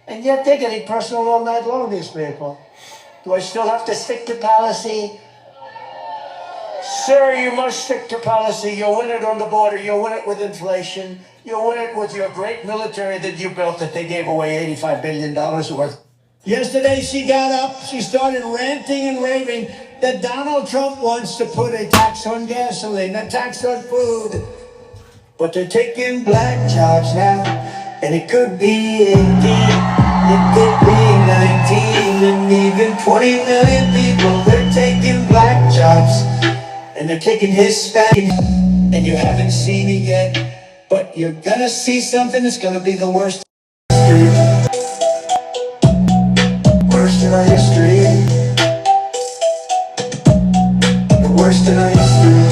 And yet they're getting personal all night long, these people. Do I still have to stick to policy? Sir, you must stick to policy. You'll win it on the border. You'll win it with inflation. You'll win it with your great military that you built that they gave away $85 billion worth. Yesterday she got up, she started ranting and raving that Donald Trump wants to put a tax on gasoline, a tax on food. But they're taking black jobs now, and it could be 18, it could be 19, and even 20 million people. They're taking black jobs, and they're taking Hispanic, and you haven't seen it yet, but you're gonna see something that's gonna be the worst in history. Worst in our history. The worst in our history.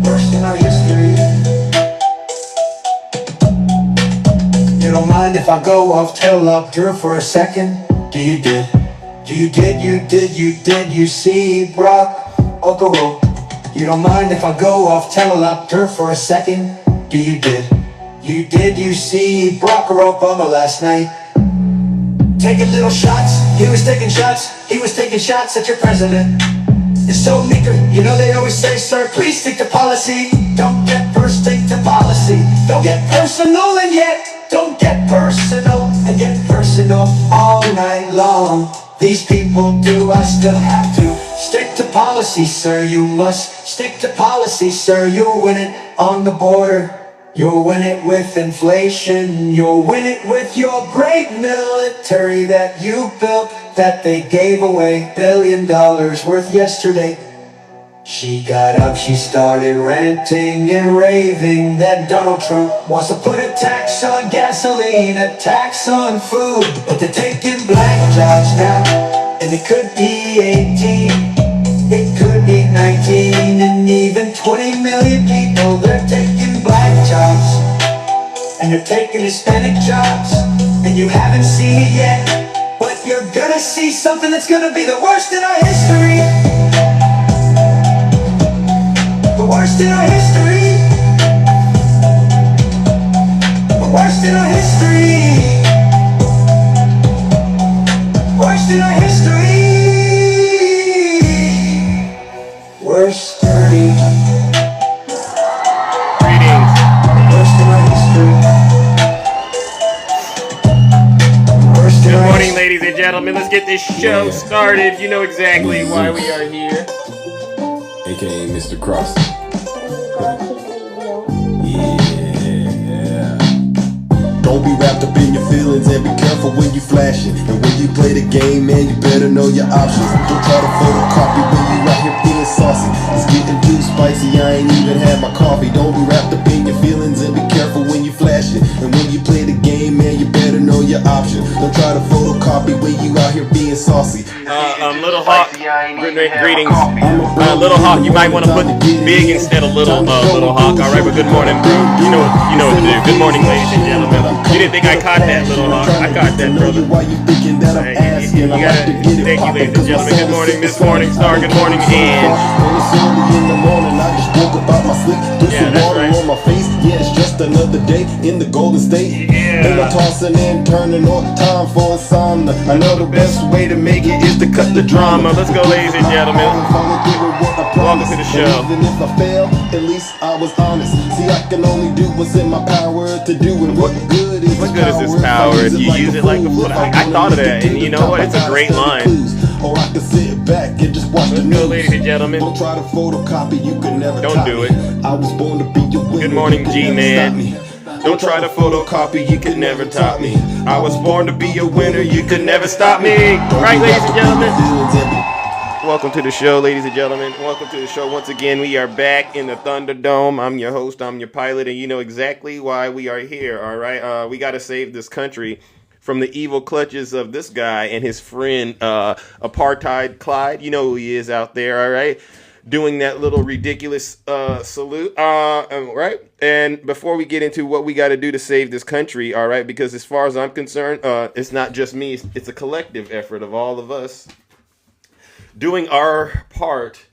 Worst in our history. You don't mind if I go off teleprompter for a second? Do you did? You see Brock Okoho? You don't mind if I go off teleprompter for a second? Do you did? You see Barack Obama last night? Taking little shots, he was taking shots at your president. It's so meager, you know they always say, sir, please stick to policy. Don't get first, stick to policy. Don't get personal and yet, don't get personal and get personal all night long. These people do, I still have to stick to policy, sir. You must stick to policy, sir. You'll win it on the border. You'll win it with inflation. You'll win it with your great military that you built, that they gave away $1 billion worth yesterday. She got up, she started ranting and raving that Donald Trump wants to put a tax on gasoline, a tax on food. But they're taking black jobs now, and it could be 18, it could be 19, and even 20 million people. They're taking black jobs, and they're taking Hispanic jobs, and you haven't seen it yet, but you're gonna see something that's gonna be the worst in our history. The worst in our history. The worst in our history. Worst in our history. Worst dirty. Greetings. Worst in our history. Worst in Good our morning, ladies and gentlemen. Let's get this show started. You know exactly why we are here. AKA Mr. Cross. Yeah. Don't be wrapped up in your feelings and be careful when you flash it. And when you play the game, man, you better know your options. Don't try to photocopy when you out here feeling saucy. It's getting too spicy, I ain't even had my coffee. Don't be wrapped up in your feelings and be careful when you flash it. And when you play the game, man, you better know your options. Don't try to photocopy when you out here being saucy. Little Hawk, greetings. Little Hawk, you might want to put big instead of little Hawk. All right, but good morning, bro. You know what to do. Good morning, ladies and gentlemen. You didn't think I caught that, Little Hawk? I caught that, brother. Thank you, ladies and gentlemen. Good morning, Miss Morningstar. Good morning, Ann. Yeah, that's right. On my face. Yeah, it's just another day in the Golden State. Yeah. Ain't no tossing and turning on, time for insomnia. I know the best way to make it is to cut the drama. Let's go, ladies and gentlemen. Welcome to the show. Even if I fail, at least I was honest. See, I can only do what's in my power to do, and what good is this power if you use it like a fool? I thought of that, and you know what? It's a great line. Or I can sit back and just watch the Let's news. go, ladies and gentlemen. Don't try to photocopy, you can never Don't copy. do it. I was born to be your winner. Good morning, You can G-Man. never stop me. Don't try to photocopy, you could never top me. I was born to be a winner, you could never stop me. Right, ladies and gentlemen? Welcome to the show, ladies and gentlemen. Welcome to the show. Once again, we are back in the Thunderdome. I'm your host, I'm your pilot, and you know exactly why we are here, all right? We got to save this country from the evil clutches of this guy and his friend, Apartheid Clyde. You know who he is out there, all right? Doing that little ridiculous salute, right? And before we get into what we got to do to save this country, all right, because as far as I'm concerned, it's not just me, it's a collective effort of all of us doing our part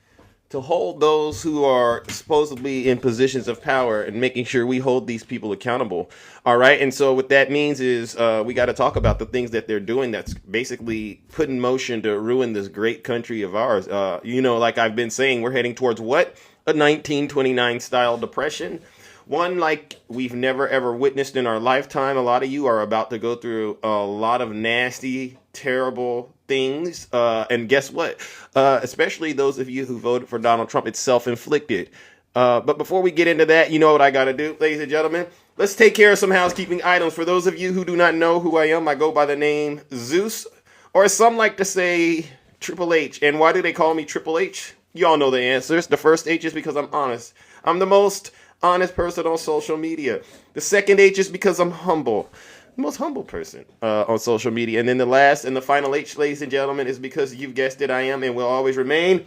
to hold those who are supposedly in positions of power and making sure we hold these people accountable. All right. And so what that means is we got to talk about the things that they're doing that's basically put in motion to ruin this great country of ours. Like I've been saying, we're heading towards what? A 1929 style depression. One like we've never ever witnessed in our lifetime. A lot of you are about to go through a lot of nasty, terrible things. And guess what? Especially those of you who voted for Donald Trump, it's self-inflicted. But before we get into that, you know what I got to do, ladies and gentlemen? Let's take care of some housekeeping items. For those of you who do not know who I am, I go by the name Zeus, or as some like to say, Triple H. And why do they call me Triple H? You all know the answers. The first H is because I'm honest. I'm the most honest person on social media. The second H is because I'm humble. The most humble person on social media. And then the last and the final H, ladies and gentlemen, is because you've guessed it, I am and will always remain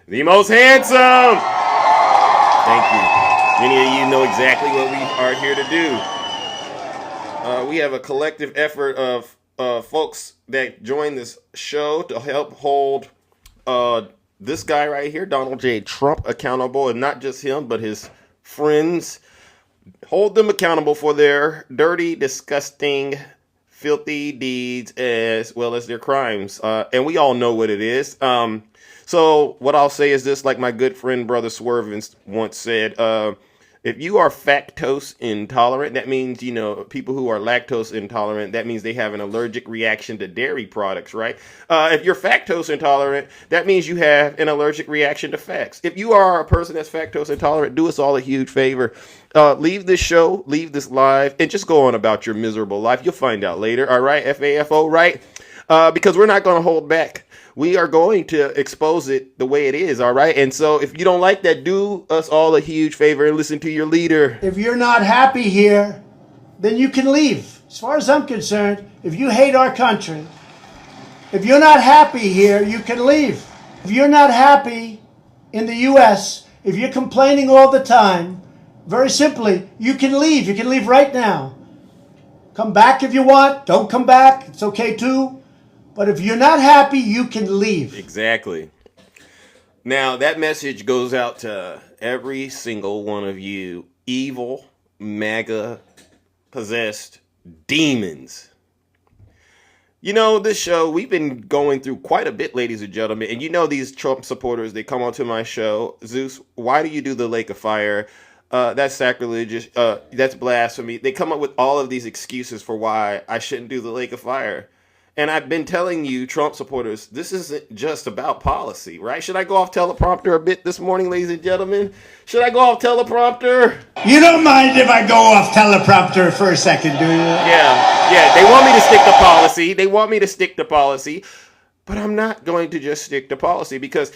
the most handsome. Thank you. Many of you know exactly what we are here to do. We have a collective effort of folks that join this show to help hold this guy right here, Donald J. Trump, accountable, and not just him, but his friends. Hold them accountable for their dirty, disgusting, filthy deeds as well as their crimes. And we all know what it is. So what I'll say is this, like my good friend Brother Swerve once said, if you are lactose intolerant, that means, people who are lactose intolerant, that means they have an allergic reaction to dairy products, right? If you're lactose intolerant, that means you have an allergic reaction to facts. If you are a person that's lactose intolerant, do us all a huge favor. Leave this show, leave this live, and just go on about your miserable life. You'll find out later, all right? FAFO, right? Because we're not going to hold back. We are going to expose it the way it is, all right? And so if you don't like that, do us all a huge favor and listen to your leader. If you're not happy here, then you can leave. As far as I'm concerned, if you hate our country, if you're not happy here, you can leave. If you're not happy in the U.S., if you're complaining all the time, very simply, you can leave. You can leave right now. Come back if you want. Don't come back. It's okay too. But if you're not happy, you can leave. Exactly. Now, that message goes out to every single one of you evil, MAGA, possessed demons. This show, we've been going through quite a bit, ladies and gentlemen. And these Trump supporters, they come onto my show. Zeus, why do you do the Lake of Fire? That's sacrilegious. That's blasphemy. They come up with all of these excuses for why I shouldn't do the Lake of Fire. And I've been telling you, Trump supporters, this isn't just about policy, right? Should I go off teleprompter a bit this morning, ladies and gentlemen? Should I go off teleprompter? You don't mind if I go off teleprompter for a second, do you? Yeah. They want me to stick to policy. But I'm not going to just stick to policy because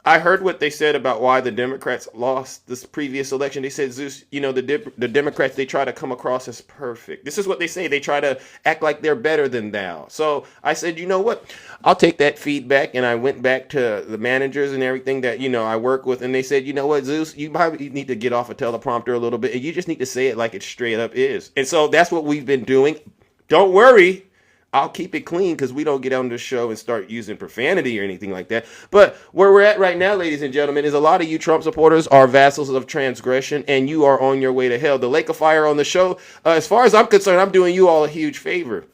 I heard what they said about why the Democrats lost this previous election. They said, Zeus, the Democrats, they try to come across as perfect. This is what they say. They try to act like they're better than thou. So I said, you know what? I'll take that feedback. And I went back to the managers and everything that, I work with. And they said, you know what, Zeus, you probably need to get off a teleprompter a little bit. And you just need to say it like it straight up is. And so that's what we've been doing. Don't worry. I'll keep it clean because we don't get on the show and start using profanity or anything like that. But where we're at right now, ladies and gentlemen, is a lot of you Trump supporters are vassals of transgression and you are on your way to hell. The Lake of Fire on the show, as far as I'm concerned, I'm doing you all a huge favor.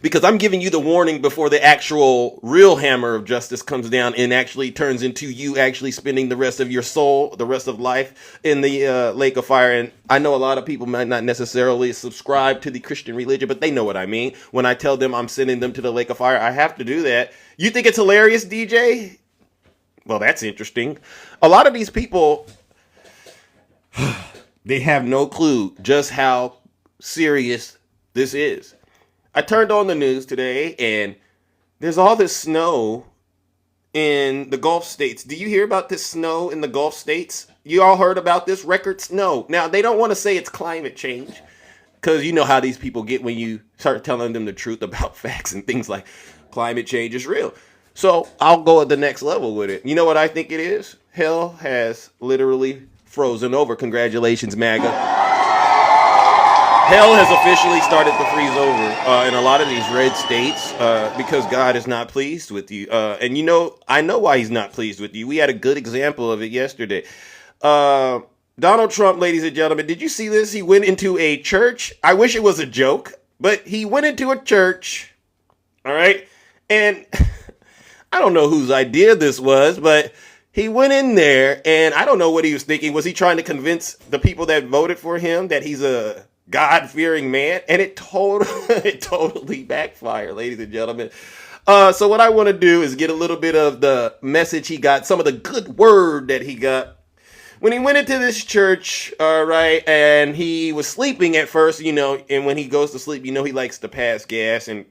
Because I'm giving you the warning before the actual real hammer of justice comes down and actually turns into you actually spending the rest of your soul, the rest of life in the lake of fire. And I know a lot of people might not necessarily subscribe to the Christian religion, but they know what I mean. When I tell them I'm sending them to the lake of fire, I have to do that. You think it's hilarious, DJ? Well, that's interesting. A lot of these people, they have no clue just how serious this is. I turned on the news today and there's all this snow in the Gulf states. Do you hear about this snow in the Gulf states? You all heard about this record snow. Now, they don't want to say it's climate change because you know how these people get when you start telling them the truth about facts and things like climate change is real. So I'll go at the next level with it. You know what I think it is? Hell has literally frozen over. Congratulations, MAGA. Hell has officially started to freeze over in a lot of these red states because God is not pleased with you. And I know why he's not pleased with you. We had a good example of it yesterday. Donald Trump, ladies and gentlemen, did you see this? He went into a church. I wish it was a joke, but he went into a church. All right. And I don't know whose idea this was, but he went in there and I don't know what he was thinking. Was he trying to convince the people that voted for him that he's a God-fearing man? And it totally backfired, ladies and gentlemen. So what I want to do is get a little bit of the message he got, some of the good word that he got when he went into this church, all right, and he was sleeping at first, and when he goes to sleep, he likes to pass gas and,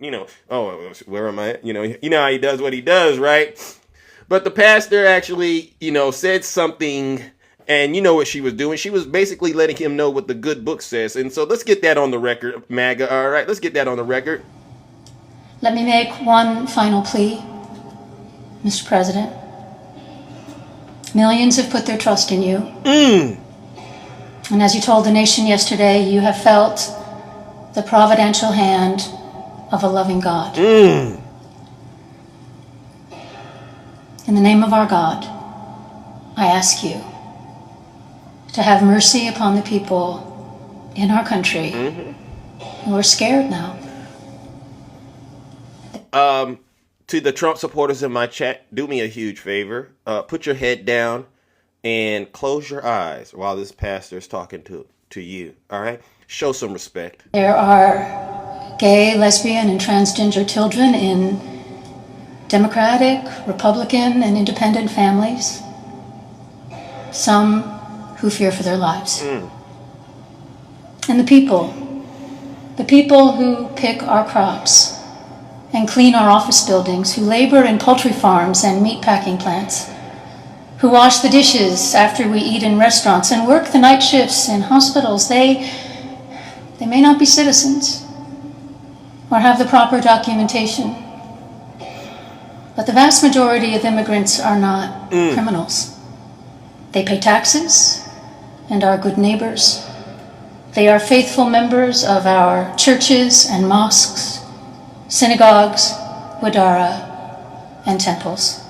oh, where am I? You know how he does what he does, right? But the pastor actually, said something, and you know what she was doing. She was basically letting him know what the good book says. And so let's get that on the record, MAGA. All right, let's get that on the record. Let me make one final plea, Mr. President. Millions have put their trust in you. And as you told the nation yesterday, you have felt the providential hand of a loving God. In the name of our God, I ask you to have mercy upon the people in our country who are scared now. To the Trump supporters in my chat, do me a huge favor. Put your head down and close your eyes while this pastor is talking to you. All right? Show some respect. There are gay, lesbian, and transgender children in Democratic, Republican, and independent families. Some who fear for their lives. And the people who pick our crops and clean our office buildings, who labor in poultry farms and meat packing plants, who wash the dishes after we eat in restaurants and work the night shifts in hospitals, they may not be citizens or have the proper documentation, but the vast majority of immigrants are not criminals. They pay taxes and are good neighbors. They are faithful members of our churches and mosques, synagogues, wadara, and temples.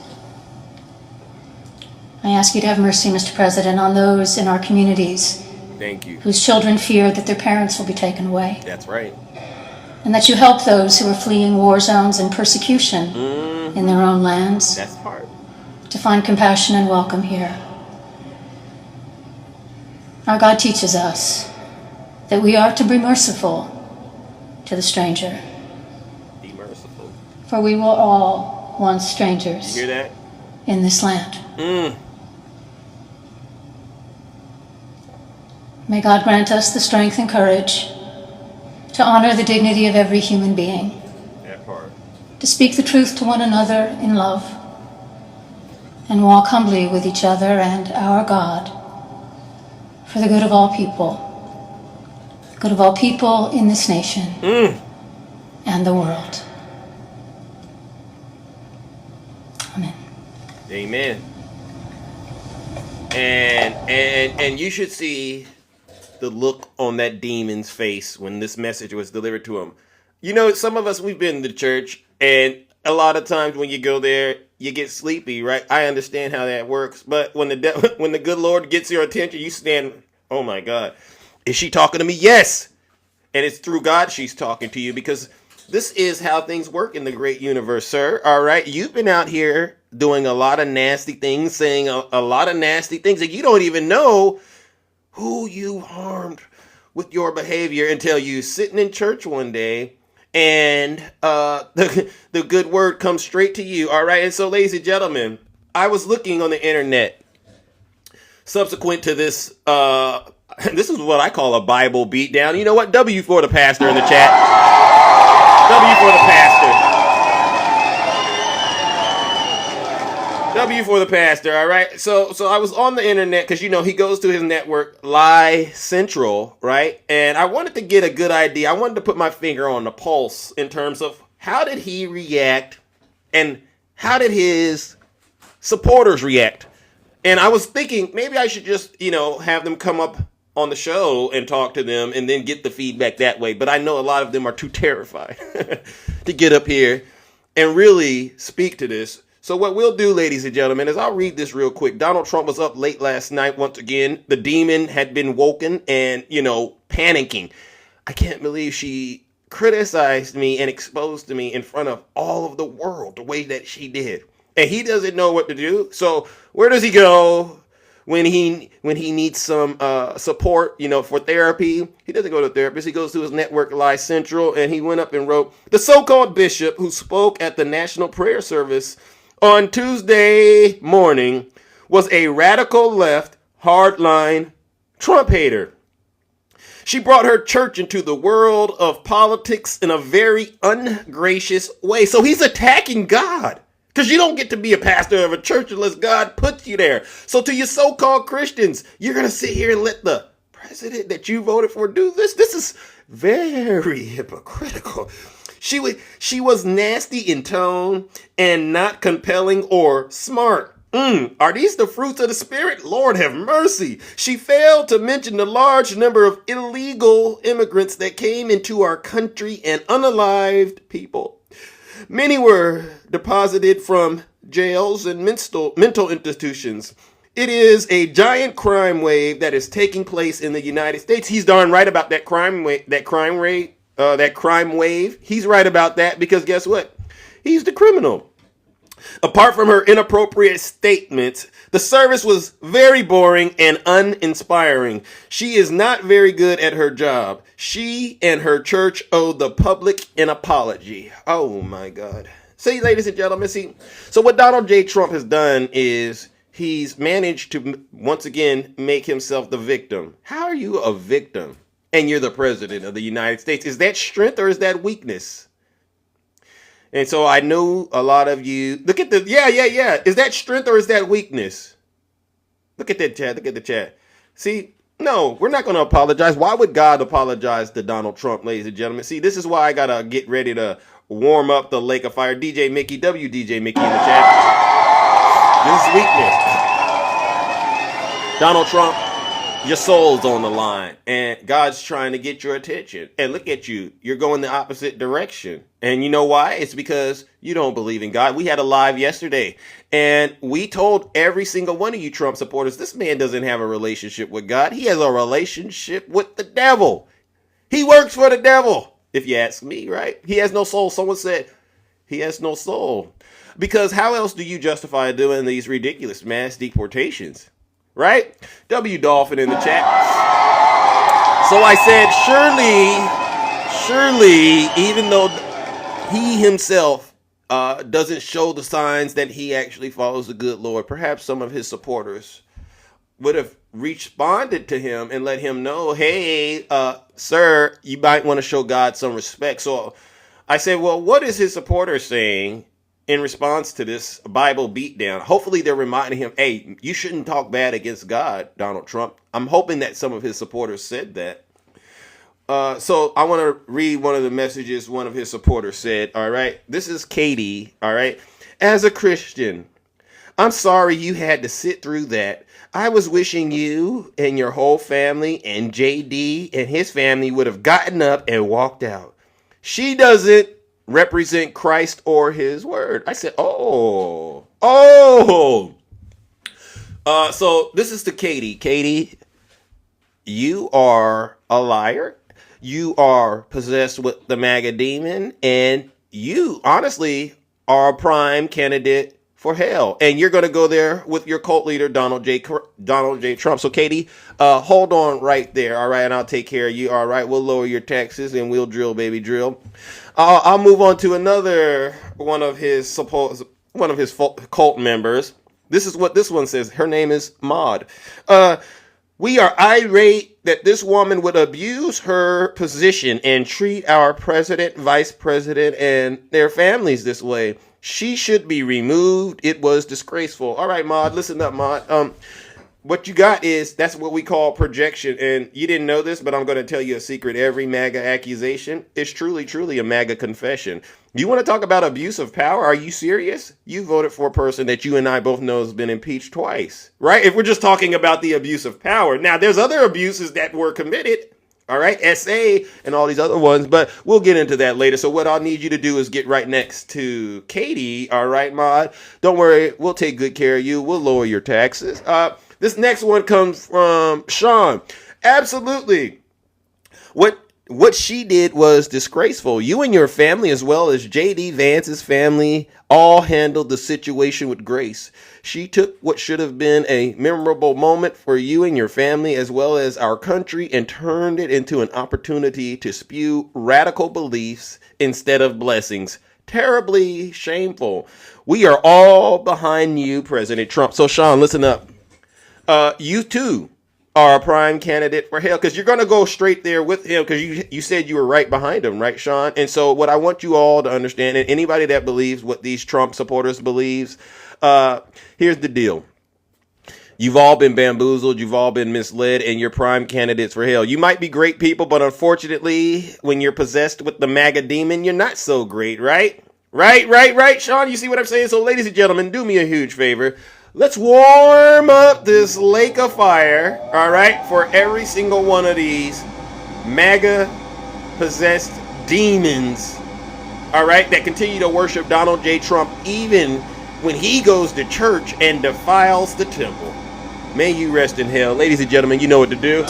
I ask you to have mercy, Mr. President, on those in our communities Thank you. whose children fear that their parents will be taken away. That's right. And that you help those who are fleeing war zones and persecution in their own lands That's hard. to find compassion and welcome here. Our God teaches us that we are to be merciful to the stranger. Be merciful. For we were all once strangers You hear that? in this land. May God grant us the strength and courage to honor the dignity of every human being, That part. to speak the truth to one another in love, and walk humbly with each other and our God for the good of all people in this nation and the world. Amen. Amen. And you should see the look on that demon's face when this message was delivered to him. Some of us, we've been to church, and a lot of times when you go there, you get sleepy, right? I understand how that works, but when the good Lord gets your attention, you stand, oh my God, is she talking to me? Yes. And it's through God she's talking to you, because this is how things work in the great universe, sir. All right. You've been out here doing a lot of nasty things, saying a lot of nasty things, and you don't even know who you harmed with your behavior until you sitting in church one day and the good word comes straight to you. All right. And so, ladies and gentlemen, I was looking on the internet subsequent to this. This is what I call a Bible beatdown. You know what? W for the pastor in the chat. W for the pastor. W for the pastor, all right? So I was on the internet because, he goes to his network, Lie Central, right? And I wanted to get a good idea. I wanted to put my finger on the pulse in terms of how did he react and how did his supporters react? And I was thinking maybe I should just, have them come up on the show and talk to them and then get the feedback that way. But I know a lot of them are too terrified to get up here and really speak to this. So what we'll do, ladies and gentlemen, is I'll read this real quick. Donald Trump was up late last night once again. The demon had been woken and, panicking. I can't believe she criticized me and exposed to me in front of all of the world the way that she did. And he doesn't know what to do. So where does he go when he needs some support, for therapy? He doesn't go to a therapist. He goes to his network, Live Central, and he went up and wrote, the so-called bishop who spoke at the National Prayer Service on Tuesday morning was a radical left, hardline Trump hater. She brought her church into the world of politics in a very ungracious way. So he's attacking God. Because you don't get to be a pastor of a church unless God puts you there. So to you so-called Christians, you're going to sit here and let the president that you voted for do this? This is very hypocritical. She was nasty in tone and not compelling or smart. Are these the fruits of the Spirit? Lord have mercy. She failed to mention the large number of illegal immigrants that came into our country and unalived people. Many were deposited from jails and mental institutions. It is a giant crime wave that is taking place in the United States. He's darn right about that crime wave. He's right about that because guess what? He's the criminal. Apart from her inappropriate statements, the service was very boring and uninspiring. She is not very good at her job. She and her church owe the public an apology. Oh my God. See, ladies and gentlemen, so what Donald J. Trump has done is he's managed to once again make himself the victim. How are you a victim and you're the president of the United States? Is that strength or is that weakness? And so I know a lot of you look at the yeah. Is that strength or is that weakness? Look at that chat. Look at the chat. See, no, we're not going to apologize. Why would God apologize to Donald Trump, ladies and gentlemen? See, this is why I got to get ready to warm up the lake of fire. DJ Mickey, WDJ Mickey in the chat. This is weakness. Donald Trump, your soul's on the line and God's trying to get your attention. And look at you. You're going the opposite direction. And you know why? It's because you don't believe in God. We had a live yesterday and we told every single one of you Trump supporters, this man doesn't have a relationship with God. He has a relationship with the devil. He works for the devil. If you ask me, right? He has no soul. Someone said he has no soul because how else do you justify doing these ridiculous mass deportations? Right? W Dolphin in the chat. So I said, surely, even though he himself doesn't show the signs that he actually follows the good Lord, perhaps some of his supporters would have responded to him and let him know, hey, sir, you might want to show God some respect. So I said, well, what is his supporter saying in response to this Bible beatdown? Hopefully they're reminding him, hey, you shouldn't talk bad against God, Donald Trump. I'm hoping that some of his supporters said that. So I want to read one of the messages one of his supporters said. All right. This is Katie. All right. As a Christian, I'm sorry you had to sit through that. I was wishing you and your whole family and JD and his family would have gotten up and walked out. She doesn't represent Christ or his word. I said, oh. So this is to Katie. Katie, you are a liar. You are possessed with the MAGA demon, and you honestly are a prime candidate for hell. And you're going to go there with your cult leader, Donald J. Trump. So Katie, hold on right there. All right. And I'll take care of you. All right. We'll lower your taxes and we'll drill, baby, drill. I'll move on to another one of his cult members. This is what this one says. Her name is Maud. We are irate that this woman would abuse her position and treat our president, vice president, and their families this way. She should be removed. It was disgraceful. All right, Maud, listen up, Maud. what you got is, that's what we call projection. And you didn't know this, but I'm going to tell you a secret. Every MAGA accusation is truly a MAGA confession. You want to talk about abuse of power? Are you serious? You voted for a person that you and I both know has been impeached twice, right? If we're just talking about the abuse of power. Now, there's other abuses that were committed. All right, SA and all these other ones, but we'll get into that later. So what I'll need you to do is get right next to Katie. All right, Mod. Don't worry, we'll take good care of you. We'll lower your taxes. This next one comes from Sean. Absolutely. What she did was disgraceful. You and your family, as well as JD Vance's family, all handled the situation with grace. She took what should have been a memorable moment for you and your family, as well as our country, and turned it into an opportunity to spew radical beliefs instead of blessings. Terribly shameful. We are all behind you, President Trump. So, Sean, listen up. You too are a prime candidate for hell, because you're going to go straight there with him, because you said you were right behind him, right, Sean? And so what I want you all to understand, and anybody that believes what these Trump supporters believes, here's the deal. You've all been bamboozled. You've all been misled, and you're prime candidates for hell. You might be great people, but unfortunately, when you're possessed with the MAGA demon, you're not so great, right? Right, Sean? You see what I'm saying? So, ladies and gentlemen, do me a huge favor. Let's warm up this lake of fire, all right, for every single one of these MAGA-possessed demons, all right, that continue to worship Donald J. Trump even when he goes to church and defiles the temple. May you rest in hell. Ladies and gentlemen, you know what to do.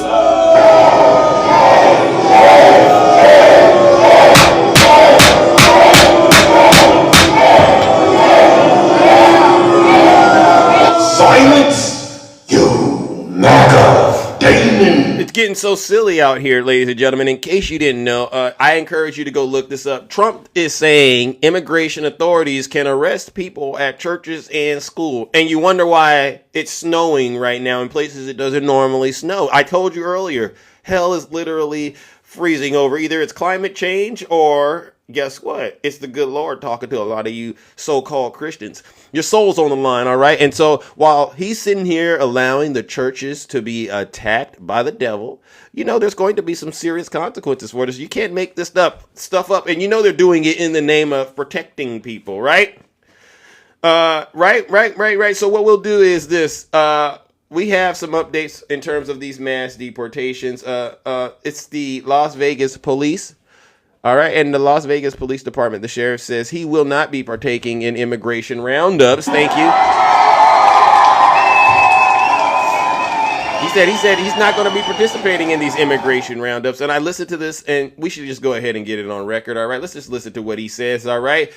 Silence, you MAGA demon. It's getting so silly out here, ladies and gentlemen. In case you didn't know, I encourage you to go look this up. Trump is saying immigration authorities can arrest people at churches and school. And you wonder why it's snowing right now in places it doesn't normally snow. I told you earlier, hell is literally freezing over. Either it's climate change or guess what? It's the good Lord talking to a lot of you so-called Christians. Your soul's on the line, all right? And so while he's sitting here allowing the churches to be attacked by the devil, you know there's going to be some serious consequences for this. You can't make this stuff up. And you know they're doing it in the name of protecting people, right? Right. So what we'll do is this. We have some updates in terms of these mass deportations. It's the Las Vegas police. All right, and the Las Vegas Police Department, the sheriff says he will not be partaking in immigration roundups. Thank you. He said he's not going to be participating in these immigration roundups. And I listened to this, and we should just go ahead and get it on record. All right, let's just listen to what he says. All right,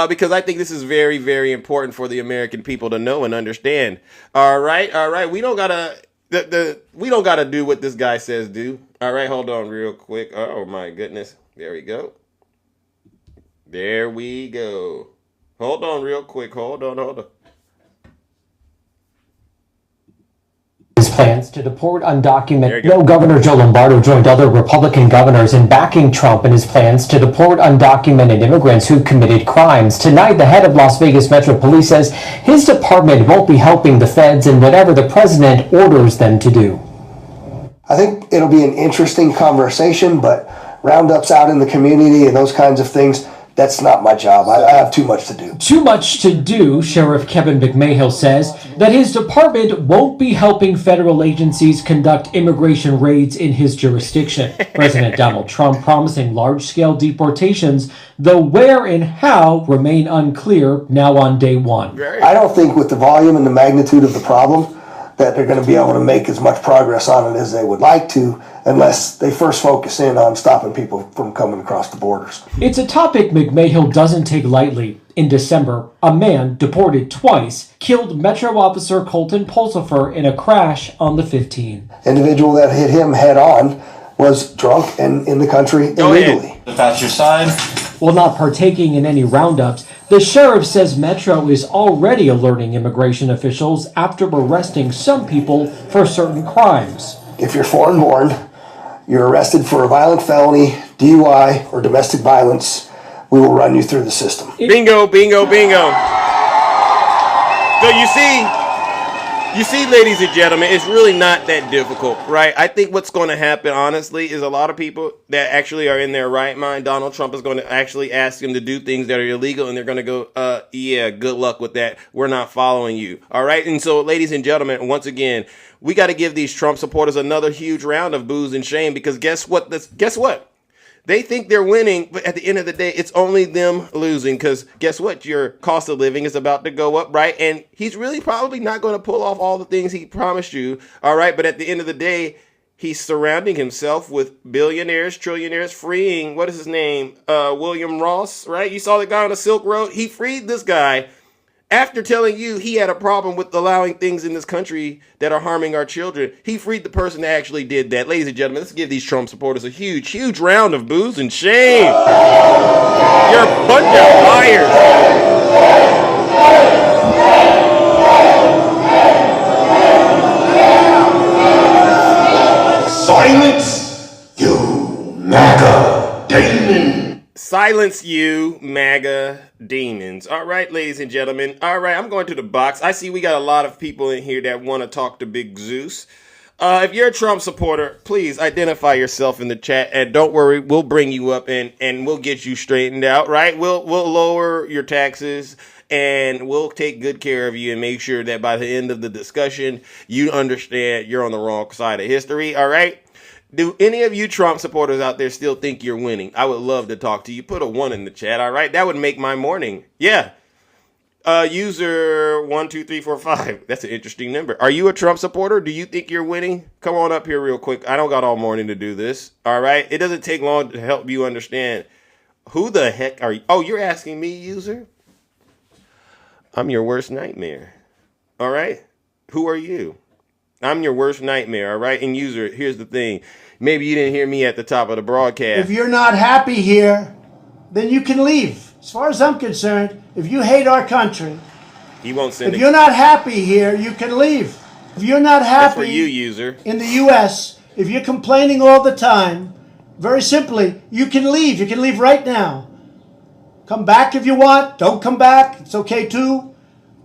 because I think this is very, very important for the American people to know and understand. All right. We don't gotta do what this guy says do. All right, hold on real quick. Oh my goodness. There we go. Hold on real quick. Hold on. His plans to deport undocumented. No, Governor Joe Lombardo joined other Republican governors in backing Trump in his plans to deport undocumented immigrants who committed crimes. Tonight, the head of Las Vegas Metro Police says his department won't be helping the feds in whatever the president orders them to do. I think it'll be an interesting conversation, but roundups out in the community and those kinds of things, that's not my job. I have too much to do. Too much to do, Sheriff Kevin McMahill says that his department won't be helping federal agencies conduct immigration raids in his jurisdiction. President Donald Trump promising large-scale deportations, though where and how remain unclear now on day one. I don't think with the volume and the magnitude of the problem that they're going to be able to make as much progress on it as they would like to, unless they first focus in on stopping people from coming across the borders. It's a topic McMahill doesn't take lightly. In December, a man deported twice killed Metro Officer Colton Pulsifer in a crash on the 15. Individual that hit him head on was drunk and in the country illegally. That's your side. While not partaking in any roundups, the sheriff says Metro is already alerting immigration officials after arresting some people for certain crimes. If you're foreign-born, you're arrested for a violent felony, DUI, or domestic violence, we will run you through the system. Bingo. So you see, You see, ladies and gentlemen, it's really not that difficult, right? I think what's going to happen, honestly, is a lot of people that actually are in their right mind, Donald Trump is going to actually ask them to do things that are illegal, and they're going to go, yeah, good luck with that. We're not following you. All right? And so, ladies and gentlemen, once again, we got to give these Trump supporters another huge round of booze and shame, because guess what? Guess what? They think they're winning, but at the end of the day, it's only them losing, because guess what? Your cost of living is about to go up, right? And he's really probably not going to pull off all the things he promised you, all right? But at the end of the day, he's surrounding himself with billionaires, trillionaires, freeing, what is his name? William Ross, right? You saw the guy on the Silk Road? He freed this guy after telling you he had a problem with allowing things in this country that are harming our children. He freed the person that actually did that. Ladies and gentlemen, let's give these Trump supporters a huge, huge round of booze and shame. You're a bunch of liars. Silence, you MAGA demon. Silence you, MAGA demons. All right, ladies and gentlemen. All right, I'm going to the box. I see we got a lot of people in here that want to talk to Big Zeus. If you're a Trump supporter, please identify yourself in the chat, and don't worry, we'll bring you up and we'll get you straightened out, right? We'll lower your taxes, and we'll take good care of you and make sure that by the end of the discussion, you understand you're on the wrong side of history, all right? Do any of you Trump supporters out there still think you're winning? I would love to talk to you. Put a 1 in the chat, all right? That would make my morning. Yeah. User 12345. That's an interesting number. Are you a Trump supporter? Do you think you're winning? Come on up here real quick. I don't got all morning to do this, all right? It doesn't take long to help you understand. Who the heck are you? Oh, you're asking me, user? I'm your worst nightmare, all right? Who are you? I'm your worst nightmare, all right? And user, here's the thing. Maybe you didn't hear me at the top of the broadcast. If you're not happy here, then you can leave. As far as I'm concerned, if you hate our country, He won't send if you're not happy here, you can leave. If you're not That's for happy you, user. in the U.S., if you're complaining all the time, very simply, you can leave. You can leave right now. Come back if you want. Don't come back. It's okay too.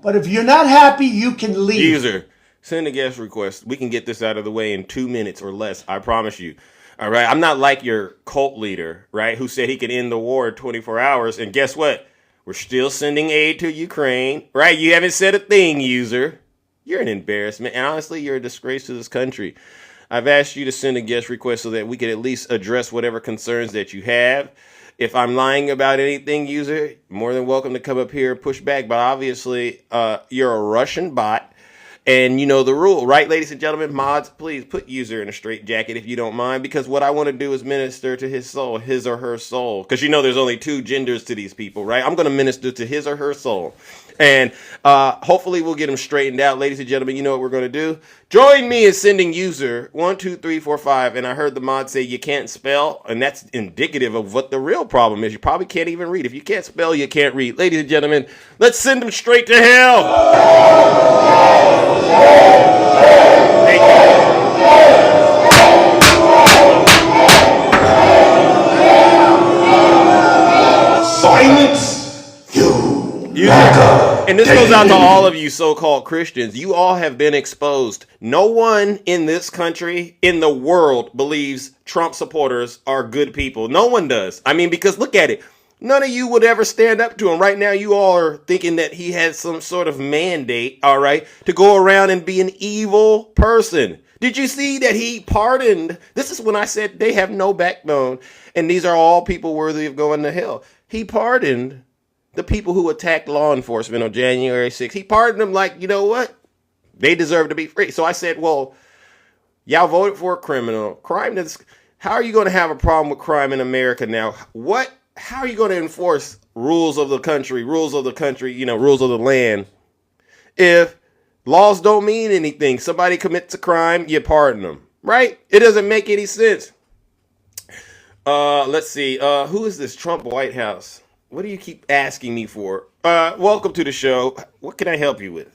But if you're not happy, you can leave. User, send a guest request. We can get this out of the way in 2 minutes or less. I promise you. All right. I'm not like your cult leader, right, who said he could end the war in 24 hours. And guess what? We're still sending aid to Ukraine, right? You haven't said a thing, user. You're an embarrassment. And honestly, you're a disgrace to this country. I've asked you to send a guest request so that we can at least address whatever concerns that you have. If I'm lying about anything, user, more than welcome to come up here and push back. But obviously, you're a Russian bot. And you know the rule, right, ladies and gentlemen? Mods, please put user in a straitjacket if you don't mind, because what I want to do is minister to his soul, his or her soul. Because you know there's only 2 genders to these people, right? I'm going to minister to his or her soul. And hopefully we'll get them straightened out. Ladies and gentlemen, you know what we're going to do? Join me in sending user 12345. And I heard the mod say you can't spell, and that's indicative of what the real problem is. You probably can't even read. If you can't spell, you can't read. Ladies and gentlemen, let's send them straight to hell. Thank you. Silence, you MAGA. And this goes out to all of you so-called Christians. You all have been exposed. No one in this country, in the world, believes Trump supporters are good people. No one does. I mean, because look at it. None of you would ever stand up to him. Right now, you all are thinking that he has some sort of mandate, all right, to go around and be an evil person. Did you see that he pardoned? This is when I said they have no backbone, and these are all people worthy of going to hell. He pardoned the people who attacked law enforcement on January 6th. He pardoned them like, you know what? They deserve to be free. So I said, well, y'all voted for a criminal. Crime is, how are you going to have a problem with crime in America now? How are you going to enforce rules of the country, rules of the land, if laws don't mean anything? Somebody commits a crime, you pardon them, right? It doesn't make any sense. Let's see. Who is this Trump White House? What do you keep asking me for? Welcome to the show. What can I help you with?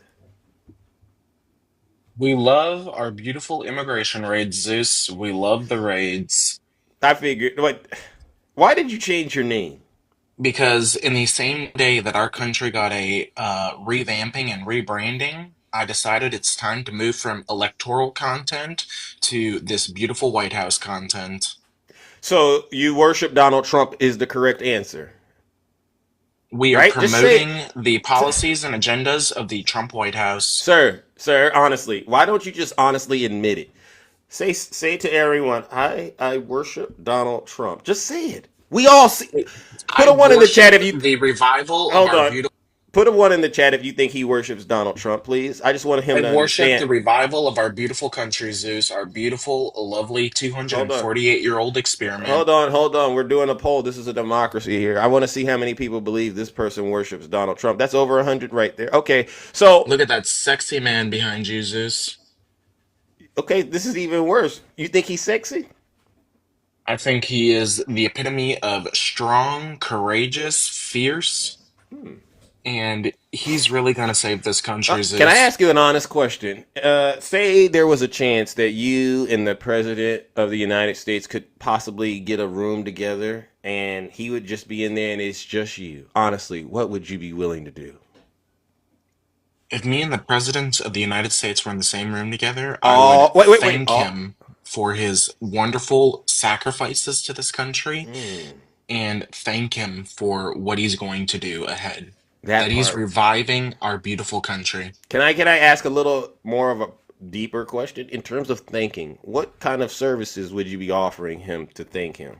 We love our beautiful immigration raids, Zeus. We love the raids. I figured. Why did you change your name? Because in the same day that our country got a revamping and rebranding, I decided it's time to move from electoral content to this beautiful White House content. So you worship Donald Trump is the correct answer, We are right? Just say, promoting the policies and agendas of the Trump White House. sir, honestly, why don't you just honestly admit it? Say to everyone, I worship Donald Trump. Just say it. We all see. Put I a one in the chat worship if you the revival of hold our on. beautiful. Put a one in the chat if you think he worships Donald Trump, please. I just want him I to worship understand. the revival of our beautiful country, Zeus, our beautiful, lovely Hold on. 248-year-old experiment. Hold on. We're doing a poll. This is a democracy here. I want to see how many people believe this person worships Donald Trump. That's over 100 right there. Okay, so Look at that sexy man behind you, Zeus. this is even worse. You think he's sexy? I think he is the epitome of strong, courageous, fierce, and he's really going to save this country, Can I Zeus. ask you an honest question? Say there was a chance that you and the president of the United States could possibly get a room together, and he would just be in there, and it's just you. Honestly, what would you be willing to do? If me and the President of the United States were in the same room together, I Oh, would wait. thank Oh, him for his wonderful sacrifices to this country and thank him for what he's going to do ahead. that That he's part. reviving our beautiful country. Can I ask a little more of a deeper question in terms of thanking? What kind of services would you be offering him to thank him?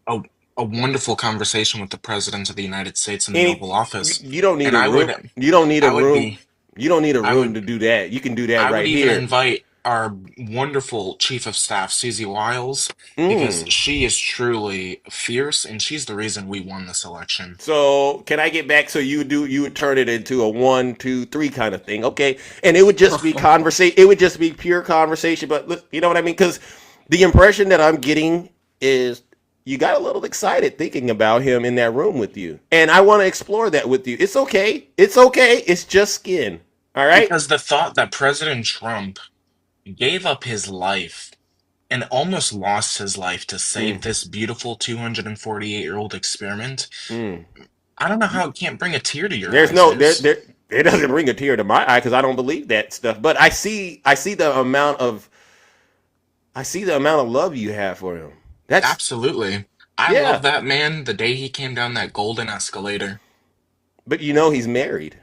A, a wonderful conversation with the President of the United States in the Oval Any Office. you don't need And a room. You don't need a I would room. be, You don't need a I room would to do that. You can do that I would right even here. invite our wonderful Chief of Staff, Susie Wiles, because Mm. she is truly fierce and she's the reason we won this election. So can I get back? So you would turn it into a 1, 2, 3 kind of thing, okay? And it would just be conversation. It would just be pure conversation. But you know what I mean? Because the impression that I'm getting is you got a little excited thinking about him in that room with you, and I want to explore that with you. It's okay. It's okay. It's just skin. All right. Because the thought that President Trump gave up his life and almost lost his life to save Mm, this beautiful 248-year-old experiment, mm. I don't know how it can't bring a tear to your There's eyes, no Zeus. it doesn't bring a tear to my eye because I don't believe that stuff. But I see the amount of love you have for him. That's Absolutely. I love yeah. that man the day he came down that golden escalator. But you know he's married.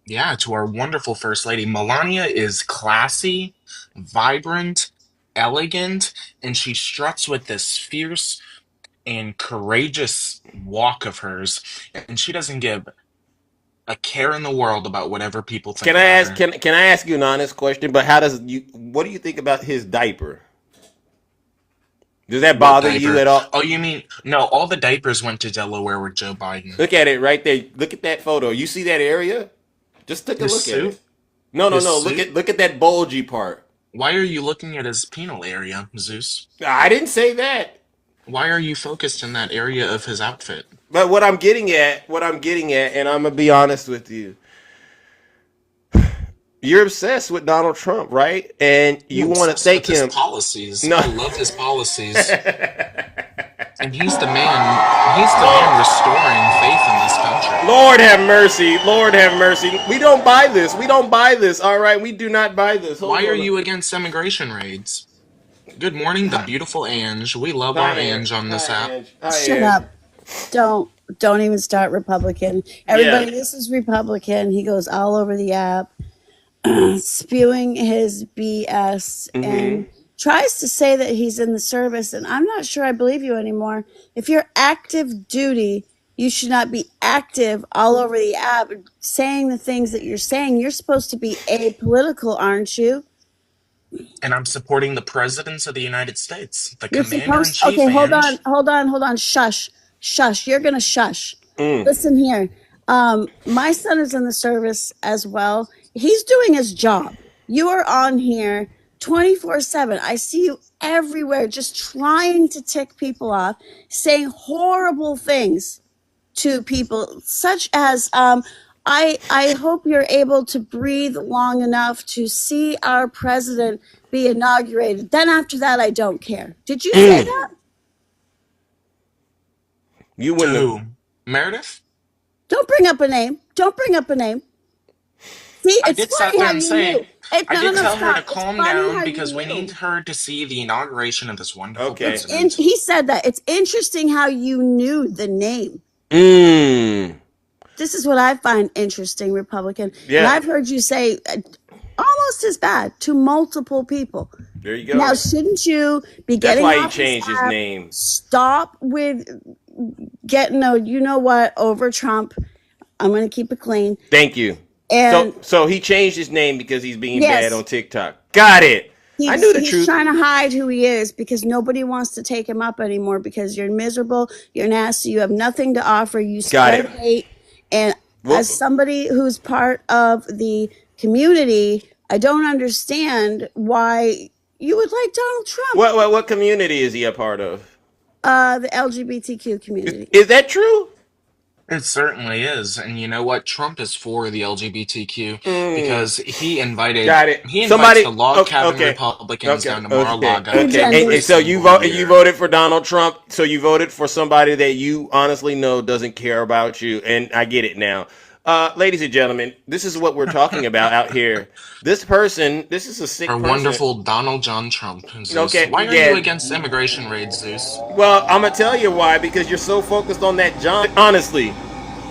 Yeah, to our wonderful First Lady. Melania is classy, vibrant, elegant, and she struts with this fierce and courageous walk of hers, and she doesn't give a care in the world about whatever people think Can I about ask her. can I ask you an honest question? But what do you think about his diaper? Does that What bother you diaper? at all? Oh, you mean, no, all the diapers went to Delaware with Joe Biden. Look at it right there. Look at that photo. You see that area? Just take a His look at suit? it. No, no, His no. Look suit? at that bulgy part. Why are you looking at his penal area, Zeus? I didn't say that. Why are you focused in that area of his outfit? But what I'm getting at, and I'm gonna be honest with you, you're obsessed with Donald Trump, right? And I'm you want to obsessed with thank his him. policies. No. I love his policies. And he's the man restoring faith in this country. Lord have mercy. Lord have mercy. We don't buy this. We don't buy this. All right. We do not buy this. Hold Why are on. you against immigration raids? Good morning, the beautiful Ange. We love Hi, our Ange on Hi, this app. Ange. Hi, Shut Ange. up. Don't even start Republican. Yeah. Everybody, this is Republican. He goes all over the app spewing his BS Mm-hmm. and tries to say that he's in the service. And I'm not sure I believe you anymore. If you're active duty, you should not be active all over the app saying the things that you're saying. You're supposed to be apolitical, aren't you? And I'm supporting the presidents of the United States, the You're commander in supposed okay, chief, Ange. hold on. Shush. Shush. You're gonna shush. Mm. Listen here. My son is in the service as well. He's doing his job. You are on here 24/7. I see you everywhere just trying to tick people off, saying horrible things to people, such as I hope you're able to breathe long enough to see our president be inaugurated. Then after that, I don't care. Did you say Mm. that? You To wouldn't have. who? Meredith? Don't bring up a name. Don't bring up a name. See, I it's did sit funny there how and you knew. say, I No, no, did no, tell her to stop. It's calm funny how down you because we knew. need her to see the inauguration of this wonderful Okay. president. He said that. It's interesting how you knew the name. This is what I find interesting, Republican. And Yeah. I've heard you say almost as bad to multiple people. There you Now, go. shouldn't you be That's getting why he off this changed his app? name. Stop with getting you know what, over Trump. I'm going to keep it clean. Thank you. And So he changed his name because he's being bad yes, on TikTok. Got it. I knew the he's truth. trying to hide who he is because nobody wants to take him up anymore because you're miserable, you're nasty, you have nothing to offer, you Got spread it. hate. And Well, as somebody who's part of the community, I don't understand why you would like Donald Trump, what community is he a part of? the LGBTQ community. Is that true? It certainly is. And you know what? Trump is for the LGBTQ because Got it. he invites the Somebody. log Okay. cabin Okay. Republicans Okay. down to Okay. Mar-a-Lago Two to Okay. every And so single you year. voted for Donald Trump. So you voted for somebody that you honestly know doesn't care about you, and I get it now. Ladies and gentlemen, this is what we're talking about out here. This is a sick Our person. wonderful Donald John Trump, Zeus. Okay, Why are you yeah. against immigration raids, Zeus? Well, I'm gonna tell you why. Because you're so focused on that John. Honestly,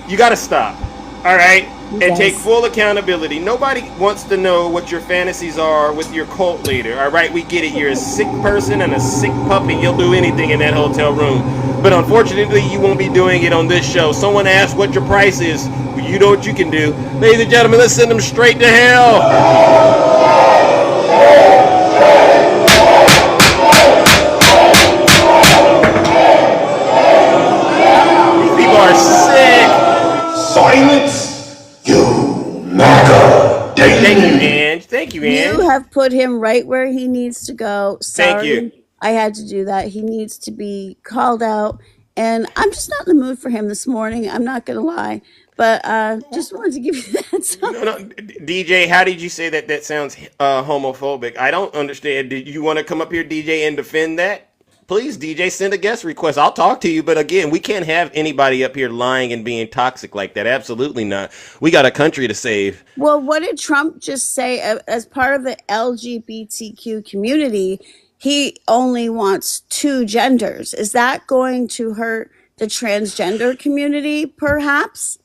you gotta stop. All right, and take Yes. full accountability. Nobody wants to know what your fantasies are with your cult leader. All right, we get it. You're a sick person and a sick puppy. You'll do anything in that hotel room. But unfortunately, you won't be doing it on this show. Someone asked what your price is. Well, you know what you can do. Ladies and gentlemen, let's send them straight to hell. These people are sick. Silence, you MAGA Thank you, Daily. Ange. Thank you, You Ange. have put him right where he needs to go. Thank Sorry, you. I had to do that. He needs to be called out. And I'm just not in the mood for him this morning. I'm not going to lie. But just wanted to give you that. No, no, DJ, how did you say that? That sounds homophobic. I don't understand. Did you want to come up here, DJ, and defend that? Please, DJ, send a guest request. I'll talk to you. But again, we can't have anybody up here lying and being toxic like that. Absolutely not. We got a country to save. Well, what did Trump just say as part of the LGBTQ community? He only wants two genders. Is that going to hurt the transgender community, perhaps?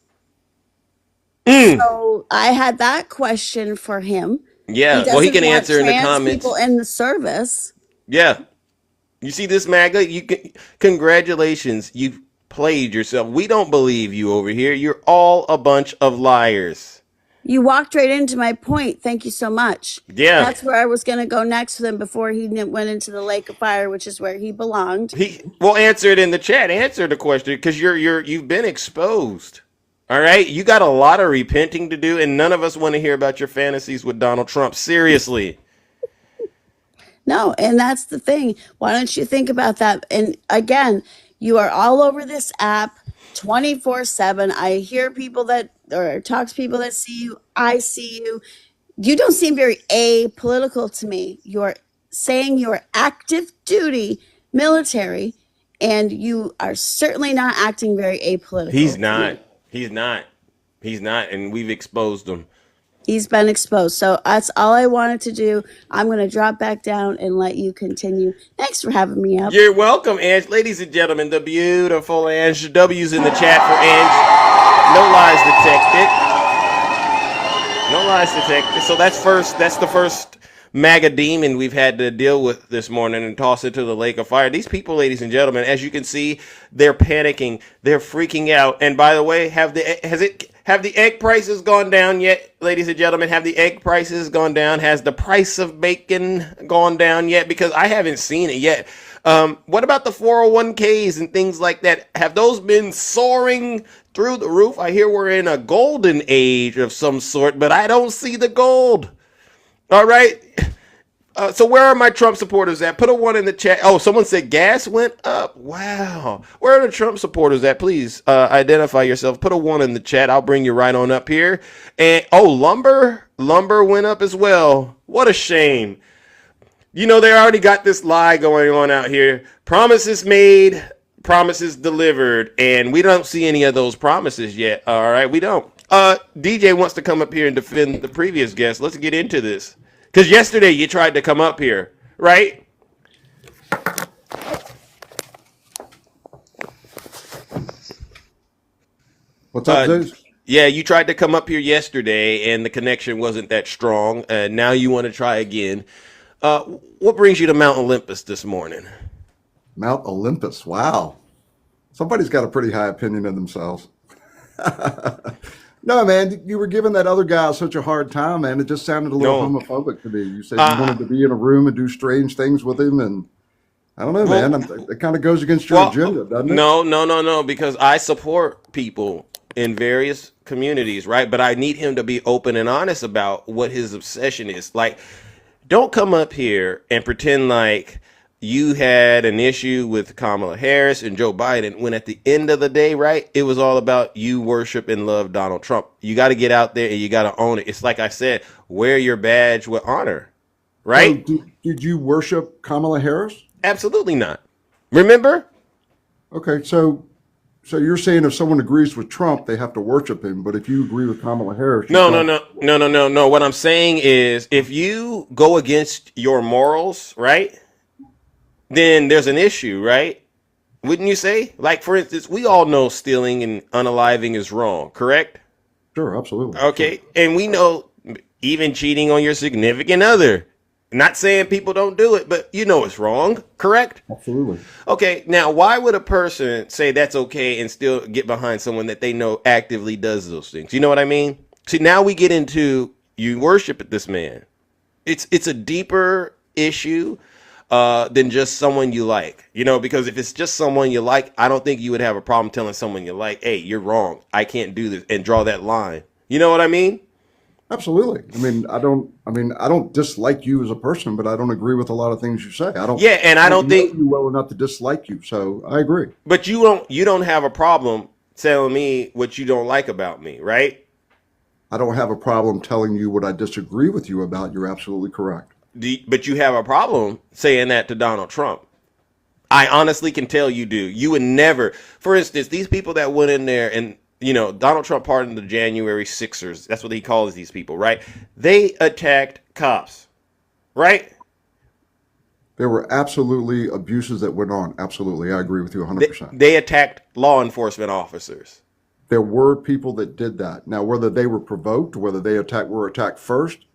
So I had that question for him. He Yeah. Well, he doesn't can want answer in the trans people comments. in the service. Yeah. You see this, MAGA? Congratulations. You've played yourself. We don't believe you over here. You're all a bunch of liars. You walked right into my point. Thank you so much. Yeah. That's where I was going to go next with him before he went into the lake of fire, which is where he belonged. He will answer it in the chat. Answer the question because you've been exposed. All right, you got a lot of repenting to do, and none of us want to hear about your fantasies with Donald Trump. Seriously. No, and that's the thing. Why don't you think about that? And again, you are all over this app 24/7. I hear people or talk to people that see you. I see you. You don't seem very apolitical to me. You're saying you're active duty military, and you are certainly not acting very apolitical. He's not. He's not. He's not, and we've exposed him. He's been exposed. So that's all I wanted to do. I'm going to drop back down and let you continue. Thanks for having me up. You're welcome, Ange. Ladies and gentlemen, the beautiful Ange. W's in the chat for Ange. No lies detected. No lies detected. So that's the first MAGA demon we've had to deal with this morning and toss it to the lake of fire. These people, ladies and gentlemen, as you can see, they're panicking. They're freaking out. And by the way, have the egg prices gone down yet, ladies and gentlemen? Have the egg prices gone down? Has the price of bacon gone down yet? Because I haven't seen it yet. What about the 401ks and things like that? Have those been soaring through the roof? I hear we're in a golden age of some sort, but I don't see the gold. All right. So where are my Trump supporters at? Put a 1 in the chat. Oh, someone said gas went up. Wow. Where are the Trump supporters at? Please identify yourself. Put a 1 in the chat. I'll bring you right on up here. And lumber went up as well. What a shame. You know, they already got this lie going on out here. Promises made, promises delivered, and we don't see any of those promises yet. All right, we don't. DJ wants to come up here and defend the previous guest. Let's get into this. Because yesterday you tried to come up here, right? What's up, Zeus? Yeah, you tried to come up here yesterday and the connection wasn't that strong. Now you want to try again. What brings you to Mount Olympus this morning? Mount Olympus. Wow. Somebody's got a pretty high opinion of themselves. No, man, you were giving that other guy such a hard time, man. It just sounded a little No. homophobic to me. You said you wanted to be in a room and do strange things with him, and I don't know, Well, man. It kind of goes against your agenda, doesn't it? No, because I support people in various communities, right? But I need him to be open and honest about what his obsession is. Like, don't come up here and pretend like you had an issue with Kamala Harris and Joe Biden when at the end of the day, right, it was all about you worship and love Donald Trump. You got to get out there and you got to own it. It's like I said, wear your badge with honor, right? So did you worship Kamala Harris? Absolutely not. Remember? Okay, so you're saying if someone agrees with Trump, they have to worship him, but if you agree with Kamala Harris, No. What I'm saying is if you go against your morals, right, then there's an issue, right? Wouldn't you say? Like, for instance, we all know stealing and unaliving is wrong, correct? Sure, absolutely. Okay. And we know even cheating on your significant other. Not saying people don't do it, but you know it's wrong, correct? Absolutely. Okay, now why would a person say that's okay and still get behind someone that they know actively does those things? You know what I mean? See, now we get into you worship this man. It's a deeper issue than just someone you like. You know, because if it's just someone you like, I don't think you would have a problem telling someone you like, hey, you're wrong. I can't do this, and draw that line. You know what I mean? Absolutely. I don't dislike you as a person, but I don't agree with a lot of things you say. I don't. Yeah, and I don't know think you well enough to dislike you, so I agree. But you don't have a problem telling me what you don't like about me, right? I don't have a problem telling you what I disagree with you about. You're absolutely correct. But you have a problem saying that to Donald Trump. I honestly can tell you do. You would never. For instance, these people that went in there and, you know, Donald Trump pardoned the January Sixers. That's what he calls these people, right? They attacked cops, right? There were absolutely abuses that went on. Absolutely. I agree with you 100%. They attacked law enforcement officers. There were people that did that. Now, whether they were provoked, whether they were attacked first,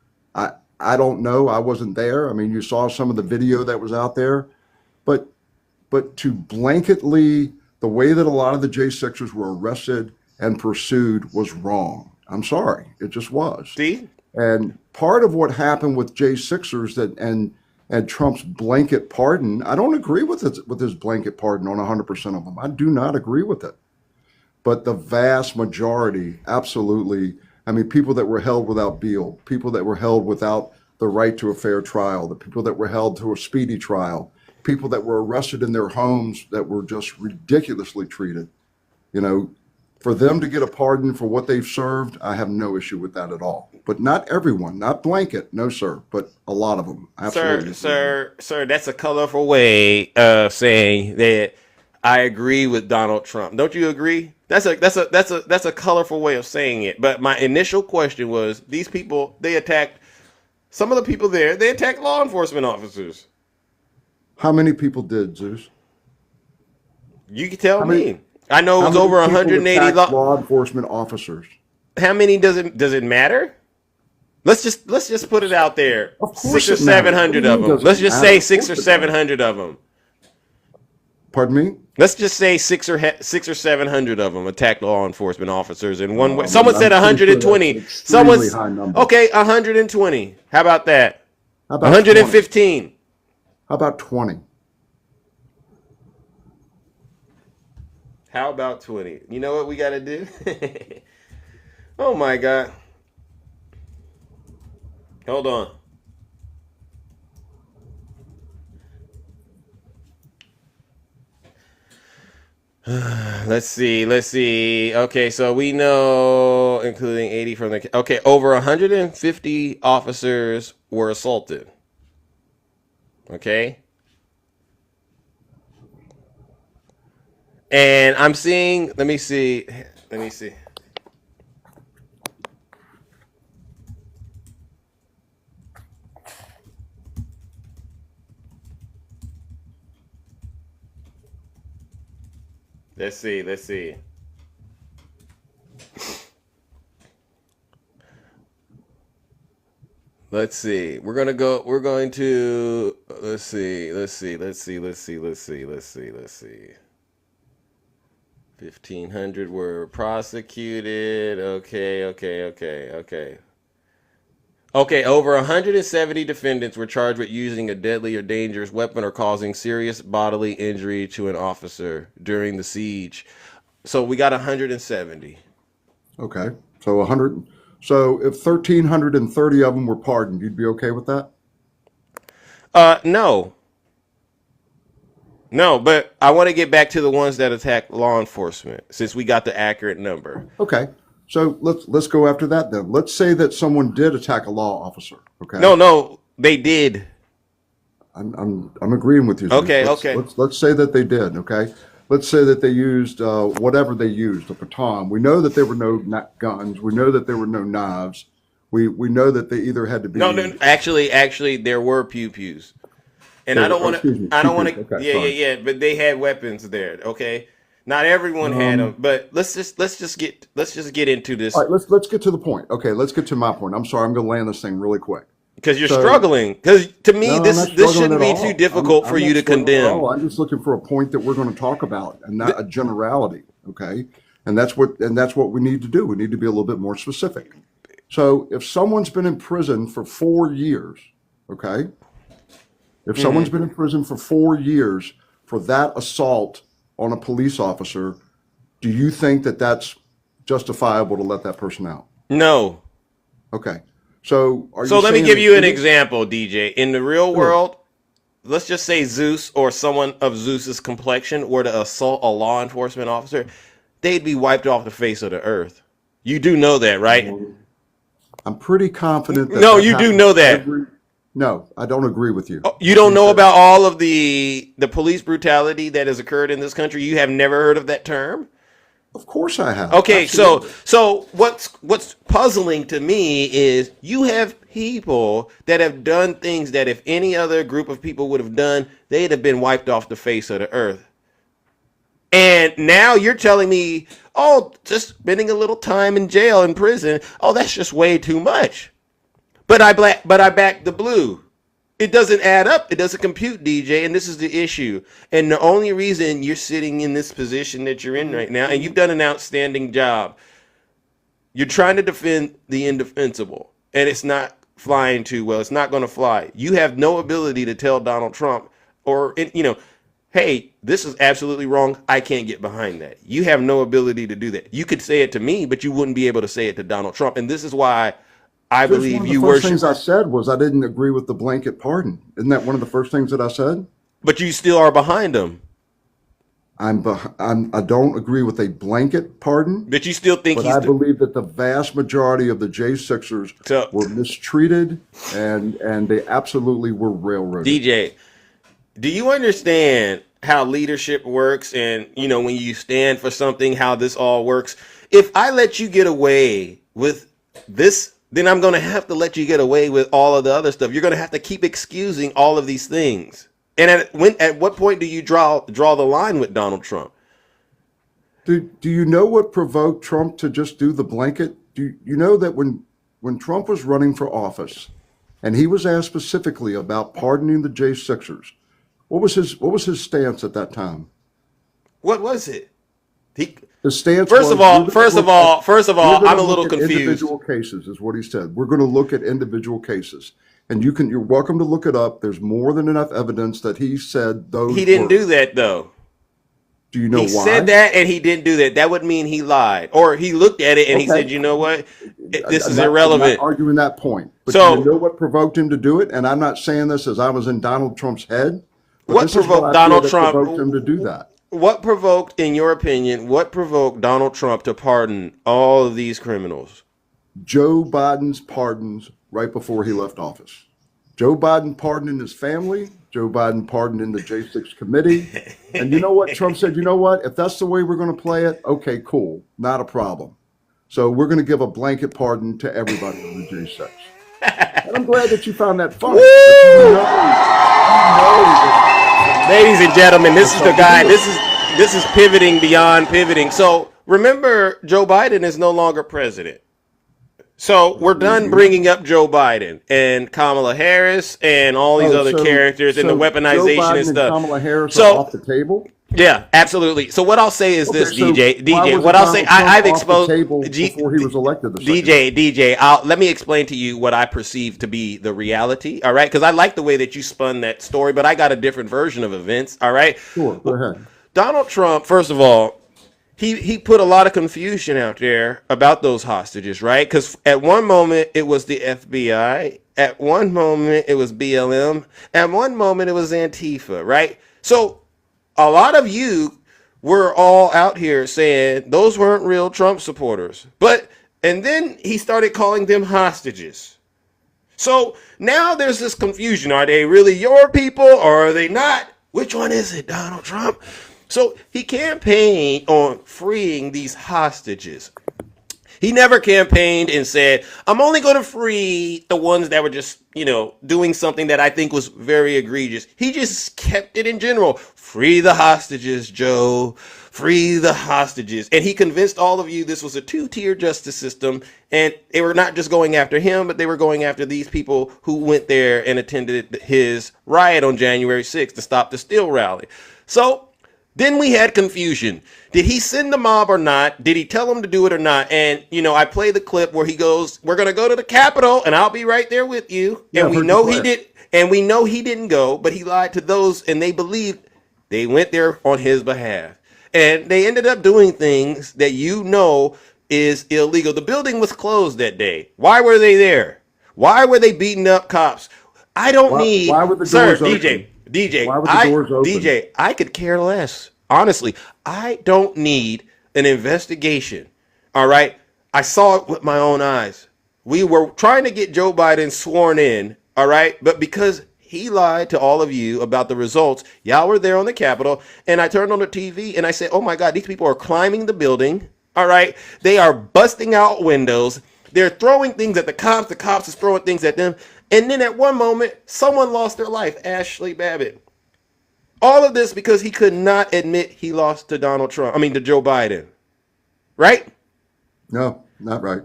I don't know. I wasn't there. I mean, you saw some of the video that was out there, but to blanketly, the way that a lot of the J6ers were arrested and pursued was wrong. I'm sorry. It just was. See? And part of what happened with J6ers and Trump's blanket pardon, I don't agree with his blanket pardon on 100% of them. I do not agree with it. But the vast majority, absolutely. I mean, people that were held without bail, people that were held without the right to a fair trial, the people that were held to a speedy trial, people that were arrested in their homes that were just ridiculously treated. You know, for them to get a pardon for what they've served, I have no issue with that at all. But not everyone, not blanket, no, sir, but a lot of them. Absolutely. Sir, that's a colorful way of saying that I agree with Donald Trump. Don't you agree? That's a colorful way of saying it. But my initial question was, these people, they attacked some of the people there. They attacked law enforcement officers. How many people did, Zeus? You can tell me. I know it was over 180 law enforcement officers. How many does it matter? Let's just put it out there. Of course, 600 or 700 of them. Let's just say 600 or 700 of them. Pardon me? Let's just say 600 or 700 of them attacked law enforcement officers in one way. Someone said 120. Someone's okay. 120. How about that? How about 115? 20? How about 20? How about 20? You know what we got to do? Oh my God. Hold on. Let's see. Okay, so we know, including 80 from the... Okay, over 150 officers were assaulted. Okay? And I'm seeing... Let me see. Let's see. Let's see. Let's see. We're going to, let's see. 1,500 were prosecuted. Okay. Okay, over 170 defendants were charged with using a deadly or dangerous weapon or causing serious bodily injury to an officer during the siege. So we got 170. Okay, so 100. So if 1,330 of them were pardoned, you'd be okay with that? No, but I want to get back to the ones that attacked law enforcement since we got the accurate number. Okay, so let's go after that then. Let's say that someone did attack a law officer. Okay. No, they did. I'm agreeing with you. Okay, okay. Let's say that they did. Okay. Let's say that they used whatever they used, a baton. We know that there were no guns. We know that there were no knives. We know that they either had to be. No. Actually, there were pew-pews. And I don't want to. Okay, yeah. But they had weapons there. Okay, not everyone had them. But let's just get into this. All right, let's get to the point. Okay, let's get to my point. I'm sorry, I'm going to land this thing really quick. Because you're struggling. Because to me, this shouldn't be too difficult for you to condemn. I'm just looking for a point that we're going to talk about, and not a generality. Okay, and that's what we need to do. We need to be a little bit more specific. So if someone's been in prison for 4 years, okay. If someone's been in prison for 4 years for that assault on a police officer, do you think that that's justifiable to let that person out? No. Okay. So let me give you an example, DJ. In the real world, let's just say Zeus or someone of Zeus's complexion were to assault a law enforcement officer, they'd be wiped off the face of the earth. You do know that, right? I'm pretty confident that No, you do know that. No, I don't agree with you. You don't know about all of the police brutality that has occurred in this country? You have never heard of that term? Of course I have. Okay, Absolutely. so what's puzzling to me is you have people that have done things that if any other group of people would have done, they'd have been wiped off the face of the earth. And now you're telling me, oh, just spending a little time in jail, in prison, oh, that's just way too much. But I back the blue. It doesn't add up. It doesn't compute, DJ, and this is the issue. And the only reason you're sitting in this position that you're in right now, and you've done an outstanding job, you're trying to defend the indefensible, and it's not flying too well. It's not going to fly. You have no ability to tell Donald Trump or, hey, this is absolutely wrong. I can't get behind that. You have no ability to do that. You could say it to me, but you wouldn't be able to say it to Donald Trump. And this is why I believe you worship. One of the first things I said was I didn't agree with the blanket pardon. Isn't that one of the first things that I said? But you still are behind him. I don't agree with a blanket pardon. But you still think I believe that the vast majority of the J6ers were mistreated and they absolutely were railroaded. DJ, do you understand how leadership works and, when you stand for something, how this all works? If I let you get away with this, then I'm going to have to let you get away with all of the other stuff. You're going to have to keep excusing all of these things. And at what point do you draw the line with Donald Trump? Do you know what provoked Trump to just do the blanket? Do you know that when Trump was running for office and he was asked specifically about pardoning the J6ers, what was his stance at that time? What was it? The stance. First of all, I'm a little confused. Individual cases is what he said. We're going to look at individual cases, and you're welcome to look it up. There's more than enough evidence that he said those. He didn't do that though. Do you know why? He said that, and he didn't do that. That would mean he lied, or he looked at it and he said, "You know what? This is irrelevant." I'm not arguing that point. But do you know what provoked him to do it? And I'm not saying this as I was in Donald Trump's head. What provoked Donald Trump? Provoked him to do that? What provoked, in your opinion, Donald Trump to pardon all of these criminals? Joe Biden's pardons right before he left office. Joe Biden pardoned his family. Joe Biden pardoned in the J6 committee. And you know what? Trump said, you know what? If that's the way we're going to play it, okay, cool. Not a problem. So we're going to give a blanket pardon to everybody on the J6. And I'm glad that you found that funny. Ladies and gentlemen, this is the guy. this is pivoting beyond pivoting. So remember, Joe Biden is no longer president. So we're done bringing up Joe Biden and Kamala Harris and all these other characters and the Joe weaponization and Biden stuff. Kamala Harris are So off the table. yeah, absolutely. So what I'll say is this, so why DJ. was What I'll say, Donald Trump I've off the exposed table before he was elected. DJ. Let me explain to you what I perceive to be the reality. All right, because I like the way that you spun that story, but I got a different version of events. All right. Sure, go ahead. Donald Trump, first of all, he put a lot of confusion out there about those hostages, right? Because at one moment it was the FBI, at one moment it was BLM, at one moment it was Antifa, right? So a lot of you were all out here saying those weren't real Trump supporters, and then he started calling them hostages. So now there's this confusion. Are they really your people or are they not? Which one is it, Donald Trump? So he campaigned on freeing these hostages. He never campaigned and said, I'm only going to free the ones that were just, doing something that I think was very egregious. He just kept it in general. Free the hostages, Joe. Free the hostages. And he convinced all of you this was a two-tier justice system. And they were not just going after him, but they were going after these people who went there and attended his riot on January 6th to stop the Steele rally. So then we had confusion. Did he send the mob or not? Did he tell them to do it or not? And, I play the clip where he goes, we're going to go to the Capitol and I'll be right there with you. Yeah, and we know he did. And we know he didn't go, but he lied to those and they believed they went there on his behalf. And they ended up doing things that is illegal. The building was closed that day. Why were they there? Why were they beating up cops? I don't need, why were the sir, doors DJ, Why were the doors open? DJ, I could care less. Honestly, I don't need an investigation. All right. I saw it with my own eyes. We were trying to get Joe Biden sworn in. All right. But because he lied to all of you about the results, y'all were there on the Capitol. And I turned on the TV and I said, oh my God, these people are climbing the building. All right. They are busting out windows. They're throwing things at the cops. The cops is throwing things at them. And then at one moment, someone lost their life, Ashley Babbitt. All of this because he could not admit he lost to to Joe Biden. Right? No, not right.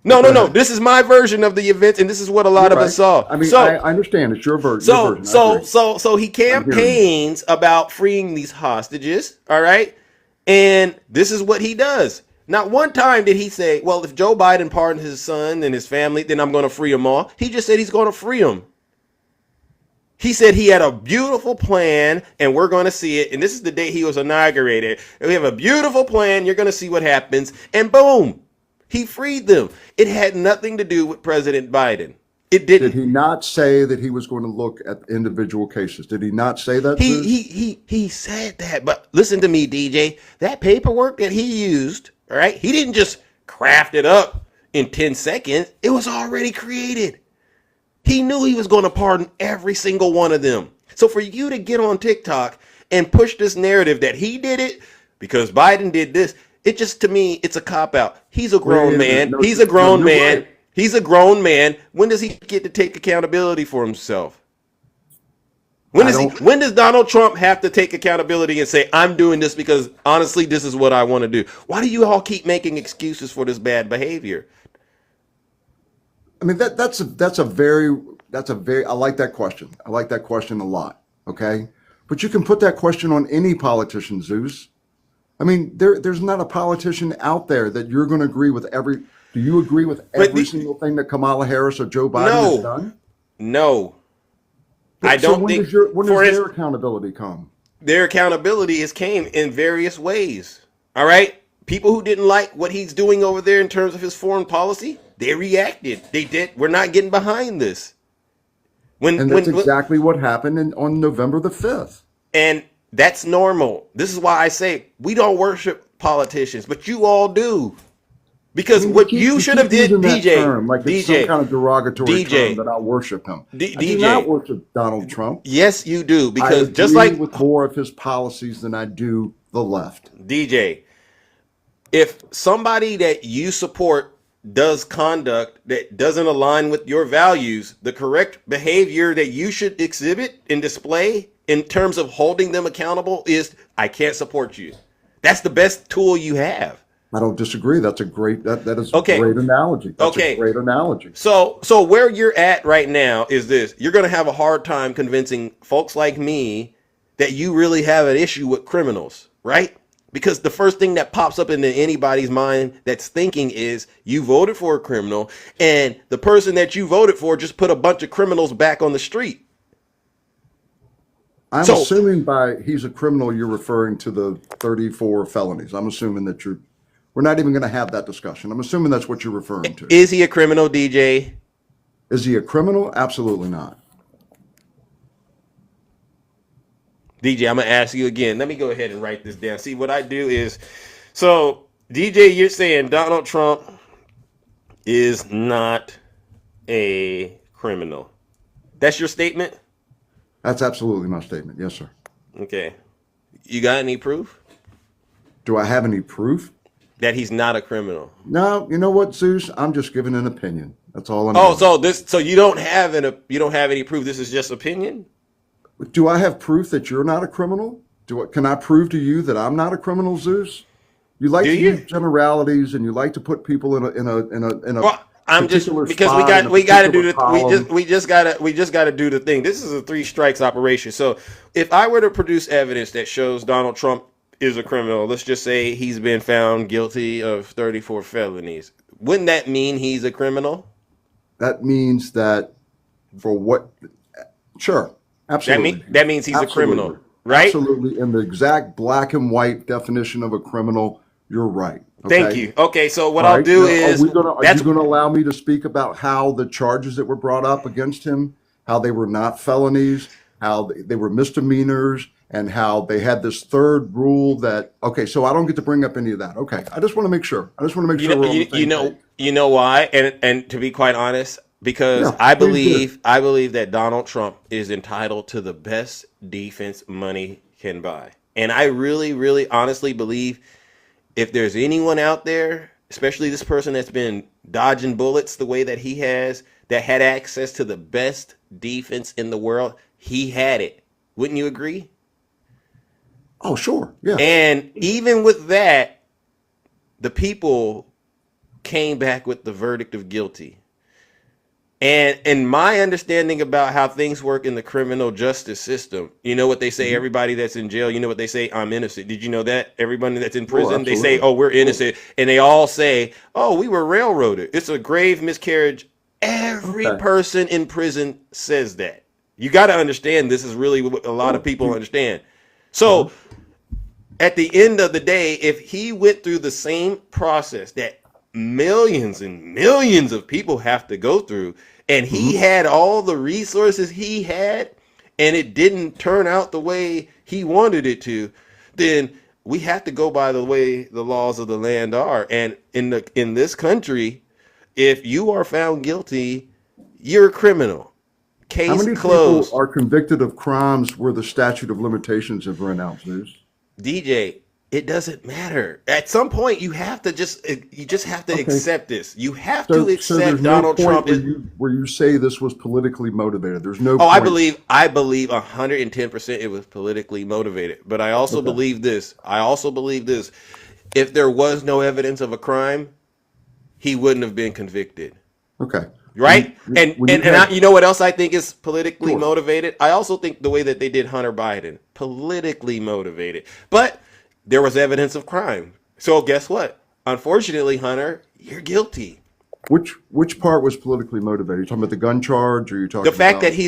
No. This is my version of the event, and this is what a lot of us saw. I mean, I understand. It's your version. So he campaigns about freeing these hostages, all right? And this is what he does. Not one time did he say, well, if Joe Biden pardons his son and his family, then I'm going to free them all. He just said he's going to free them. He said he had a beautiful plan and we're going to see it. And this is the day he was inaugurated. We have a beautiful plan. You're going to see what happens. And boom, he freed them. It had nothing to do with President Biden. It didn't. Did he not say that he was going to look at individual cases? Did he not say that? He said that. But listen to me, DJ. That paperwork that he used, all right, he didn't just craft it up in 10 seconds. It was already created. He knew he was going to pardon every single one of them. So for you to get on TikTok and push this narrative that he did it because Biden did this, it just, to me, it's a cop-out. He's a grown man. He's a grown man. Right. He's a grown man. When does he get to take accountability for himself? When does Donald Trump have to take accountability and say, I'm doing this because honestly, this is what I want to do? Why do you all keep making excuses for this bad behavior? I mean, that's a very I like that question. I like that question a lot. Okay. But you can put that question on any politician, Zeus. I mean, there's not a politician out there that you're going to agree with do you agree with every single thing that Kamala Harris or Joe Biden has done? No. I So don't think. When does their accountability come? Their accountability came in various ways. All right. People who didn't like what he's doing over there in terms of his foreign policy, they reacted. They did. We're not getting behind this. That's exactly what happened on November the 5th. And that's normal. This is why I say we don't worship politicians, but you all do. Because what you should have did, DJ, term, like it's some kind of derogatory term that I worship him. I do not worship Donald Trump. Yes, you do. Because I just like with more of his policies than I do the left. DJ, if somebody that you support does conduct that doesn't align with your values, the correct behavior that you should exhibit and display in terms of holding them accountable is I can't support you. That's the best tool you have. I don't disagree. That's a great that is Okay. a great analogy. That's Okay. a great analogy. So where you're at right now is this. You're going to have a hard time convincing folks like me that you really have an issue with criminals, right? Because the first thing that pops up into anybody's mind that's thinking is you voted for a criminal, and the person that you voted for just put a bunch of criminals back on the street. I'm So- assuming by he's a criminal, you're referring to the 34 felonies. I'm assuming that we're not even going to have that discussion. I'm assuming that's what you're referring to. Is he a criminal, DJ? Is he a criminal? Absolutely not. DJ, I'm going to ask you again. Let me go ahead and write this down. See, what I do is, so DJ, you're saying Donald Trump is not a criminal. That's your statement? That's absolutely my statement. Yes, sir. Okay. You got any proof Do I have any proof? that he's not a criminal? No. You know what, Zeus? I'm just giving an opinion. That's all I'm Oh, doing. so you don't have any proof. This is just opinion? Do I have proof that you're not a criminal? Can I prove to you that I'm not a criminal, Zeus? You like Do to you? use generalities, and you like to put people in a. Well, I'm just particular because spot, we in a got to do particular the column. we just got to do the thing. This is a 3 strikes operation. So if I were to produce evidence that shows Donald Trump is a criminal, let's just say he's been found guilty of 34 felonies, wouldn't that mean he's a criminal? That means that for what? Sure, absolutely. That means he's a criminal, right? Absolutely, in the exact black and white definition of a criminal, you're right. Okay? Thank you. Okay, so what All I'll right, do now, is are you going to allow me to speak about how the charges that were brought up against him, how they were not felonies, how they were misdemeanors, and how they had this third rule that, okay, so I don't get to bring up any of that. Okay, I just want to make sure. We're on the same page. you know why? And to be quite honest, because Yeah, I please believe that Donald Trump is entitled to the best defense money can buy. And I really, really honestly believe if there's anyone out there, especially this person that's been dodging bullets the way that he has, that had access to the best defense in the world, he had it. Wouldn't you agree? Oh, sure. Yeah. And even with that, the people came back with the verdict of guilty. And in my understanding about how things work in the criminal justice system, you know what they say, everybody that's in jail, you know what they say, I'm innocent. Did you know that? Everybody that's in prison, they say, oh, we're innocent. And they all say, oh, we were railroaded. It's a grave miscarriage. Every person in prison says that. You got to understand, this is really what a lot of people understand. So at the end of the day, if he went through the same process that millions and millions of people have to go through, and he had all the resources he had, and it didn't turn out the way he wanted it to, then we have to go by the way the laws of the land are. And in this country, if you are found guilty, you're a criminal. Case How many closed. people are convicted of crimes where the statute of limitations have run out, Zeus? DJ, it doesn't matter. At some point, you just have to accept this. You have to accept there's Donald no Trump point is. where you say this was politically motivated. There's no. Oh, point. I believe 110% it was politically motivated. But I also believe this. If there was no evidence of a crime, he wouldn't have been convicted. Okay. Right? You know what else I think is politically Sure. motivated? I also think the way that they did Hunter Biden, politically motivated. But there was evidence of crime. So guess what? Unfortunately, Hunter, you're guilty. Which part was politically motivated? You talking about the gun charge, or you talking The fact about that he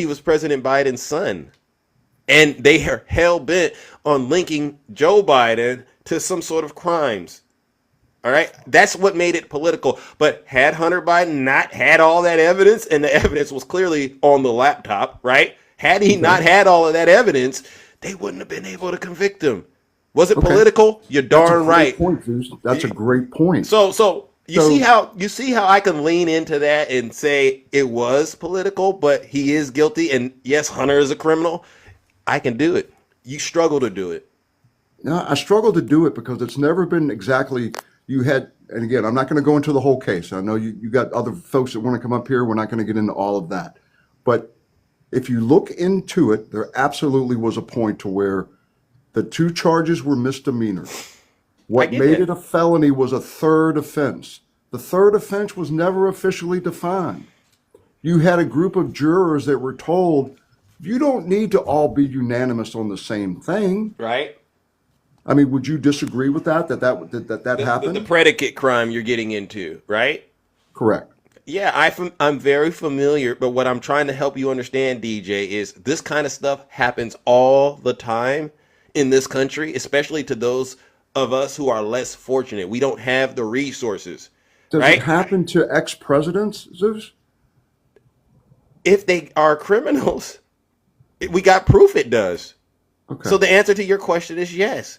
was President Biden's son. And they are hell bent on linking Joe Biden to some sort of crimes. All right. That's what made it political. But had Hunter Biden not had all that evidence, and the evidence was clearly on the laptop, right? Had he not had all of that evidence, they wouldn't have been able to convict him. Was it political? You're darn right. Point, Zeus. That's a great point. So you see how I can lean into that and say it was political, but he is guilty, and yes, Hunter is a criminal. I can do it. You struggle to do it. No, I struggle to do it because it's never been exactly. You had, and again, I'm not going to go into the whole case. I know you got other folks that want to come up here. We're not going to get into all of that. But if you look into it, there absolutely was a point to where The 2 charges were misdemeanors. What get made that. it a felony was a third offense. The third offense was never officially defined. You had a group of jurors that were told, you don't need to all be unanimous on the same thing. Right. I mean, would you disagree with that happened? The predicate crime you're getting into, right? Correct. Yeah, I'm very familiar, but what I'm trying to help you understand, DJ, is this kind of stuff happens all the time in this country, especially to those of us who are less fortunate. We don't have the resources, Does right? it happen to ex-presidents, Zeus? If they are criminals, we got proof it does. Okay. So the answer to your question is yes.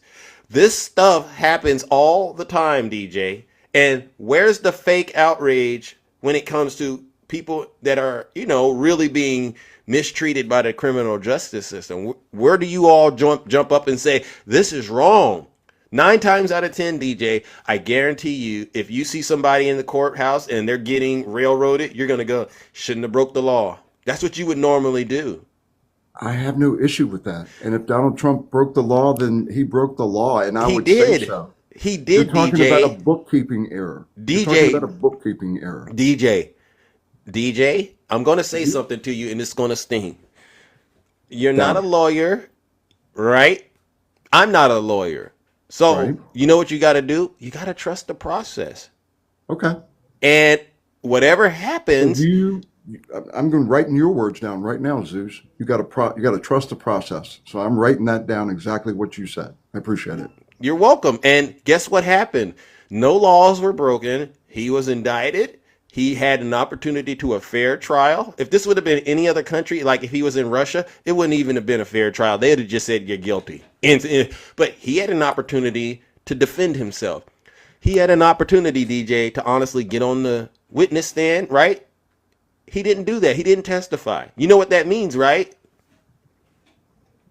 This stuff happens all the time, DJ. And where's the fake outrage when it comes to people that are, really being mistreated by the criminal justice system? Where do you all jump up and say, this is wrong? 9 times out of 10, DJ, I guarantee you, if you see somebody in the courthouse and they're getting railroaded, you're going to go, shouldn't have broke the law. That's what you would normally do. I have no issue with that. And if Donald Trump broke the law, then he broke the law, and I He would did. say so. He did, You're talking DJ. about a bookkeeping error. You're DJ. talking about a bookkeeping error. DJ, I'm going to say something to you, and it's going to sting. You're not a lawyer, right? I'm not a lawyer. So Right. you know what you got to do? You got to trust the process. Okay. And whatever happens, I'm going to write in your words down right now, Zeus. You got to trust the process. So I'm writing that down exactly what you said. I appreciate it. you're welcome. And guess what happened? No laws were broken. He was indicted. He had an opportunity to a fair trial. If this would have been any other country, like if he was in Russia, it wouldn't even have been a fair trial. They'd have just said you're guilty. But he had an opportunity to defend himself. He had an opportunity, DJ, to honestly get on the witness stand, right? He didn't do that. He didn't testify. You know what that means, right?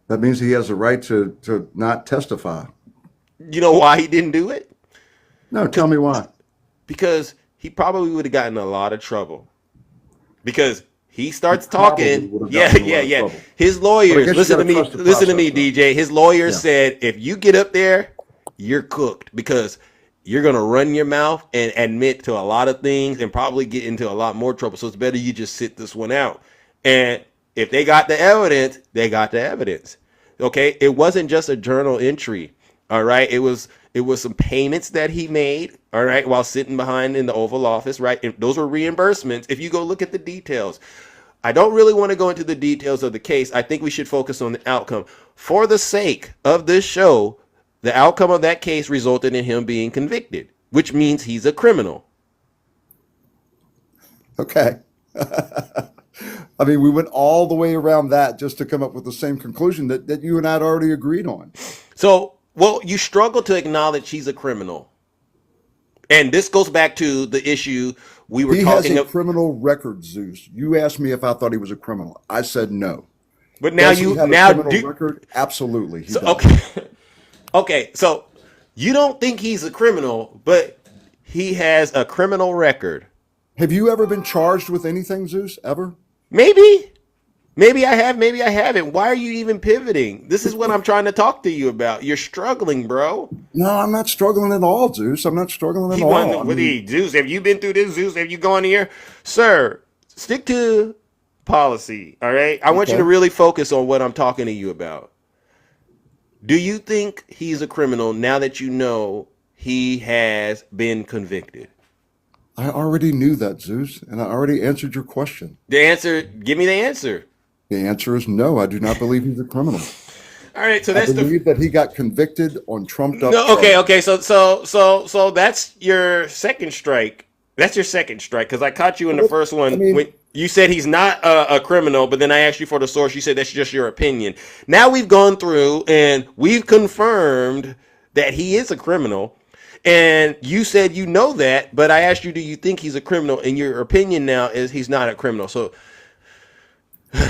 That means he has a right to not testify. You know why he didn't do it? No, tell me why. Because he probably would have gotten a lot of trouble. Because he starts talking. Yeah. His lawyers, listen to me, DJ. His lawyers said, if you get up there, you're cooked because you're going to run your mouth and admit to a lot of things and probably get into a lot more trouble. So it's better you just sit this one out. And if they got the evidence, they got the evidence. Okay. It wasn't just a journal entry. All right. It was some payments that he made. All right. While sitting behind in the Oval Office. Right. And those were reimbursements. If you go look at the details, I don't really want to go into the details of the case. I think we should focus on the outcome. For the sake of this show, the outcome of that case resulted in him being convicted, which means he's a criminal. Okay. I mean, we went all the way around that just to come up with the same conclusion that you and I had already agreed on. So, well, you struggle to acknowledge he's a criminal. And this goes back to the issue we were talking about. He has a criminal record, Zeus. You asked me if I thought he was a criminal. I said no. But now Does he have a criminal record? Absolutely. He does. Okay, so you don't think he's a criminal, but he has a criminal record. Have you ever been charged with anything, Zeus? Ever? Maybe. Maybe I have, maybe I haven't. Why are you even pivoting? This is what I'm trying to talk to you about. You're struggling, bro. No, I'm not struggling at all, Zeus. I'm not struggling at all. Zeus, have you been through this? Zeus, have you gone here? Sir, stick to policy, all right? I want you to really focus on what I'm talking to you about. Do you think he's a criminal now that you know he has been convicted? I already knew that, Zeus, and I already answered your question. Give me the answer. The answer is no. I do not believe he's a criminal. All right, so I believe that he got convicted on trumped up. No, okay. So that's your second strike. That's your second strike because I caught you in the first one when you said he's not a criminal, but then I asked you for the source. You said that's just your opinion. Now we've gone through and we've confirmed that he is a criminal. And you said you know that, but I asked you, do you think he's a criminal? And your opinion now is he's not a criminal. So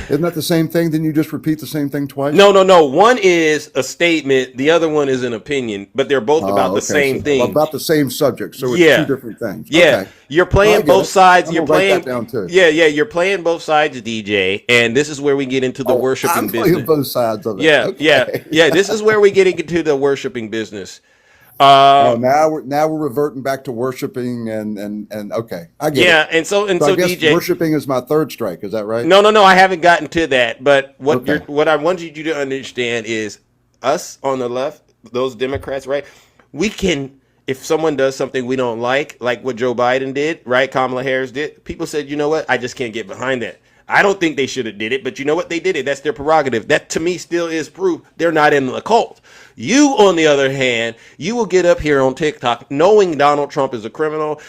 Isn't that the same thing? Then you just repeat the same thing twice? No, no, no. One is a statement. The other one is an opinion, but they're both about Oh, the okay. same So thing. about the same subject. So it's two Yeah. different things. Yeah. Okay. You're No, I playing get both it. sides. I'm You're gonna write playing. that down too. Yeah, yeah. You're playing both sides, DJ. And this is where we get into the Oh, worshiping I'm playing business. both sides of it. Yeah, yeah, Okay. yeah. This is where we get into the worshiping business. Oh, now we're reverting back to worshiping and okay, I get Yeah, it. and so So I guess DJ. worshiping is my third strike. Is that right? No, no, no. I haven't gotten to that. But Okay. what I want you to understand is us on the left, those Democrats, right? We can, if someone does something we don't like what Joe Biden did, right? Kamala Harris did. People said, you know what? I just can't get behind that. I don't think they should have did it, but you know what? They did it. That's their prerogative. That to me still is proof they're not in the cult. You, on the other hand, you will get up here on TikTok knowing Donald Trump is a criminal.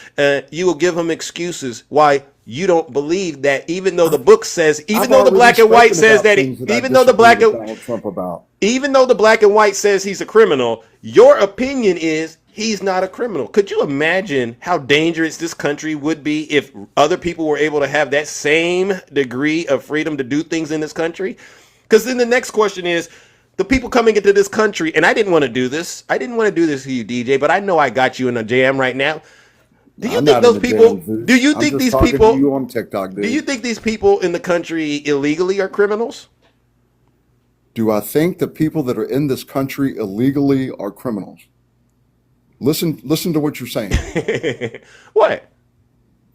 You will give him excuses why you don't believe that, even though the book says, even I've though the already black and white spoken says about that, things that I even though the disagree black with and Donald Trump about. even though the black and white says he's a criminal, your opinion is he's not a criminal. Could you imagine how dangerous this country would be if other people were able to have that same degree of freedom to do things in this country? Because then the next question is the people coming into this country, and I didn't want to do this. I didn't want to do this to you, DJ, but I know I got you in a jam right now. Do you I'm think not in those the people, jam, Zeus. do you I'm think just these talking people, to you on TikTok, dude. do you think these people in the country illegally are criminals? Do I think the people that are in this country illegally are criminals? Listen to what you're saying. What?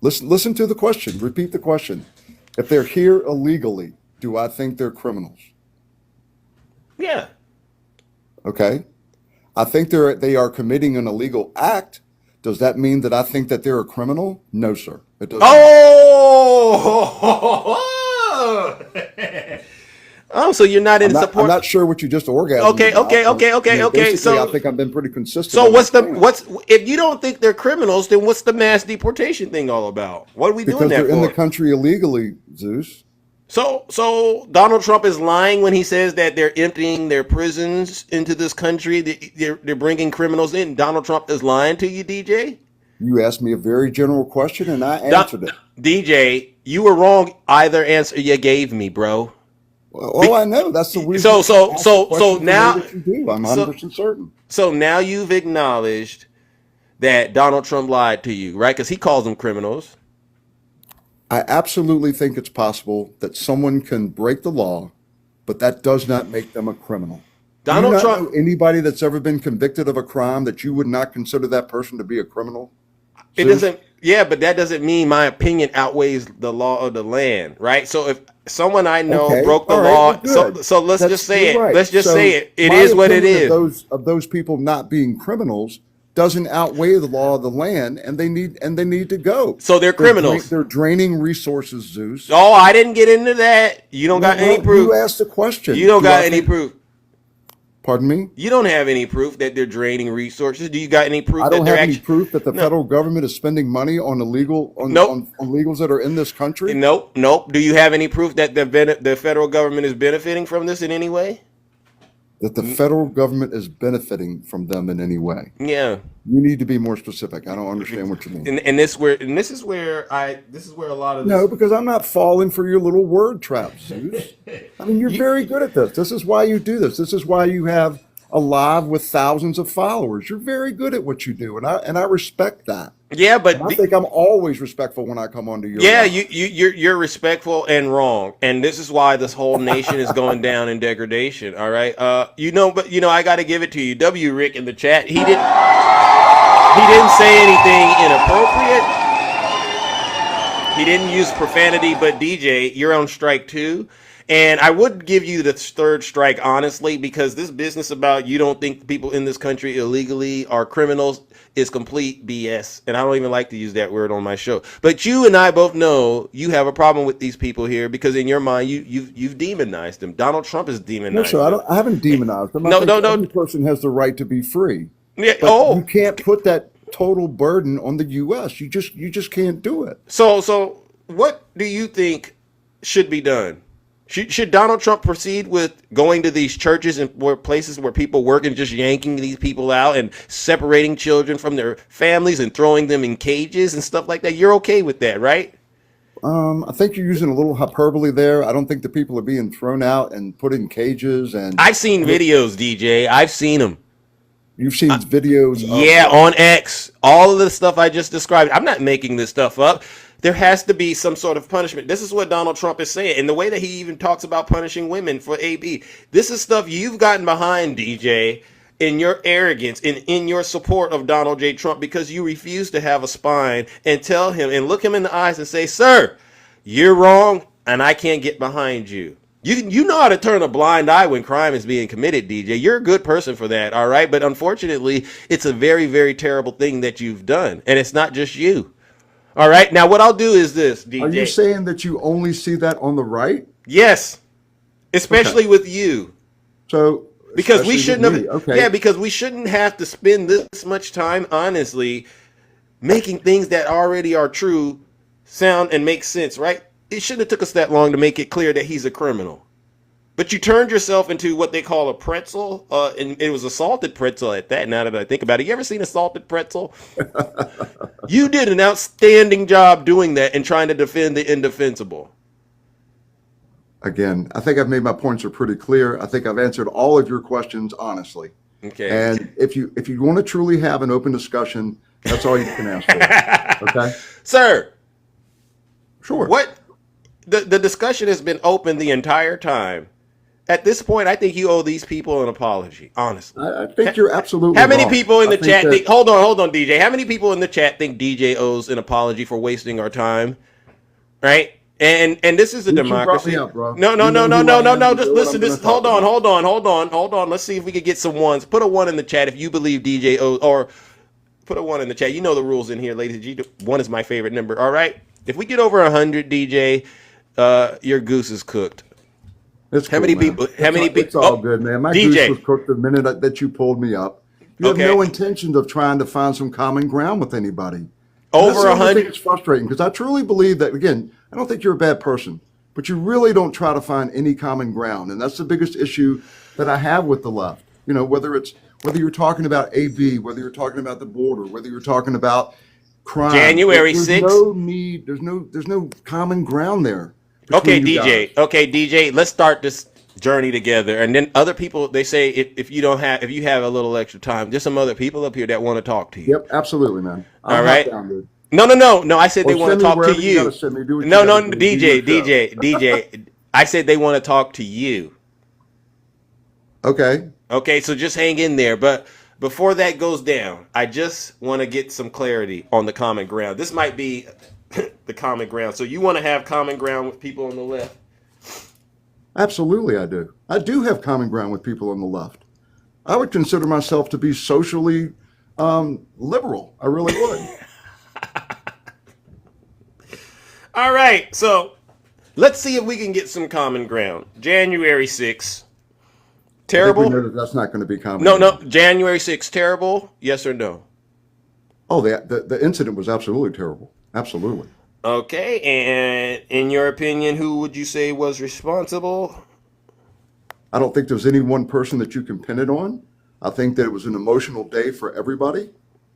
Listen to the question. Repeat the question. If they're here illegally, do I think they're criminals? Yeah. Okay. I think they are committing an illegal act. Does that mean that I think that they're a criminal? No, sir. It doesn't. Oh! Oh, so you're not in I'm support. not sure what you just orgasmed Okay, about, okay, but, okay, okay, okay. basically, I So, think I've been pretty consistent. so on what's that the point. if you don't think they're criminals, then what's the mass deportation thing all about? What are we doing Because that they're in the for? country illegally, Zeus. So Donald Trump is lying when he says that they're emptying their prisons into this country. They're bringing criminals in. Donald Trump is lying to you, DJ. You asked me a very general question, and I answered it. DJ, you were wrong either answer you gave me, bro. Oh, I know. That's the reason. So you ask the questions the way now that you do. I'm 100% certain. So now you've acknowledged that Donald Trump lied to you, right? Because he calls them criminals. I absolutely think it's possible that someone can break the law, but that does not make them a criminal. Do you Donald not Trump. know anybody that's ever been convicted of a crime that you would not consider that person to be a criminal? It Zeus? doesn't. Yeah, but that doesn't mean my opinion outweighs the law of the land, right? So if someone I know Okay. broke the All right. law, Well, good. so let's just say You're it. right. Let's just So say it. It my is what it opinion is. of those people not being criminals doesn't outweigh the law of the land, and they need to go. So they're criminals. They're draining resources, Zeus. Oh, I didn't get into that. You don't got any proof. You asked the question. You don't Do got I any think- proof. Pardon me? You don't have any proof that they're draining resources. Do you got any proof I that don't they're have any actually? proof that the No. federal government is spending money on Nope. on illegals that are in this country. Nope, nope. Do you have any proof that the federal government is benefiting from this in any way? That the federal government is benefiting from them in any way. Yeah. You need to be more specific. I don't understand what you mean. And this is where a lot of this. No, because I'm not falling for your little word traps, Zeus. I mean, you're very good at this. This is why you do this. This is why you have a live with thousands of followers. You're very good at what you do, and I respect that. Yeah, but And I think I'm always respectful when I come onto your yeah, live. you're respectful and wrong, and this is why this whole nation is going down in degradation. All right, but I got to give it to you, W. Rick in the chat. He didn't say anything inappropriate. He didn't use profanity, but DJ, you're on strike too. And I would give you the third strike, honestly, because this business about you don't think people in this country illegally are criminals is complete BS. And I don't even like to use that word on my show. But you and I both know you have a problem with these people here because in your mind you've demonized them. Donald Trump is demonized. No, sir, I haven't demonized them. I No, think no, no. every person has the right to be free. Yeah. But you can't put that total burden on the U.S. You just can't do it. So what do you think should be done? Should Donald Trump proceed with going to these churches and places where people work and just yanking these people out and separating children from their families and throwing them in cages and stuff like that? You're okay with that, right? I think you're using a little hyperbole there. I don't think the people are being thrown out and put in cages. And I've seen videos, DJ. I've seen them. you've seen videos of Yeah, what? on X. All of the stuff I just described. I'm not making this stuff up. There has to be some sort of punishment. This is what Donald Trump is saying. And the way that he even talks about punishing women for AB. This is stuff you've gotten behind, DJ, in your arrogance and in your support of Donald J. Trump because you refuse to have a spine and tell him and look him in the eyes and say, sir, you're wrong and I can't get behind you. You know how to turn a blind eye when crime is being committed, DJ. You're a good person for that, all right? But unfortunately, it's a very, very terrible thing that you've done. And it's not just you. All right? Now, what I'll do is this, DJ. Are you saying that you only see that on the right? Yes. Especially with you. So because we especially shouldn't with have me, okay. Yeah, because we shouldn't have to spend this much time, honestly, making things that already are true sound and make sense, right? It shouldn't have took us that long to make it clear that he's a criminal. But you turned yourself into what they call a pretzel, and it was a salted pretzel at that. Now that I think about it, you ever seen a salted pretzel? You did an outstanding job doing that and trying to defend the indefensible. Again, I think I've made my points are pretty clear. I think I've answered all of your questions honestly. Okay. And if you want to truly have an open discussion, that's all you can ask for. Okay, Sir, sure. what the discussion has been open the entire time. At this point, I think you owe these people an apology. Honestly, I think you're absolutely. How many wrong. people in I the think chat? that- Hold on, DJ. How many people in the chat think DJ owes an apology for wasting our time? Right? And this is a You brought democracy. me up, bro. No. You know who I am, Just you know what listen. I'm This. gonna talk Hold on. Let's see if we could get some ones. Put a one in the chat if you believe DJ owes, or put a one in the chat. You know the rules in here, ladies. One is my favorite number. All right. If we get over 100, DJ, your goose is cooked. It's How cool, many man. people? How many people? It's all good, man. My DJ. goose was cooked the minute that you pulled me up. You have Okay. no intention of trying to find some common ground with anybody. And Over that's the only 100. thing that's frustrating because I truly believe that. Again, I don't think you're a bad person, but you really don't try to find any common ground, and that's the biggest issue that I have with the left. You know, whether you're talking about AB, whether you're talking about the border, whether you're talking about crime. January there's 6th. no need. There's no common ground there. Okay, between you DJ. guys. Okay, DJ. Let's start this journey together. And then other people, they say if you have a little extra time, there's some other people up here that want to talk to you. Yep, absolutely, man. All I'm right. down, dude. No. I said they Or want send to me talk to wherever you you. gotta send me. Do what you No, gotta do. Do your show. DJ. I said they want to talk to you. Okay. Okay, so just hang in there. But before that goes down, I just want to get some clarity on the common ground. This might be the common ground. So you want to have common ground with people on the left? Absolutely, I do. I do have common ground with people on the left. I would consider myself to be socially liberal. I really would. All right, so let's see if we can get some common ground. January 6th. I think Terrible? we know that that's not going to be common. No. ground. January 6th, terrible? Yes or no? Oh, the incident was absolutely terrible. Absolutely. Okay, and in your opinion, who would you say was responsible? I don't think there's any one person that you can pin it on. I think that it was an emotional day for everybody.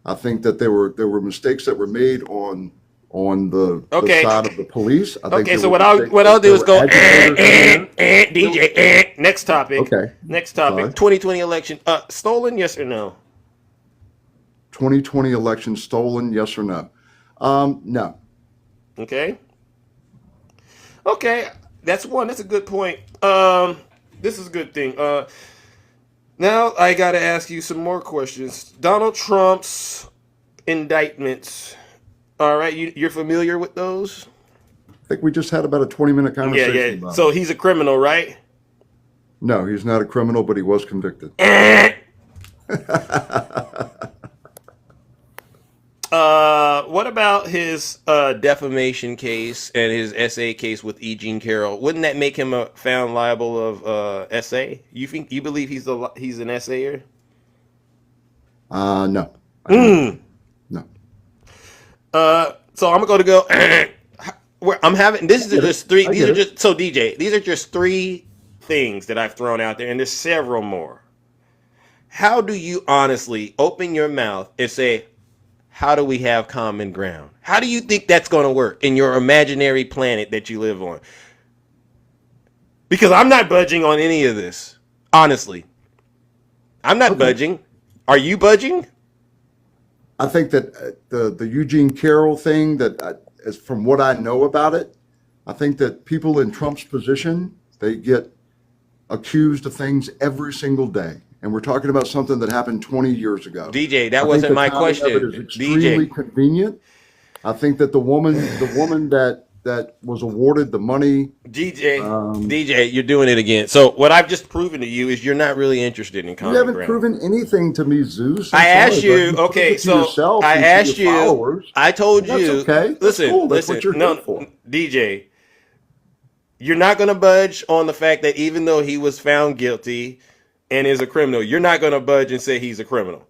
I think that there were mistakes that were made on the Okay. side of the police. I think Okay, there so were what mistakes I'll that do is there go were agitators in there. DJ. Next topic. Okay. Next topic. Sorry. 2020 election. Stolen, yes or no? 2020 election stolen, yes or no? No. Okay. Okay, that's one. That's a good point. This is a good thing. Now I got to ask you some more questions. Donald Trump's indictments. All right, you're familiar with those? I think we just had about a 20-minute conversation Yeah. about So it. he's a criminal, right? No, he's not a criminal, but he was convicted. What about his defamation case and his SA case with E. Jean Carroll? Wouldn't that make him found liable of SA? You believe he's an SAer? No. Mm. No. So I'm going to go. I'm having. This is just three. I These get are it. just so DJ. These are just three things that I've thrown out there, and there's several more. How do you honestly open your mouth and say, how do we have common ground? How do you think that's going to work in your imaginary planet that you live on? Because I'm not budging on any of this. Honestly. I'm not budging. Are you budging? I think that the Eugene Carroll thing, that as from what I know about it, I think that people in Trump's position, they get accused of things every single day. And we're talking about something that happened 20 years ago. DJ, that wasn't my question. It is extremely convenient. I think that the woman that was awarded the money. DJ, you're doing it again. So what I've just proven to you is you're not really interested in common ground. You haven't proven anything to me, Zeus. I asked you. Okay, so I asked you. Followers. I told you. That's okay. Listen, cool. That's listen. what you're here for. DJ, you're not going to budge on the fact that even though he was found guilty and is a criminal, you're not going to budge and say he's a criminal.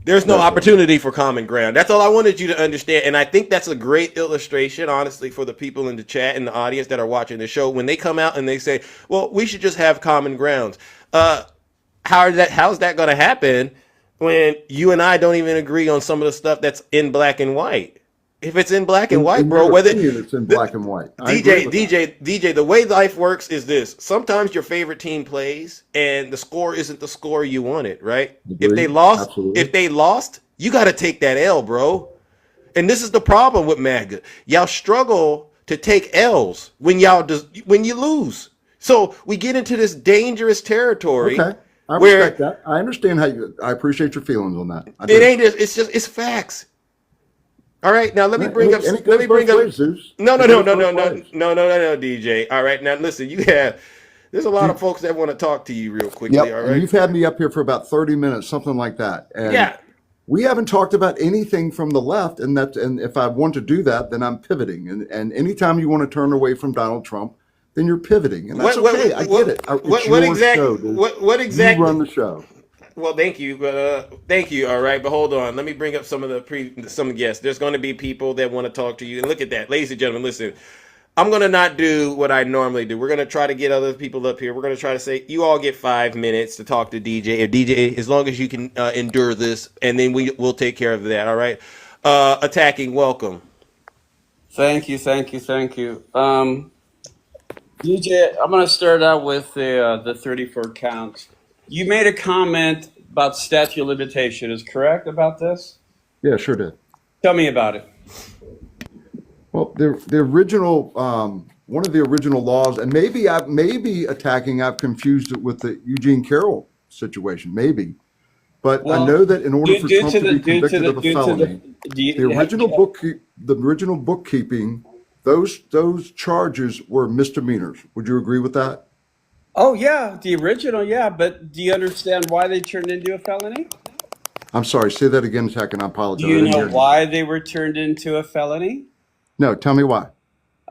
There's no opportunity for common ground. That's all I wanted you to understand. And I think that's a great illustration, honestly, for the people in the chat and the audience that are watching the show. When they come out and they say, well, we should just have common grounds. How's that going to happen when you and I don't even agree on some of the stuff that's in black and white? If it's in black and white, bro, whether it's in black and white. DJ, the way life works is this. Sometimes your favorite team plays and the score isn't the score you wanted, right? Agreed. If they lost, you got to take that L, bro. And this is the problem with MAGA. Y'all struggle to take L's when you lose. So we get into this dangerous territory. Okay. I respect that. I understand I appreciate your feelings on that. It's facts. All right, now let me bring up. No, DJ. All right, now listen. There's a lot of folks that want to talk to you real quickly. Yep. All right, and you've had me up here for about 30 minutes, something like that. And we haven't talked about anything from the left, and if I want to do that, then I'm pivoting. And anytime you want to turn away from Donald Trump, then you're pivoting, and that's okay. I get it. What exactly? You run the show. Well, thank you. Thank you. All right. But hold on. Let me bring up some of the guests. There's going to be people that want to talk to you. And look at that. Ladies and gentlemen, listen. I'm going to not do what I normally do. We're going to try to get other people up here. We're going to try to say, you all get 5 minutes to talk to DJ. If DJ, as long as you can endure this, and then we'll take care of that. All right. Attacking, welcome. Thank you. DJ, I'm going to start out with the 34 counts. You made a comment about statute of limitation. Is correct about this? Yeah, sure did. Tell me about it. Well, the original one of the original laws, and maybe I've confused it with the Eugene Carroll situation, maybe. But I know that in order for Trump to be convicted of a felony, the original bookkeeping, those charges were misdemeanors. Would you agree with that? Oh, yeah, the original, yeah. But do you understand why they turned into a felony? I'm sorry, say that again, Zach, and I apologize. Do you know why they were turned into a felony? No, tell me why.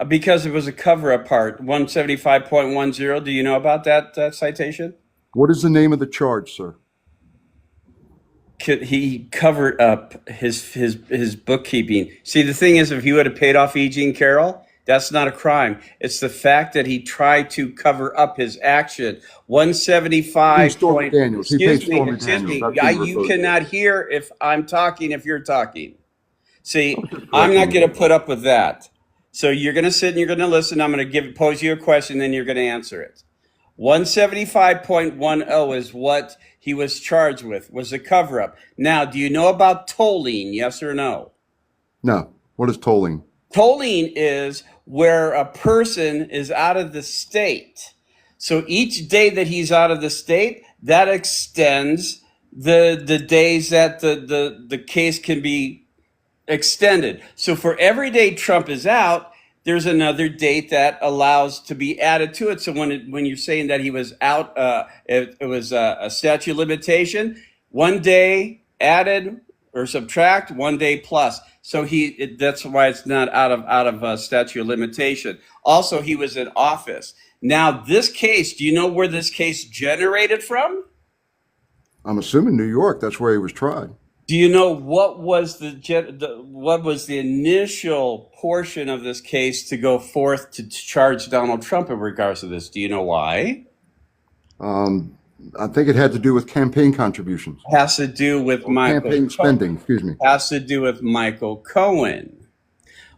Because it was a cover-up part, 175.10. Do you know about that citation? What is the name of the charge, sir? He covered up his bookkeeping. See, the thing is, if he would have paid off Eugene Carroll, that's not a crime. It's the fact that he tried to cover up his action. 175. Excuse me. You cannot hear if I'm talking, if you're talking. See, I'm not going to put up with that. So you're going to sit and you're going to listen. I'm going to pose you a question, then you're going to answer it. 175.10 is what he was charged with, was a cover up. Now, do you know about tolling? Yes or no? No. What is tolling? Tolling is where a person is out of the state. So each day that he's out of the state, that extends the days that the case can be extended. So for every day Trump is out, there's another date that allows to be added to it. So when you're saying that he was out, it was a statute of limitation, 1 day added or subtract, 1 day plus. So that's why it's not out of statute of limitation. Also, he was in office. Now, this case, do you know where this case generated from? I'm assuming New York. That's where he was tried. Do you know what was the initial portion of this case to go forth to charge Donald Trump in regards to this? Do you know why? I think it had to do with campaign contributions. Has to do with campaign spending, excuse me. Has to do with Michael Cohen.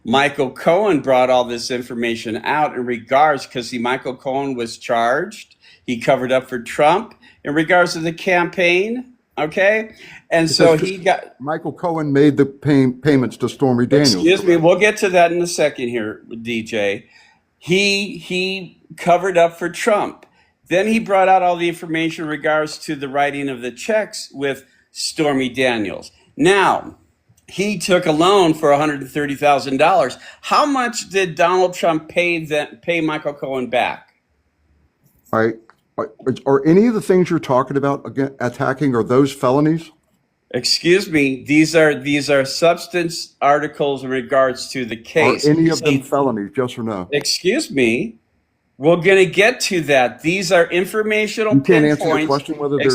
Michael Cohen brought all this information out in regards, because Michael Cohen was charged. He covered up for Trump in regards to the campaign. Okay. And so he got. Michael Cohen made the payments to Stormy Daniels. Excuse me. We'll get to that in a second here, DJ. He covered up for Trump. Then he brought out all the information in regards to the writing of the checks with Stormy Daniels. Now, he took a loan for $130,000. How much did Donald Trump pay Michael Cohen back? All right. Are any of the things you're talking about attacking, are those felonies? Excuse me. These are substance articles in regards to the case. Are any of them felonies? Yes or no? Excuse me. We're going to get to that. These are informational You can't pinpoints. answer the question whether they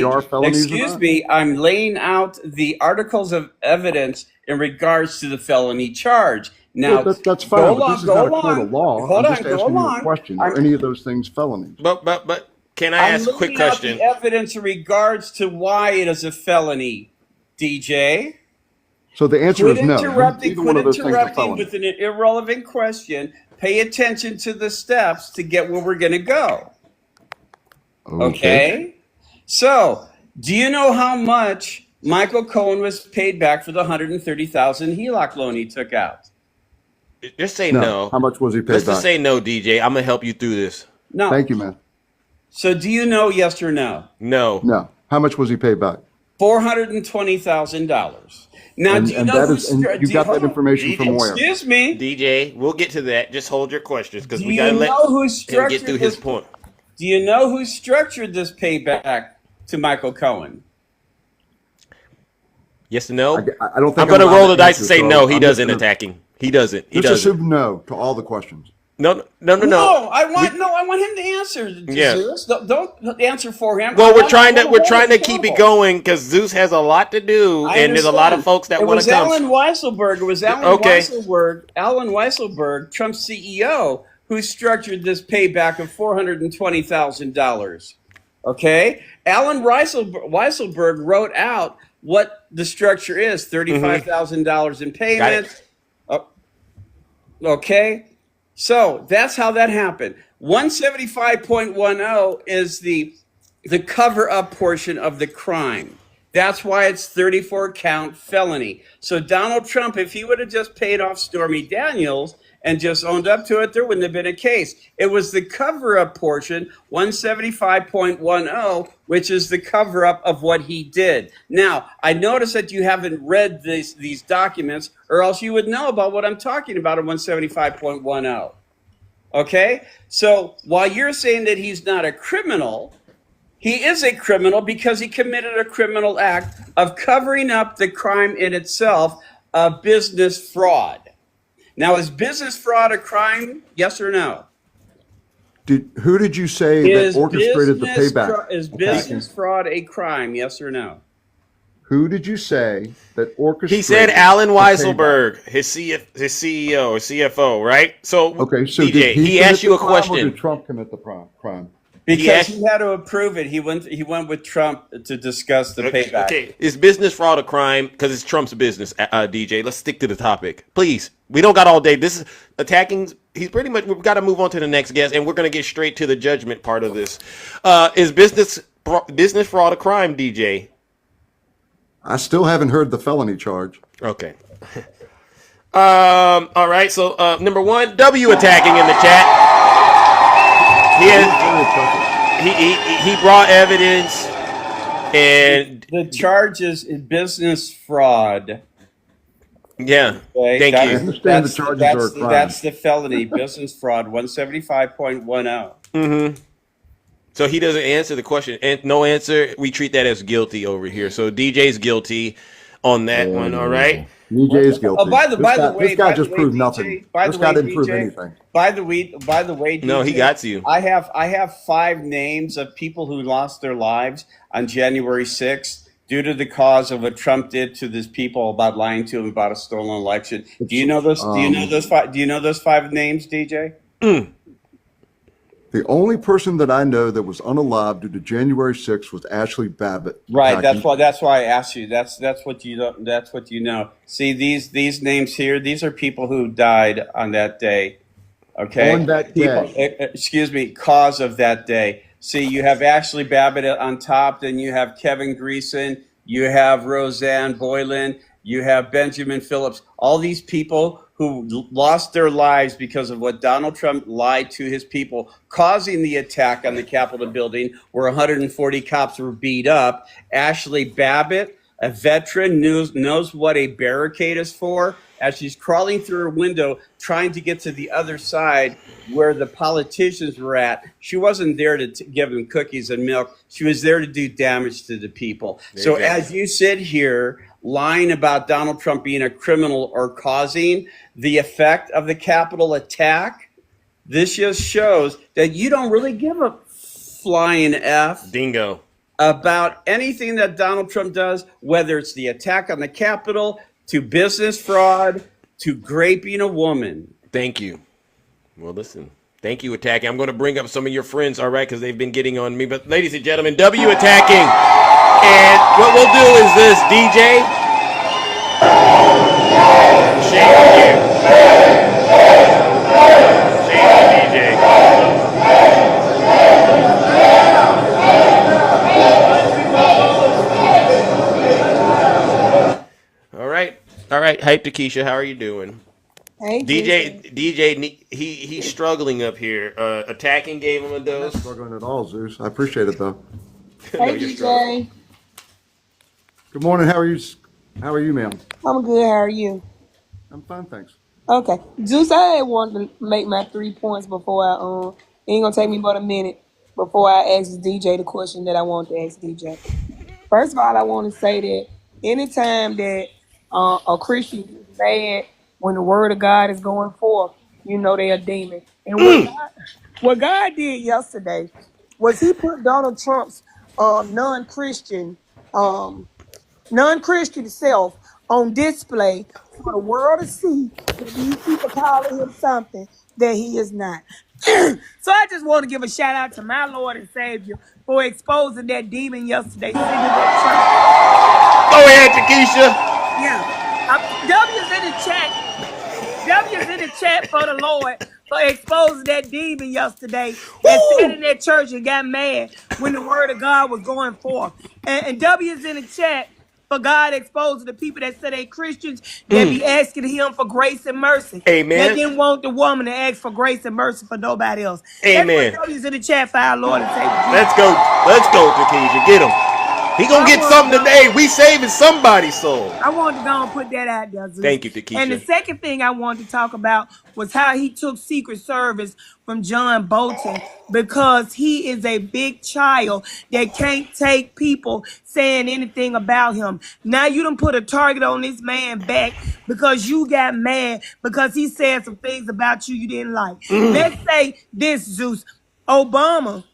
are felonies or not? Excuse me. I'm laying out the articles of evidence in regards to the felony charge. Now, that's fine. But this is not a court of law. Hold I'm on, just asking you a question. Are any of those things felonies? But can I ask a quick question? I'm laying out the evidence in regards to why it is a felony, DJ. So the answer is no. Quit interrupting with an irrelevant question. Pay attention to the steps to get where we're going to go. Okay? So, do you know how much Michael Cohen was paid back for the $130,000 HELOC loan he took out? Just say no. How much was he paid back? Just say no, DJ. I'm going to help you through this. No. Thank you, man. So, do you know yes or no? No. No. How much was he paid back? $420,000. Now, do you know you got that information from where? Excuse me. DJ, we'll get to that. Just hold your questions because we got to let him get through his point. Do you know who structured this payback to Michael Cohen? Yes or no? I don't think I'm going to roll the dice and say no. He doesn't attacking. He doesn't. He doesn't. Just assume no to all the questions. No. I want him to answer. Yeah. Zeus. Don't answer for him. Well, we're trying to keep it going because Zeus has a lot to do, and there's a lot of folks that want to come. It was Alan Weisselberg, Trump's CEO, who structured this payback of $420,000. Okay, Alan Weisselberg wrote out what the structure is: $35,000 in payments. Okay. So that's how that happened. 175.10 is the cover-up portion of the crime. That's why it's 34-count felony. So Donald Trump, if he would have just paid off Stormy Daniels and just owned up to it, there wouldn't have been a case. It was the cover-up portion, 175.10, which is the cover-up of what he did. Now, I notice that you haven't read these documents, or else you would know about what I'm talking about in 175.10. Okay? So while you're saying that he's not a criminal, he is a criminal because he committed a criminal act of covering up the crime in itself of business fraud. Now, is business fraud a crime? Yes or no? Who did you say that orchestrated the payback? Is business fraud a crime? Yes or no? Who did you say that orchestrated? He said Alan Weisselberg, his CEO or CFO, right? So, okay, so DJ, he asked you a question. Or did Trump commit the crime? Because he had to approve it. He went with Trump to discuss the payback. Okay, is business fraud a crime? Because it's Trump's business, DJ. Let's stick to the topic, please. We don't got all day. This is attacking. He's pretty much. We've got to move on to the next guest, and we're going to get straight to the judgment part of this. Is business fraud a crime, DJ? I still haven't heard the felony charge. Okay. All right. So number one, W attacking in the chat. He brought evidence, and the charge is business fraud. Yeah, okay? Thank you. I understand the charges are a crime. That's the felony, business fraud, 175.10. Mm-hmm. So he doesn't answer the question, and no answer. We treat that as guilty over here. So DJ's guilty on that one. All right. DJ is guilty. Oh, by the way, this guy just proved nothing. This guy didn't prove anything. By the way, DJ, no, he got you. I have 5 names of people who lost their lives on January 6th due to the cause of what Trump did to these people about lying to them about a stolen election. Do you know those? Do you know those 5 names, DJ? The only person that I know that was unalive due to January 6th was Ashley Babbitt. Right. attacking- That's why I asked you. That's what you don't, that's what you know. See these names here. These are people who died on that day. Okay. On that People. day. Excuse me. Cause of that day. See, you have Ashley Babbitt on top. Then you have Kevin Greason. You have Roseanne Boylan. You have Benjamin Phillips. All these people who lost their lives because of what Donald Trump lied to his people, causing the attack on the Capitol building where 140 cops were beat up. Ashley Babbitt, a veteran, knows what a barricade is for. As she's crawling through her window, trying to get to the other side where the politicians were at, she wasn't there to give them cookies and milk. She was there to do damage to the people. So as you sit here lying about Donald Trump being a criminal or causing the effect of the Capitol attack, this just shows that you don't really give a flying F Dingo. about anything that Donald Trump does, whether it's the attack on the Capitol, to business fraud, to graping a woman. Thank you. Well, listen. Thank you, Attacking. I'm going to bring up some of your friends, all right, because they've been getting on me. But ladies and gentlemen, W Attacking. And what we'll do is this, DJ. Shame on you. Shame on DJ. All right. Hype to Keisha. How are you doing? Hey, DJ, he's struggling up here. Attacking gave him a I'm not dose. struggling at all, Zeus. I appreciate it though. No, Hey, you're struggling. DJ. Good morning. How are you? How are you, ma'am? I'm good. How are you? I'm fine, thanks. Okay. Juice, I wanted to make my 3 points before it ain't gonna take me but a minute before I ask DJ the question that I want to ask DJ. First of all, I want to say that anytime that a Christian gets mad when the word of God is going forth, you know they're a demon. And what God did yesterday was he put Donald Trump's non-Christian um, non-Christian self on display for the world to see that these people calling him something that he is not. So I just want to give a shout out to my Lord and Savior for exposing that demon yesterday sitting in that church. Go ahead, Takesha. Yeah. W's in the chat. W's in the chat for the Lord for exposing that demon yesterday that sat in that church and got mad when the word of God was going forth. And W's in the chat for God exposing the people that say they Christians that be asking him for grace and mercy. They Amen. didn't want the woman to ask for grace and mercy for nobody else. Amen. Let's put W's in the chat for our Lord and Savior. Let's go, Takesha. Get him. He gonna get something today. We saving somebody's soul. I wanted to go and put that out there, Zeus. Thank you, Takesha. And the second thing I wanted to talk about was how he took Secret Service from John Bolton because he is a big child that can't take people saying anything about him. Now you done put a target on this man back because you got mad because he said some things about you didn't like. Let's say this, Zeus. Obama,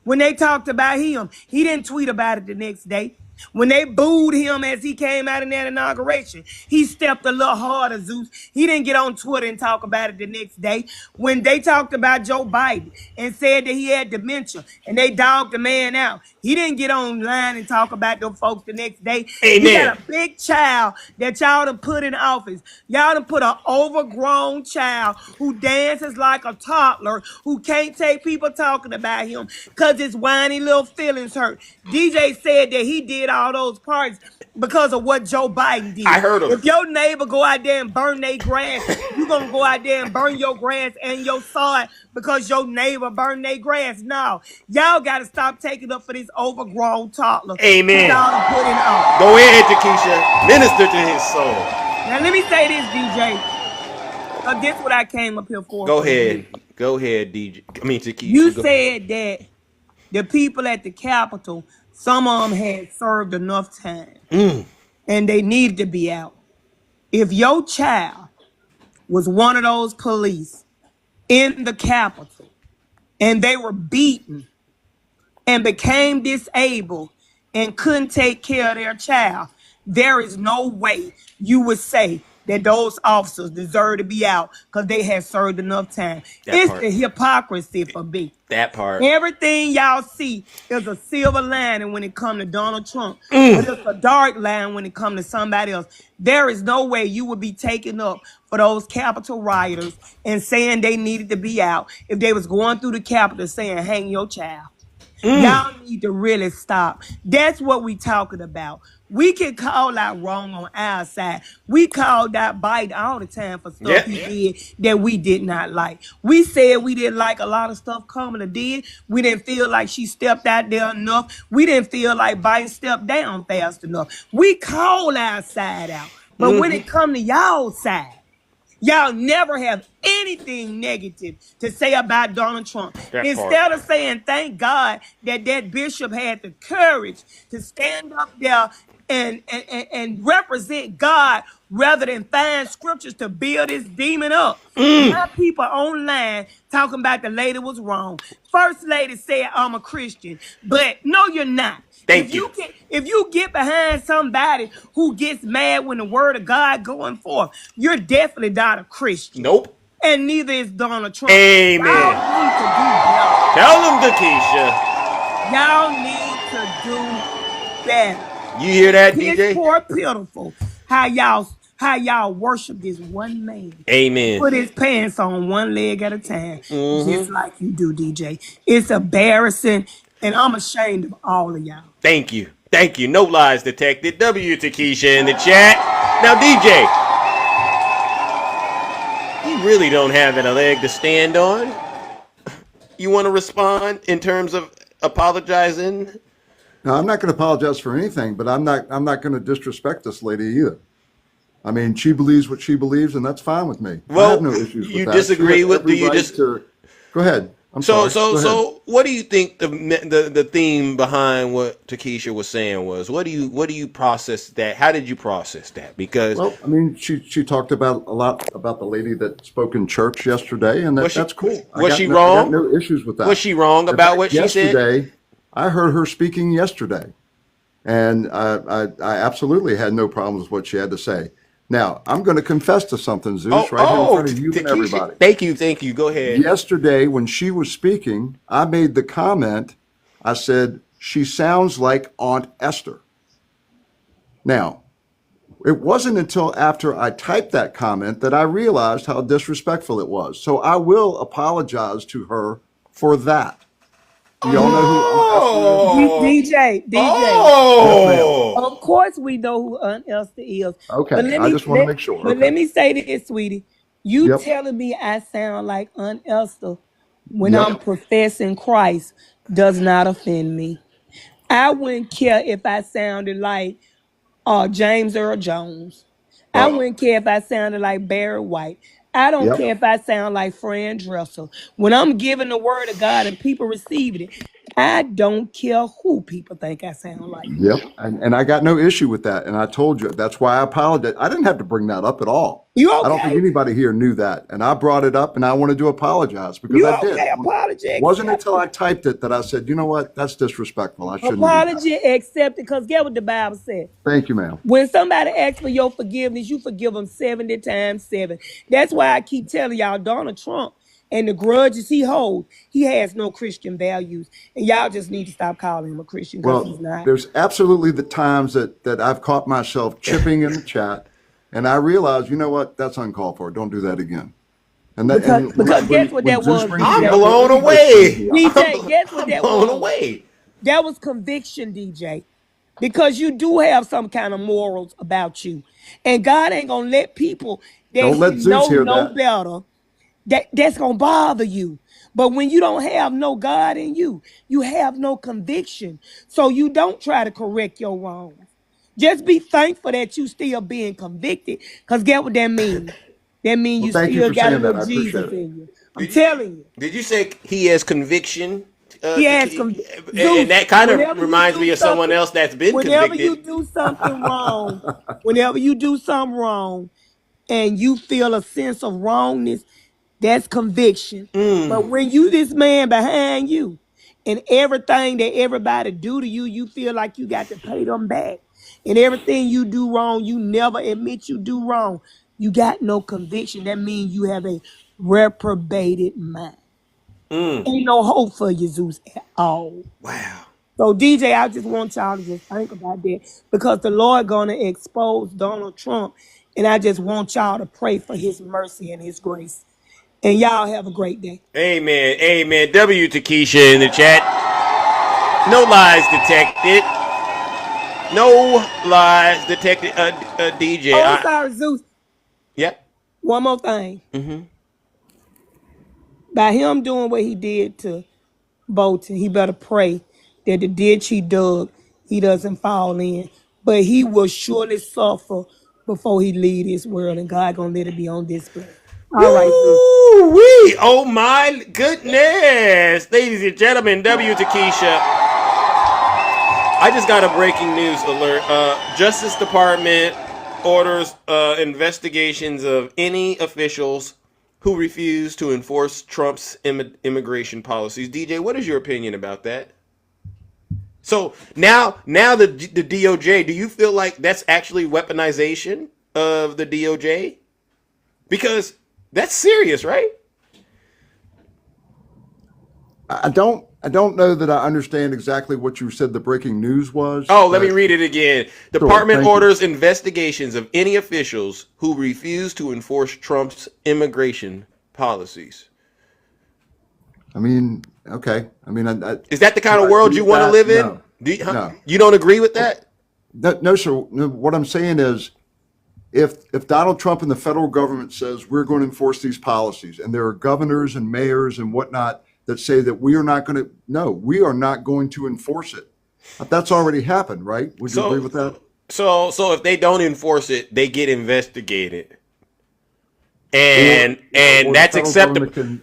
when they talked about him, he didn't tweet about it the next day. When they booed him as he came out in that inauguration, he stepped a little harder, Zeus. He didn't get on Twitter and talk about it the next day. When they talked about Joe Biden and said that he had dementia and they dogged the man out, he didn't get online and talk about them folks the next day. Amen. You got a big child that y'all done put in office. Y'all done put an overgrown child who dances like a toddler, who can't take people talking about him because his whiny little feelings hurt. DJ said that he did all those parts because of what Joe Biden did. I heard him. If your neighbor go out there and burn their grass, you gonna go out there and burn your grass and your sod because your neighbor burned their grass. No, y'all gotta stop taking up for this overgrown toddler. Amen. Y'all done put in office. Go ahead, Takesha. Minister to his soul. Now let me say this, DJ. This is what I came up here for. Go ahead. Go ahead, DJ. I mean, Takesha. You said that the people at the Capitol, some of them had served enough time and they needed to be out. If your child was one of those police in the Capitol and they were beaten and became disabled and couldn't take care of their child, there is no way you would say that those officers deserve to be out because they had served enough time. That It's part. the hypocrisy for me. That part. Everything y'all see is a silver lining when it comes to Donald Trump, but it's a dark line when it comes to somebody else. There is no way you would be taken up for those Capitol rioters and saying they needed to be out if they was going through the Capitol saying, hang your child. Y'all need to really stop. That's what we talking about. We can call out wrong on our side. We called out Biden all the time for stuff he did that we did not like. We said we didn't like a lot of stuff Kamala did. We didn't feel like she stepped out there enough. We didn't feel like Biden stepped down fast enough. We call our side out. But when it come to y'all side, y'all never have anything negative to say about Donald Trump. Instead of saying, thank God that that bishop had the courage to stand up there and represent God rather than find scriptures to build this demon up. Now people online talking about the lady was wrong. First lady said, I'm a Christian. But no, you're not. If you get behind somebody who gets mad when the word of God going forth, you're definitely not a Christian. Nope. And neither is Donald Trump. Amen. Y'all need to do better. Tell them, Takesha. Y'all need to do better. You hear that, It's DJ? poor pitiful how y'all worship this one man. Amen. Put his pants on one leg at a time, just like you do, DJ. It's embarrassing, and I'm ashamed of all of y'all. Thank you. Thank you. No lies detected. W Takesha in the chat. Now, DJ, you really don't have a leg to stand on. You want to respond in terms of apologizing? No, I'm not going to apologize for anything, but I'm not going to disrespect this lady either. I mean, she believes what she believes, and that's fine with me. Well, I have no issues with you that. disagree with? Do you right just go ahead? I'm sorry. Go ahead. So, what do you think the theme behind what Takesha was saying was? What do you process that? How did you process that? Because Well, I mean, she talked about a lot about the lady that spoke in church yesterday, and that's cool. Was she I wrong? got no issues with that. Was she wrong about what she said? Yesterday, I heard her speaking yesterday, and I absolutely had no problems with what she had to say. Now, I'm going to confess to something, Zeus, right here in front of you and everybody. Thank you. Go ahead. Yesterday, when she was speaking, I made the comment, I said, she sounds like Aunt Esther. Now, it wasn't until after I typed that comment that I realized how disrespectful it was. So I will apologize to her for that. Do y'all know who Aunt Esther is? DJ. Oh. Yes, Of course we know who Aunt Esther is. okay, I just want to make sure. But let me say this, sweetie. You Yep. telling me I sound like Aunt Esther when I'm professing Christ does not offend me. I wouldn't care if I sounded like James Earl Jones. I wouldn't care if I sounded like Barry White. I don't care if I sound like Fran Dresser. When I'm giving the word of God and people receiving it, I don't care who people think I sound like. Yep. And I got no issue with that. And I told you, that's why I apologized. I didn't have to bring that up at all. You okay? I don't think anybody here knew that. And I brought it up and I wanted to apologize because You I did. okay? Apology. It wasn't until I typed it that I said, you know what? That's disrespectful. I shouldn't have done Apology accepted, because get what the Bible said. that. Thank you, ma'am. When somebody asks for your forgiveness, you forgive them 70 times 7. That's why I keep telling y'all, Donald Trump and the grudges he holds, he has no Christian values. And y'all just need to stop calling him a Christian, because he's Well, not. there's absolutely the times that I've caught myself chipping in the chat and I realized, you know what? That's uncalled for. Don't do that again. And that Because guess what that was? I'm blown away. DJ, guess what that blown was? away. That was conviction, DJ. Because you do have some kind of morals about you. And God ain't going to let people that Don't let Zeus hear know that. better, that's going to bother you. But when you don't have no God in you, you have no conviction. So you don't try to correct your wrongs. Just be thankful that you still being convicted. Because get what that means? That means Well, you thank you still for got a saying that. I little appreciate Jesus it. in you. I'm telling you. Did you say he has conviction? He has and that kind of reminds me of someone else that's been whenever convicted. you do something wrong, and you feel a sense of wrongness, that's conviction. But when you this man behind you, and everything that everybody do to you, you feel like you got to pay them back. And everything you do wrong, you never admit you do wrong. you got no conviction, that means you have a reprobated mind. Ain't no hope for you, Zeus, at all. Wow. So DJ, I just want y'all to just think about that because the Lord gonna expose Donald Trump, and I just want y'all to pray for his mercy and his grace. And y'all have a great day. Amen. Amen. W to Keisha in the chat. No lies detected. No lies detected. DJ. Oh, I'm sorry, Zeus. Yep. One more thing. By him doing what he did to Bolton, he better pray that the ditch he dug, he doesn't fall in. But he will surely suffer before he leave this world, and God gonna let it be on display. All right, Zeus. Woo wee! Oh my goodness, ladies and gentlemen, W to Keisha. I just got a breaking news alert. Justice Department orders investigations of any officials who refuse to enforce Trump's immigration policies. DJ, what is your opinion about that? So now the DOJ, do you feel like that's actually weaponization of the DOJ? Because that's serious, right? I don't know that I understand exactly what you said the breaking news was. Oh, let me read it again. Department thank you. orders investigations of any officials who refuse to enforce Trump's immigration policies. I mean, okay. I mean, Is that the kind of world you want to live in? No. No. You don't agree with that? No, sir. No, what I'm saying is, if Donald Trump and the federal government says we're going to enforce these policies, and there are governors and mayors and whatnot that say that we are not going to enforce it. That's already happened, right? Would you agree with that? So if they don't enforce it, they get investigated, and that's acceptable.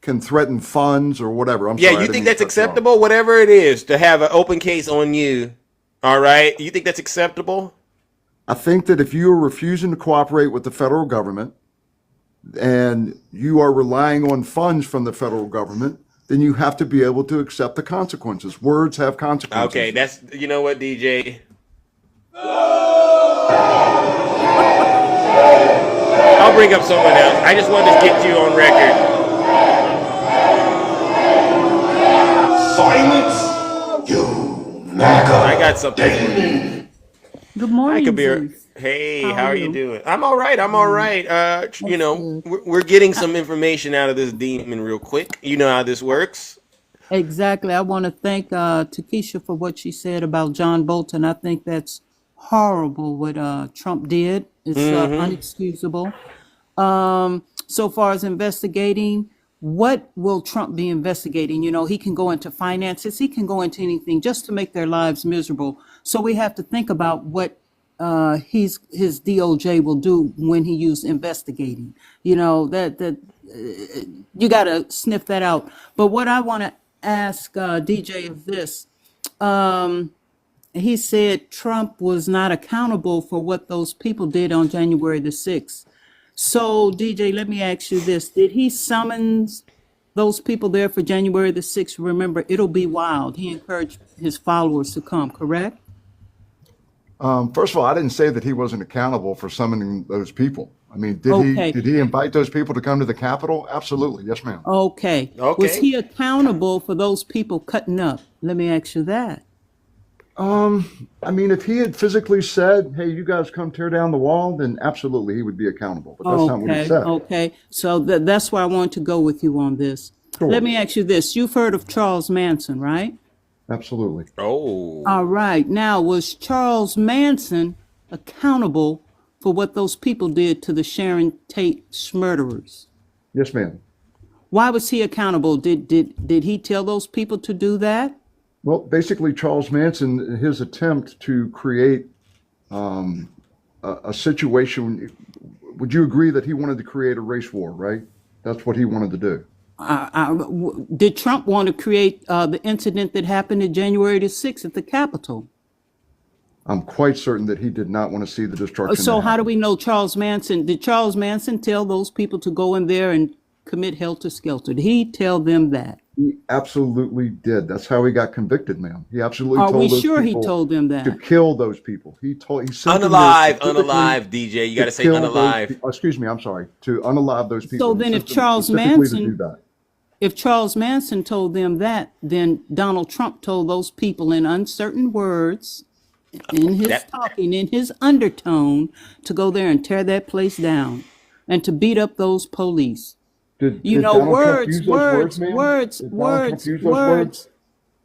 Can threaten funds or whatever. Yeah, you think that's acceptable? Whatever it is, to have an open case on you, all right? You think that's acceptable? I think that if you are refusing to cooperate with the federal government and you are relying on funds from the federal government, then you have to be able to accept the consequences. Words have consequences. Okay, you know what, DJ? I'll bring up someone else. I just wanted to get you on record. Silence, you MAGA. I got something. Good morning, Zeus. Hey, how are you doing? I'm all right. You know, we're getting some information out of this demon real quick. You know how this works. Exactly. I want to thank Takesha for what she said about John Bolton. I think that's horrible what Trump did. It's unexcusable. So far as investigating, what will Trump be investigating? You know, he can go into finances. He can go into anything just to make their lives miserable. So we have to think about what his DOJ will do when he uses investigating. You know, that you got to sniff that out. But what I want to ask DJ is this. He said Trump was not accountable for what those people did on January the 6th. So, DJ, let me ask you this. Did he summons those people there for January the 6th? Remember, it'll be wild. He encouraged his followers to come, correct? First of all, I didn't say that he wasn't accountable for summoning those people. I mean, did he invite those people to come to the Capitol? Absolutely. Yes, ma'am. Okay. Was he accountable for those people cutting up? Let me ask you that. I mean, if he had physically said, hey, you guys come tear down the wall, then absolutely he would be accountable. But that's not what he said. Okay. So that's why I want to go with you on this. Sure. Let me ask you this. You've heard of Charles Manson, right? Absolutely. Oh. All right. Now, was Charles Manson accountable for what those people did to the Sharon Tate murderers? Yes, ma'am. Why was he accountable? Did he tell those people to do that? Well, basically, Charles Manson, his attempt to create a situation, would you agree that he wanted to create a race war, right? That's what he wanted to do. Did Trump want to create the incident that happened in January the 6th at the Capitol? I'm quite certain that he did not want to see the destruction. So how do we know Charles Manson? Did Charles Manson tell those people to go in there and commit helter-skelter? Did he tell them that? He absolutely did. That's how he got convicted, ma'am. He absolutely Are we told those sure he people told them to that? kill those people. He sent them there Unalive, specifically unalive, DJ. You got to to say kill those unalive. people. Excuse me, I'm sorry. To unalive those So people. He then sent them specifically to do that. if Charles Manson told them that, then Donald Trump told those people in uncertain words, in his talking, in his undertone, to go there and tear that place down and to beat up those police. Did Donald Trump Words, use those words, ma'am? Did Donald Trump use those words?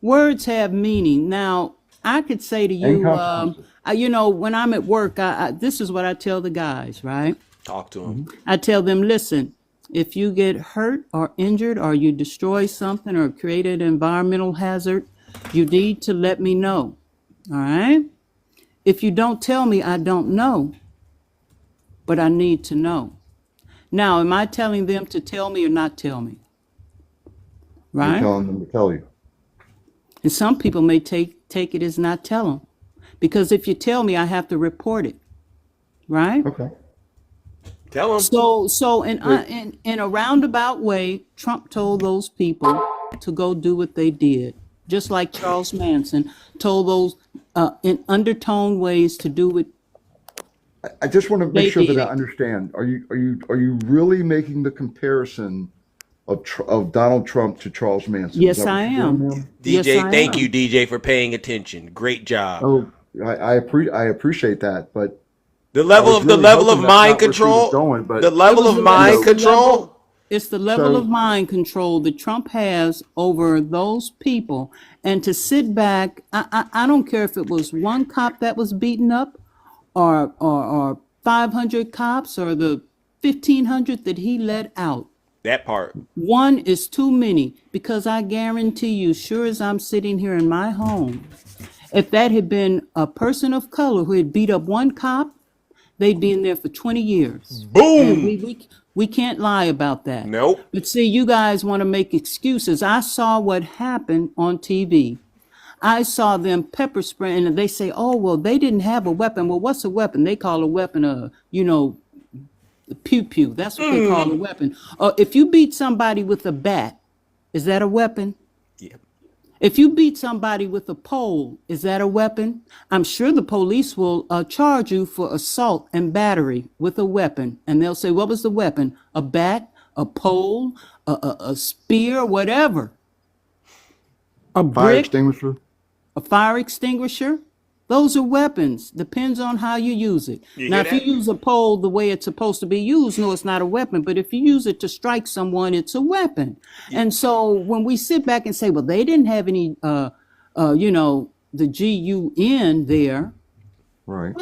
words have meaning. Now, I could say to And you, consequences. when I'm at work, this is what I tell the guys, right? Talk to him. I tell them, listen, if you get hurt or injured or you destroy something or create an environmental hazard, you need to let me know. All right? If you don't tell me, I don't know, but I need to know. Now, am I telling them to tell me or not tell me? You're Right? telling them to tell you. And some people may take it as not tell them. Because if you tell me, I have to report it. Right? Okay. Tell him. So in a roundabout way, Trump told those people to go do what they did. Just like Charles Manson told those in undertone ways to do what I just want to they make sure that did. I understand. Are you really making the comparison of Donald Trump to Charles Manson? Yes, I am. Yes, DJ, I thank am. you, DJ, for paying attention. Great job. Oh, I appreciate that, but The I level was of the really level of hoping that's mind not where she was control. going, but The level of mind control. It's the level So- of mind control that Trump has over those people. And to sit back, I don't care if it was one cop that was beaten up or 500 cops or the 1,500 that he let out. That part. One is too many because I guarantee you, sure as I'm sitting here in my home, if that had been a person of color who had beat up one cop, they'd be in there for 20 years. Boom. And we can't lie about that. Nope. But see, you guys want to make excuses. I saw what happened on TV. I saw them pepper spraying, and they say, "Oh, well, they didn't have a weapon." Well, what's a weapon? They call a weapon pew pew. That's what they call a weapon. If you beat somebody with a bat, is that a weapon? Yep. If you beat somebody with a pole, is that a weapon? I'm sure the police will charge you for assault and battery with a weapon. And they'll say, what was the weapon? A bat, a pole, a spear, whatever. A fire brick, extinguisher. a fire extinguisher. Those are weapons. Depends on how you use it. You Now, hear if you that? use a pole the way it's supposed to be used, no, it's not a weapon. But if you use it to strike someone, it's a weapon. And so when we sit back and say, well, they didn't have any, the GUN there. Right.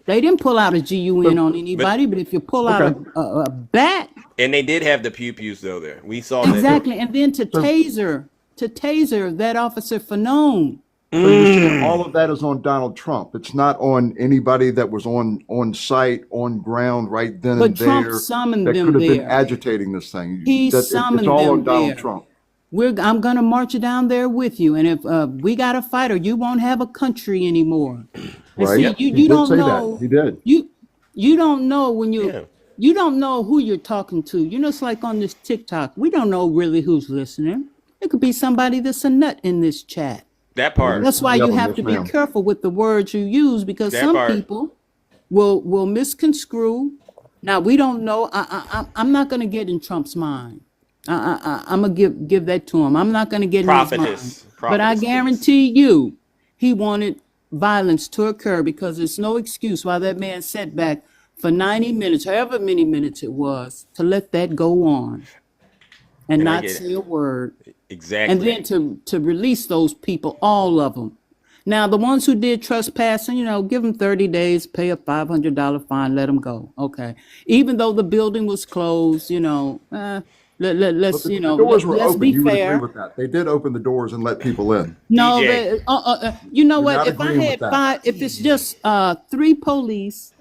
They didn't pull out a GUN on anybody. But if you pull out Okay. a bat, And they did have the pew pews though. There, we saw that. exactly. And then to taser that officer Fanone. So you're saying all of that is on Donald Trump. It's not on anybody that was on site, on ground, right then But and Trump there summoned that them could have been there. agitating this thing. He It's summoned all them on Donald there. Trump. I'm going to march down there with you. And if we got a fight or you won't have a country anymore. And Right? see, He you did don't say know. that. He did. You don't know when Yeah. you don't know who you're talking to. It's like on this TikTok. We don't know really who's listening. It could be somebody that's a nut in this chat. That part. That's why Yep, you have yes, to be ma'am. careful with the words you use because That some part. people will misconstrue. Now we don't know. I'm not going to get in Trump's mind. I'm gonna give that to him. I'm not going to get in his Prophetess. mind. But I Prophetess, please. guarantee you, he wanted violence to occur because there's no excuse why that man sat back for 90 minutes, however many minutes it was, to let that go on and And I not get it. say a word. Exactly. And then to release those people, all of them. Now, the ones who did trespassing, give them 30 days, pay a $500 fine, let them go. Okay. Even though the building was closed, let's, But the doors were let's open. be You would agree fair. with that. They did open the doors and let people in. No, DJ. you know You're what? not If I agreeing with had that. if it's just 3 police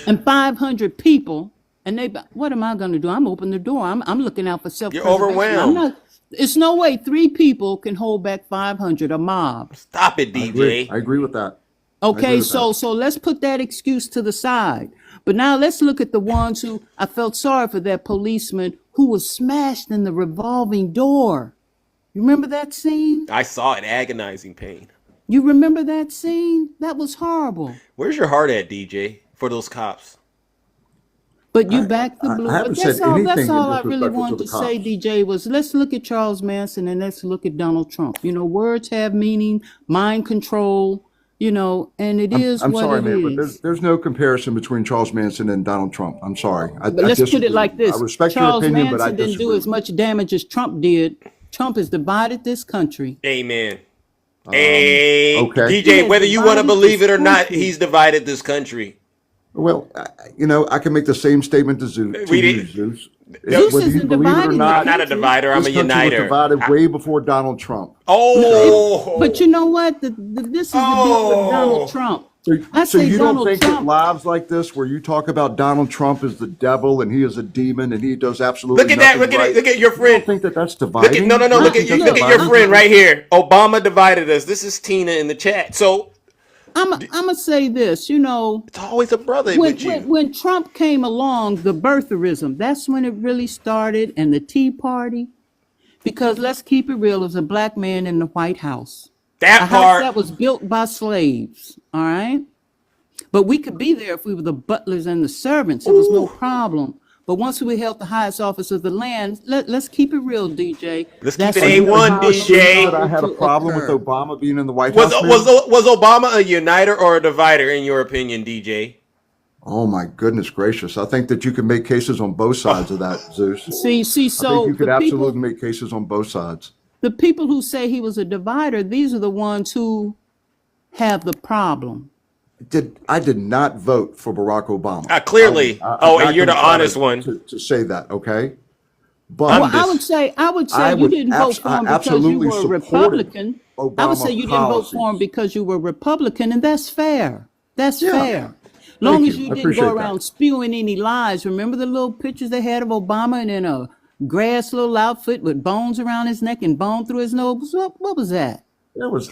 and 500 people, and what am I going to do? I'm open the door. I'm looking out for self-preservation. overwhelmed. It's no way 3 people can hold back 500, a mob. Stop it, DJ. I agree with that. Okay, with that. so let's put that excuse to the side. But now let's look at the ones who I felt sorry for that policeman who was smashed in the revolving door. You remember that scene? I saw it, agonizing pain. You remember that scene? That was horrible. Where's your heart at, DJ, for those cops? But you back the blue. I haven't But said that's all. That's anything all I really disrespectful wanted to to the say, cops. DJ. Was let's look at Charles Manson and let's look at Donald Trump. You know, words have meaning, mind control. You know, and it is I'm what sorry, it man, but is. there's no comparison between Charles Manson and Donald Trump. I'm sorry. But let's put it disagree. like this: I respect your Charles opinion, but I Manson didn't do disagree. as much damage as Trump did. Trump has divided this country. Amen. Hey, Okay. DJ, whether you want to divided believe this it or not, country. he's divided this country. Well, I can make the same statement to Zeus. We you, did- Zeus. Zeus Whether you isn't believe it or dividing the not, I'm not a country. divider. I'm this a country was uniter. divided way before Donald Trump. Oh, But you know what? This is the deal with Donald Trump. I So say you don't Donald think that Trump. lives like this, where you talk about Donald Trump as the devil and he is a demon and he does absolutely look at that! nothing Look at right, it! Look at your you friend. don't think that that's Look dividing? at no. You Look don't at think you. that's Look at your dividing? friend right here. Obama divided us. This is Tina in the chat. So I'm gonna say this. You know, it's always a brother when, with you. when Trump came along, the birtherism, that's when it really started, and the Tea Party. Because let's keep it real, there's a black man in the White House. That A house part. that was built by slaves. All right. But we could be there if we were the butlers and the servants. It was no problem. But once we held the highest office of the land, let's keep it real, DJ. Let's That's keep it when A1, the DJ. That I had a to problem with occur. Obama being in the White Was House. man? was Obama a uniter or a divider in your opinion, DJ? Oh my goodness gracious! I think that you can make cases on both sides of that, Zeus. See, I think so you could the absolutely people, make cases on both sides. the people who say he was a divider, these are the ones who have the problem. I did not vote for Barack Obama. Clearly. I'm Oh, and not you're the gonna try honest to, one. to say that, okay? Well, But I would say I you would didn't vote for him because you absolutely were a supported Republican. I would Obama say you didn't vote for him policies. because you were Republican, and that's fair. That's Yeah. fair. Long as you. you I didn't appreciate go that. around spewing any lies. Remember the little pictures they had of Obama and in a grass little outfit with bones around his neck and bone through his nose? What was that? It was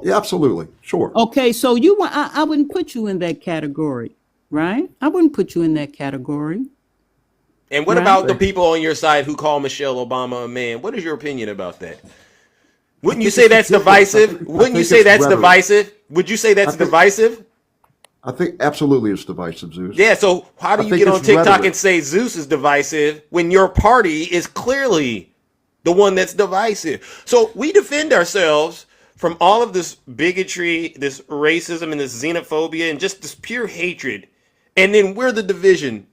yeah, absolutely sure. Okay, so I wouldn't put you in that category, right? I wouldn't put you in that category. And what Right. about the people on your side who call Michelle Obama a man? What is your opinion about that? Wouldn't you say that's divisive? Wouldn't you say that's divisive? Would you say that's divisive? I think absolutely it's divisive, Zeus. Yeah, so how do I you think get on it's TikTok rhetoric. and say Zeus is divisive when your party is clearly the one that's divisive? So we defend ourselves from all of this bigotry, this racism, and this xenophobia, and just this pure hatred. And then we're the division.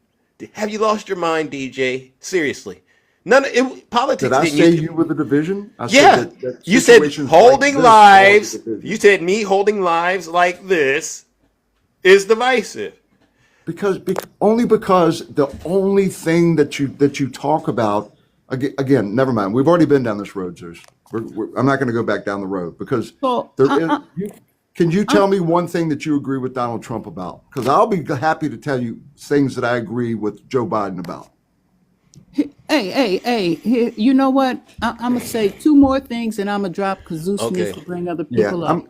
Have you lost your mind, DJ? Seriously. Politics Did I didn't say used to- you were the division? I Yeah, said that you said situations like holding this are the lives. division. You said me holding lives like this is divisive. Only because the only thing that you talk about again, never mind. We've already been down this road, Zeus. I'm not going to go back down the road because So, there is. Can you tell me one thing that you agree with Donald Trump about? Because I'll be happy to tell you things that I agree with Joe Biden about. Hey, here, you know what? I'm gonna say two more things, and I'm gonna drop because Zeus Okay. needs to bring other Yeah, people up.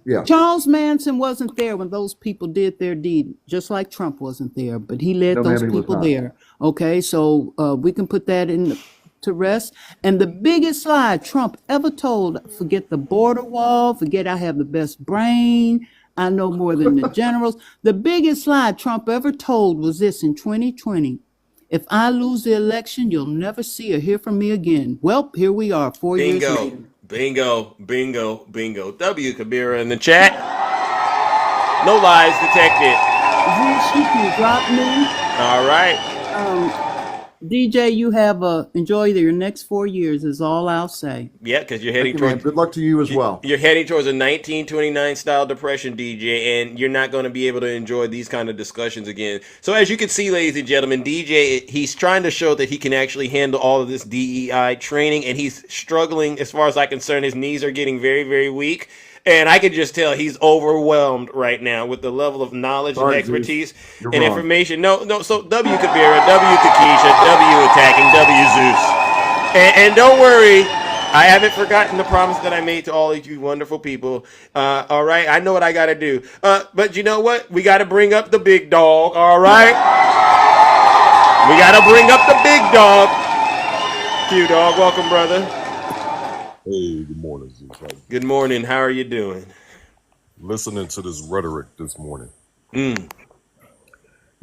yeah. Charles Manson wasn't there when those people did their deed, just like Trump wasn't there, but he led No, those ma'am, he was people not. there. Okay, so we can put that in to rest. And the biggest lie Trump ever told: forget the border wall, forget I have the best brain, I know more than the generals. The biggest lie Trump ever told was this in 2020. If I lose the election, you'll never see or hear from me again. Well, here we are, 4 years later. Bingo. W. Kabira in the chat. No lies detected. Zeus, you can drop me. All right. DJ, you have enjoy your next 4 years is all I'll say. Yeah, because you're heading Thank you, man. towards Good luck to you as well. you're heading towards a 1929 style depression, DJ, and you're not going to be able to enjoy these kind of discussions again. So as you can see, ladies and gentlemen, DJ, he's trying to show that he can actually handle all of this DEI training, and he's struggling as far as I'm concerned. His knees are getting very, very weak. And I can just tell he's overwhelmed right now with the level of knowledge and expertise and information. No. So W. Kabira, W. Takesha, W. attacking, W. Zeus. And don't worry, I haven't forgotten the promise that I made to all of you wonderful people. All right, I know what I got to do. But you know what? We got to bring up the big dog. All right, we got to bring up the big dog. Q Dog, welcome, brother. Hey, good morning, Zeus. How you Good morning. How are you doing? listening to this rhetoric this morning? Mm.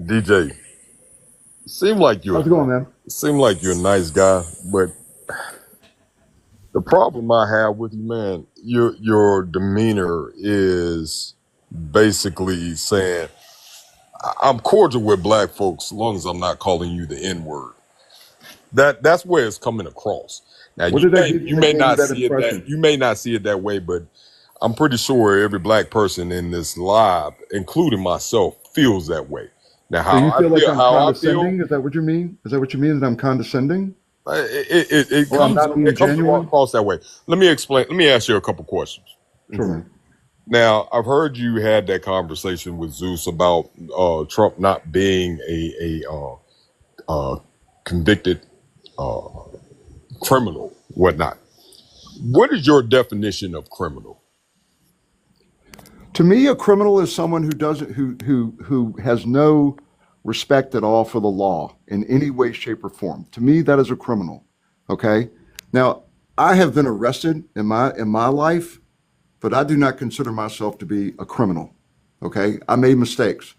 DJ, seem like How's it going, man? you're a nice guy, but the problem I have with you, man, your demeanor is basically saying I'm cordial with black folks as long as I'm not calling you the N word. That's where it's coming across. Now What did I give you that gave you that impression? you may not see it that way, but I'm pretty sure every black person in this live, including myself, feels that way. Now, So you feel like I'm how I feel, condescending? Is that what you mean? Is that what you mean, that I'm condescending? Or I'm comes not being genuine? across that way. Let me explain. Let me ask you a couple questions. Sure, man. Now, I've heard you had that conversation with Zeus about Trump not being a convicted criminal, whatnot. What is your definition of criminal? To me, a criminal is someone who doesn't who has no respect at all for the law in any way, shape, or form. To me, that is a criminal. Okay. Now, I have been arrested in my life, but I do not consider myself to be a criminal. Okay. I made mistakes.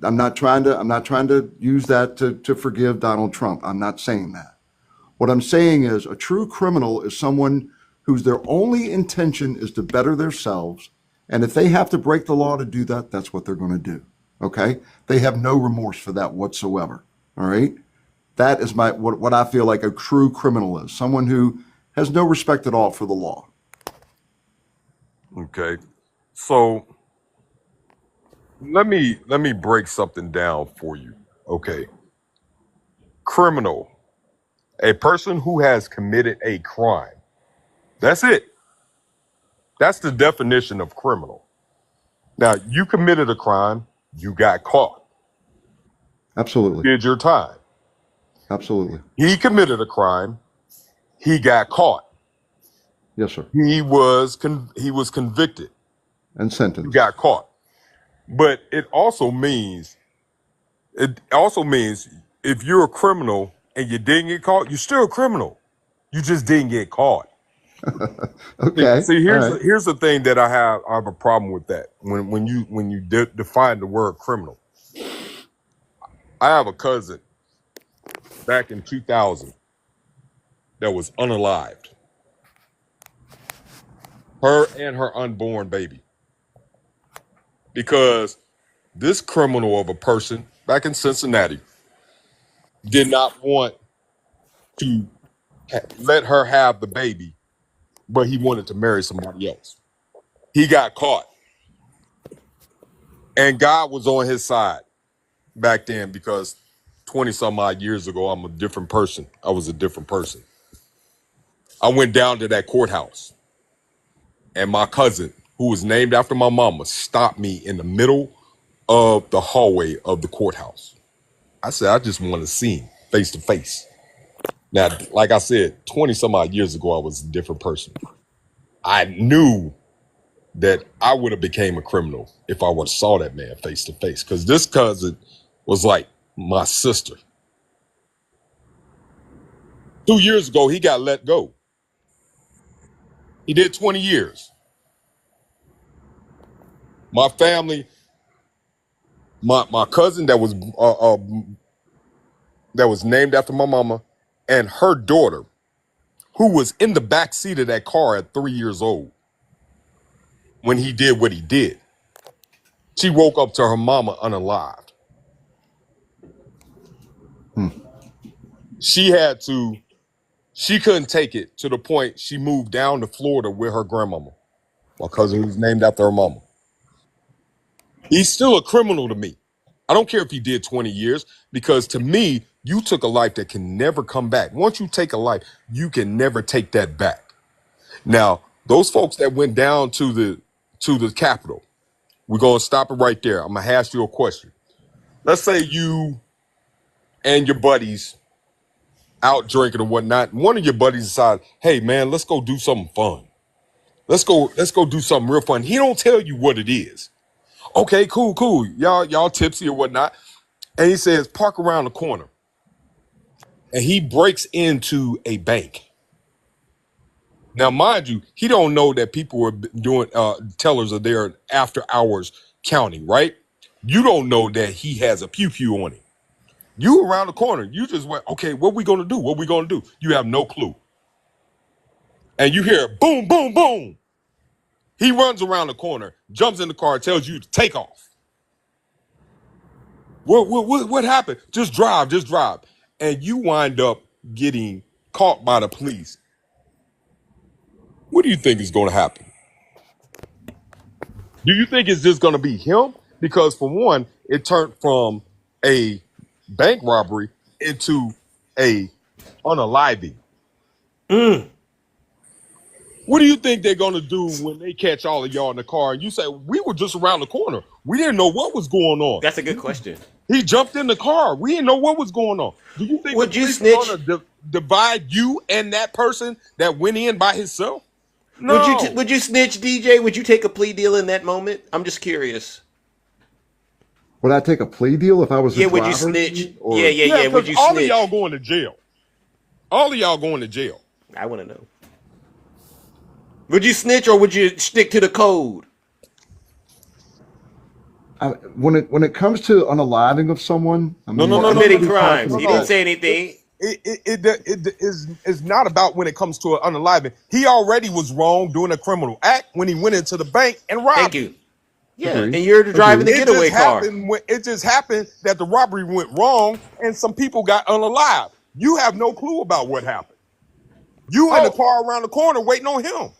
I'm not trying to use that to forgive Donald Trump. I'm not saying that. What I'm saying is a true criminal is someone whose their only intention is to better themselves. And if they have to break the law to do that, that's what they're going to do. Okay. They have no remorse for that whatsoever. All right. That is what I feel like a true criminal is, someone who has no respect at all for the law. Okay. So let me break something down for you. Okay. Criminal, a person who has committed a crime. That's it. That's the definition of criminal. Now, you committed a crime, you got caught. Absolutely. Did your time. Absolutely. He committed a crime, he got caught. Yes, sir. He was convicted. And You sentenced. got caught. But it also means if you're a criminal and you didn't get caught, you're still a criminal. You just didn't get caught. Okay. See, All right. here's the thing that I have a problem with that. When you define the word criminal, I have a cousin back in 2000 that was unalived. Her and her unborn baby. Because this criminal of a person back in Cincinnati did not want to let her have the baby, but he wanted to marry somebody else. He got caught. And God was on his side back then because 20 some odd years ago, I'm a different person. I was a different person. I went down to that courthouse and my cousin, who was named after my mama, stopped me in the middle of the hallway of the courthouse. I said, I just want to see him face to face. Now, like I said, 20 some odd years ago, I was a different person. I knew that I would have became a criminal if I would have saw that man face to face. Because this cousin was like my sister. 2 years ago, he got let go. He did 20 years. My family, my cousin that was named after my mama, and her daughter, who was in the back seat of that car at 3 years old when he did what he did. She woke up to her mama unalived. She couldn't take it to the point she moved down to Florida with her grandmama, my cousin who's named after her mama. He's still a criminal to me. I don't care if he did 20 years, because to me, you took a life that can never come back. Once you take a life, you can never take that back. Now, those folks that went down to the Capitol, we're going to stop it right there. I'm going to ask you a question. Let's say you and your buddies out drinking or whatnot. One of your buddies decides, hey man, let's go do something fun. Let's go do something real fun. He don't tell you what it is. Okay, cool. Y'all tipsy or whatnot. And he says, park around the corner. And he breaks into a bank. Now, mind you, he don't know that people were doing tellers are there after hours counting, right? You don't know that he has a pew pew on him. You around the corner, you just went, okay, what we gonna do? What we gonna do? You have no clue. And you hear boom, boom, boom. He runs around the corner, jumps in the car, tells you to take off. What happened? Just drive, just drive. And you wind up getting caught by the police. What do you think is going to happen? Do you think it's just going to be him? Because for one, it turned from a bank robbery into a unaliving. What do you think they're going to do when they catch all of y'all in the car and you say, we were just around the corner. We didn't know what was going on. That's a good question. He jumped in the car. We didn't know what was going on. Do you think Would the you police snitch? are going to divide you and that person that went in by himself? No. Would you snitch, DJ? Would you take a plea deal in that moment? I'm just curious. Would I take a plea deal if I was the Would you driver? snitch? Or- Yeah. Would you all snitch? of y'all going to jail. All of y'all going to jail. I want to know. Would you snitch or would you stick to the code? When it comes to unaliving of someone, I mean, No. Committing crimes. No. He didn't say anything. It is not about when it comes to an unaliving. He already was wrong doing a criminal act when he went into the bank and robbed. Thank you. Yeah, Agreed. and you're driving the It getaway just car. it just happened that the robbery went wrong and some people got unalive. You have no clue about what happened. You in the car around the corner waiting on him.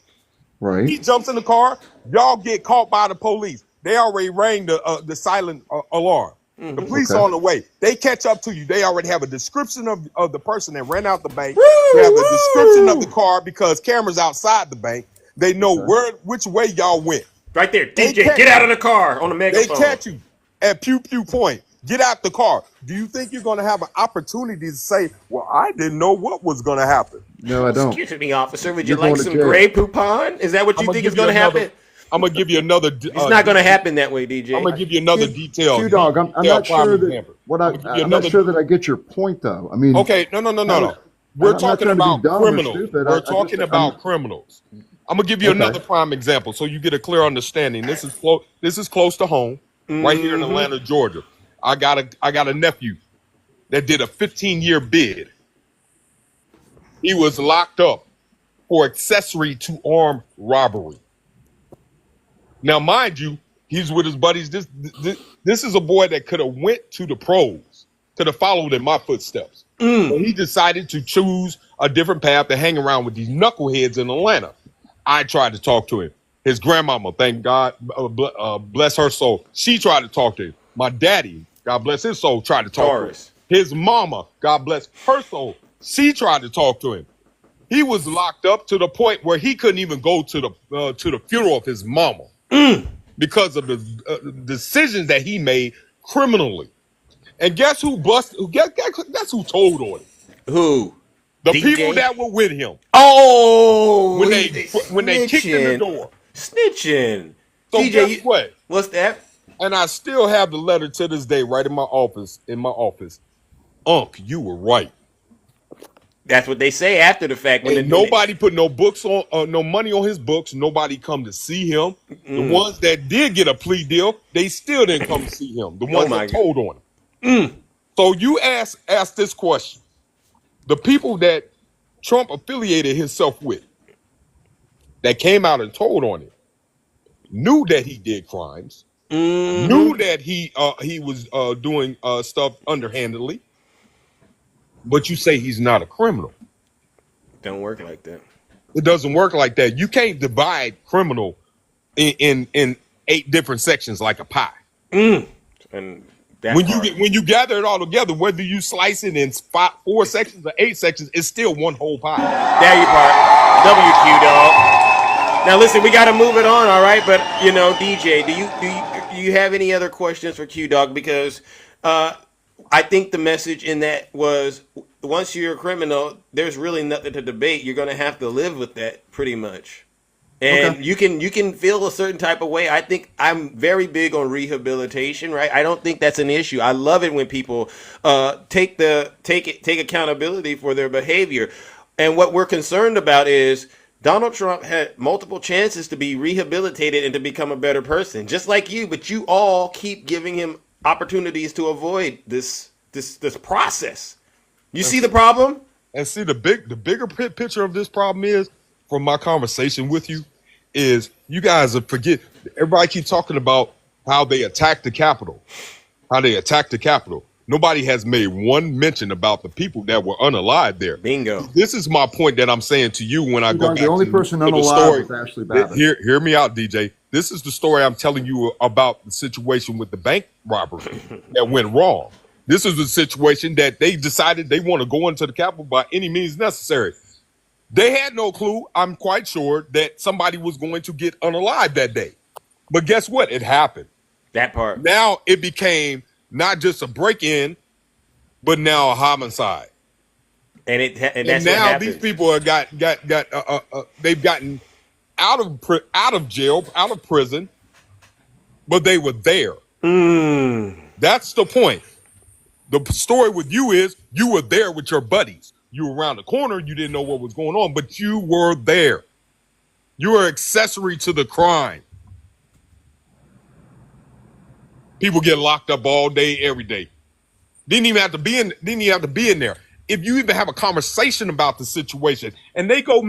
Right. He jumps in the car. Y'all get caught by the police. They already rang the silent alarm. The police Okay. on the way. They catch up to you. They already have a description of the person that ran out the bank. They have a description of the car because cameras outside the bank. They know which way y'all went. Right there, They DJ, catch get out you. of the car on the They megaphone. catch you at pew pew point. Get out the car. Do you think you're going to have an opportunity to say, well, I didn't know what was going to happen? No, I don't. Excuse me, officer. Would You're you like going to some jail. Grey Poupon? Is that what you think is going to happen? I'm going to give you another. It's not going to happen that way, DJ. I'm going to give you another detail. Q Dog, I'm not sure that I'm not sure that I get your point though. I mean, Okay, no. We're I'm not talking trying to be about dumb or criminals. stupid. We're talking about criminals. I'm gonna give you another prime example so you get a clear understanding. This is close to home, right here in Atlanta, Georgia. I got a nephew that did a 15-year bid. He was locked up for accessory to armed robbery. Now, mind you, he's with his buddies. This is a boy that could have went to the pros, could have followed in my footsteps. But he decided to choose a different path to hang around with these knuckleheads in Atlanta. I tried to talk to him. His grandmama, thank God, bless her soul, she tried to talk to him. My daddy, God bless his soul, tried to talk to him. His mama, God bless her soul, she tried to talk to him. He was locked up to the point where he couldn't even go to the funeral of his mama because of the decisions that he made criminally. And guess who busted? Guess who told on him? Who? The DJ? people that were with him. Oh, when they kicked in the door. Snitching. So DJ, guess what? What's that? And I still have the letter to this day right in my office. Unc, you were right. That's what they say after the fact. When nobody put no books on, no money on his books. Nobody come to see him. The ones that did get a plea deal, they still didn't come to see him. The ones that told on him. So you ask this question: the people that Trump affiliated himself with, that came out and told on him, knew that he did crimes, knew that he was doing stuff underhandedly, but you say he's not a criminal. Don't work like that. It doesn't work like that. You can't divide criminal in 8 different sections like a pie. And when you gather it all together, whether you slice it in 4 sections or 8 sections, it's still one whole pie. There you part. WQ dog. Now listen, we got to move it on, all right? But DJ, do you have any other questions for Q Dog? Because I think the message in that was, once you're a criminal, there's really nothing to debate. You're going to have to live with that pretty much. And you can feel a certain type of way. I think I'm very big on rehabilitation, right? I don't think that's an issue. I love it when people take accountability for their behavior. And what we're concerned about is Donald Trump had multiple chances to be rehabilitated and to become a better person, just like you. But you all keep giving him opportunities to avoid this process. You see the problem? And see, the bigger picture of this problem is, from my conversation with you, is you guys forget. Everybody keep talking about how they attacked the Capitol, Nobody has made one mention about the people that were unalive there. Bingo. This is my point that I'm saying to you when I go back The only person to the unalive story. was Ashley Babbitt. Hear me out, DJ. This is the story I'm telling you about the situation with the bank robbery that went wrong. This is the situation that they decided they want to go into the Capitol by any means necessary. They had no clue, I'm quite sure, that somebody was going to get unalive that day. But guess what? It happened. That part. Now it became not just a break-in, but now a homicide. And that's now what these people have they've gotten out of jail, out of prison, but they were there. That's the point. The story with you is you were there with your buddies. You were around the corner. You didn't know what was going on, but you were there. You were accessory to the crime. People get locked up all day, every day. Didn't even have to be in there. If you even have a conversation about the situation and they go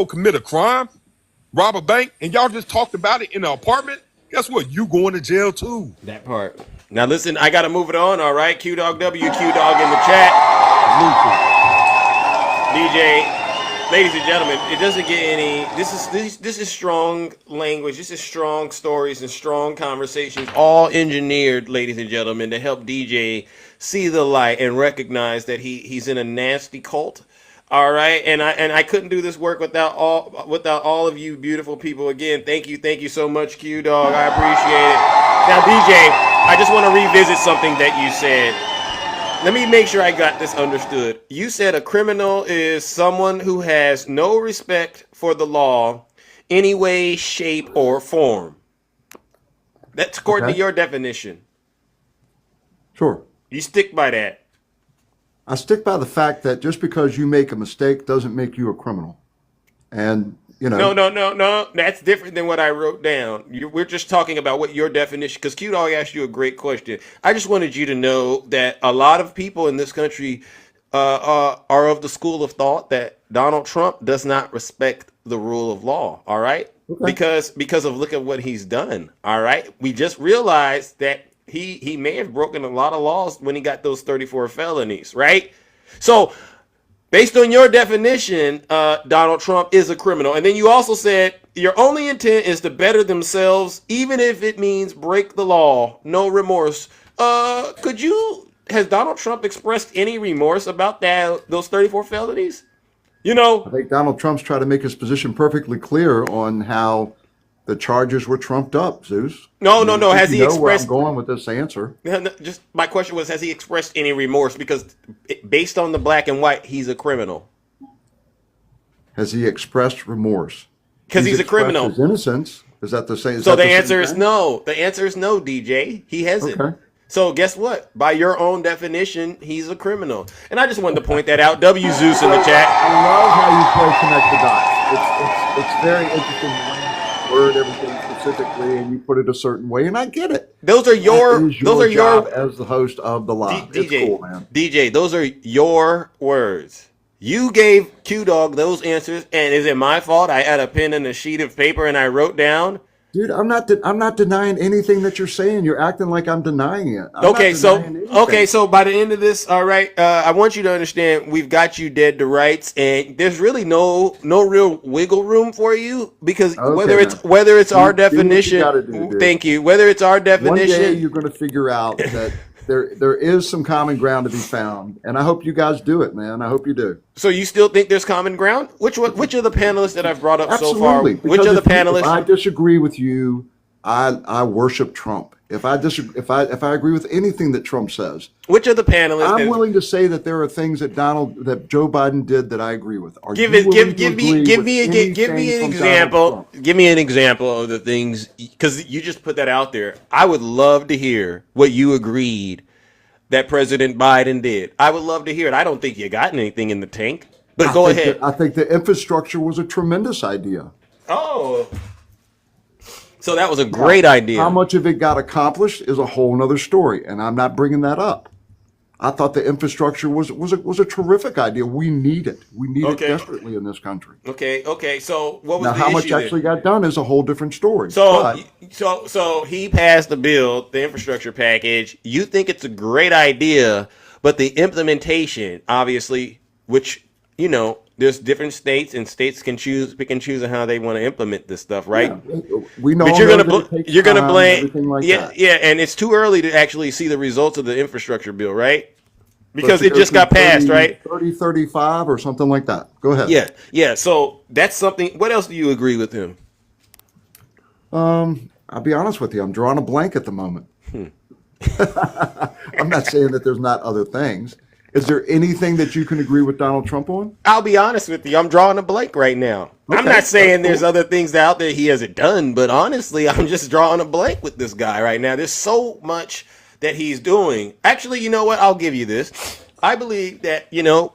commit a crime, rob a bank, and y'all just talked about it in an apartment, guess what? You going to jail too. That part. Now listen, I gotta move it on. All right, Q Dog W, Q Dog in the chat. DJ, ladies and gentlemen, it doesn't get any. This is strong language. This is strong stories and strong conversations, all engineered, ladies and gentlemen, to help DJ see the light and recognize that he's in a nasty cult. All right, and I couldn't do this work without all of you beautiful people. Again, thank you so much, Q Dog. I appreciate it. Now, DJ, I just want to revisit something that you said. Let me make sure I got this understood. You said a criminal is someone who has no respect for the law, any way, shape, or form. That's according to your definition. Sure. You stick by that. I stick by the fact that just because you make a mistake doesn't make you a criminal. And, you know. No. That's different than what I wrote down. We're just talking about what your definition, because Q-Dog asked you a great question. I just wanted you to know that a lot of people in this country are of the school of thought that Donald Trump does not respect the rule of law, all right? Okay. Because of look at what he's done, all right? We just realized that he may have broken a lot of laws when he got those 34 felonies, right? So based on your definition, Donald Trump is a criminal. And then you also said your only intent is to better themselves, even if it means break the law, no remorse. Has Donald Trump expressed any remorse about those 34 felonies? You know, I think Donald Trump's trying to make his position perfectly clear on how the charges were trumped up, Zeus. No. Has he expressed? Where I'm going with this answer? Just my question was: has he expressed any remorse? Because based on the black and white, he's a criminal. Has he expressed remorse? Because he's a criminal. His innocence. Is that the same? So the answer is no. The answer is no, DJ. He hasn't. Okay. So guess what? By your own definition, he's a criminal. And I just wanted to point that out. W Zeus in the chat. I love how you play connect the dots. It's very interesting when you word everything specifically and you put it a certain way, and I get it. Those are your job as the host of the live. DJ, it's cool, man. DJ, those are your words. You gave Q Dog those answers, and is it my fault? I had a pen and a sheet of paper and I wrote down. Dude, I'm not denying anything that you're saying. You're acting like I'm denying it. So by the end of this, all right, I want you to understand we've got you dead to rights, and there's really no real wiggle room for you because whether it's our definition, thank you. Whether it's our definition, one day you're going to figure out that there is some common ground to be found, and I hope you guys do it, man. I hope you do. So you still think there's common ground? Which of the panelists that I've brought up so far? Which of the panelists? If I disagree with you, I worship Trump. If I agree with anything that Trump says, which of the panelists? I'm willing to say that there are things that Joe Biden did that I agree with. Give me an example. Give me an example of the things, because you just put that out there. I would love to hear what you agreed that President Biden did. I would love to hear it. I don't think you got anything in the tank. But go ahead. I think the infrastructure was a tremendous idea. Oh, so that was a great idea. How much of it got accomplished is a whole nother story, and I'm not bringing that up. I thought the infrastructure was a terrific idea. We need it. We need it desperately in this country. Okay. So what was now the how issue much actually got done is a whole different story. So he passed the bill, the infrastructure package. You think it's a great idea, but the implementation, obviously, which there's different states, and states can pick and choose on how they want to implement this stuff, right? Yeah, we know. But you're gonna blame like yeah, and it's too early to actually see the results of the infrastructure bill, right? Because it just got passed, right? 3035 or something like that. Go ahead. Yeah. So that's something. What else do you agree with him? I'll be honest with you. I'm drawing a blank at the moment. I'm not saying that there's not other things. Is there anything that you can agree with Donald Trump on? I'll be honest with you. I'm drawing a blank right now. Okay, I'm not saying there's other things out there he hasn't done, but honestly, I'm just drawing a blank with this guy right now. There's so much that he's doing. Actually, you know what? I'll give you this. I believe that,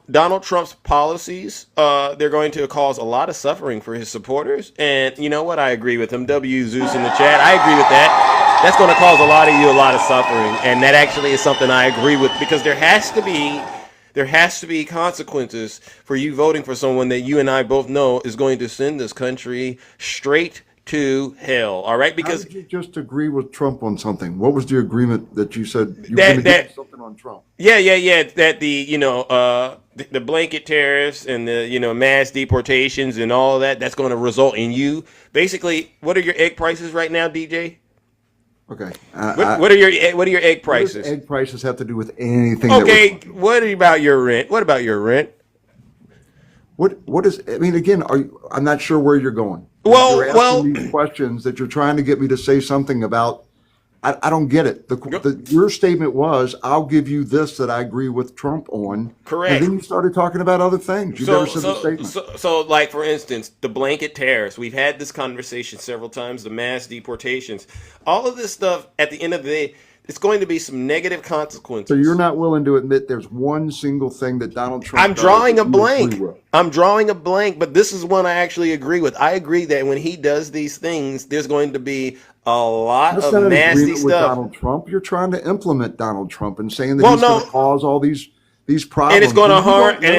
Donald Trump's policies, they're going to cause a lot of suffering for his supporters. And you know what? I agree with him. W. Zeus in the chat. I agree with that. That's going to cause a lot of you a lot of suffering. And that actually is something I agree with, because there has to be consequences for you voting for someone that you and I both know is going to send this country straight to hell. All right, because how did you just agree with Trump on something? What was the agreement that you said you were going to get something on Trump? Yeah. That the blanket tariffs and the mass deportations and all of that's going to result in you basically. What are your egg prices right now, DJ? Okay. What are your egg prices? What does egg prices have to do with anything? Okay. What about your rent? What about your rent? What is? I mean, again, I'm not sure where you're going. You're asking these questions that you're trying to get me to say something about. I don't get it. Your statement was, "I'll give you this that I agree with Trump on." Correct. And then you started talking about other things. You never said the statement. So, like for instance, the blanket tariffs. We've had this conversation several times. The mass deportations. All of this stuff. At the end of the day, it's going to be some negative consequences. So you're not willing to admit there's one single thing that Donald Trump. I'm drawing a blank. I'm drawing a blank, but this is one I actually agree with. I agree that when he does these things, there's going to be a lot of nasty stuff. With Donald Trump, you're trying to implement Donald Trump and saying that he's going to cause all these problems, and it's going to harm. And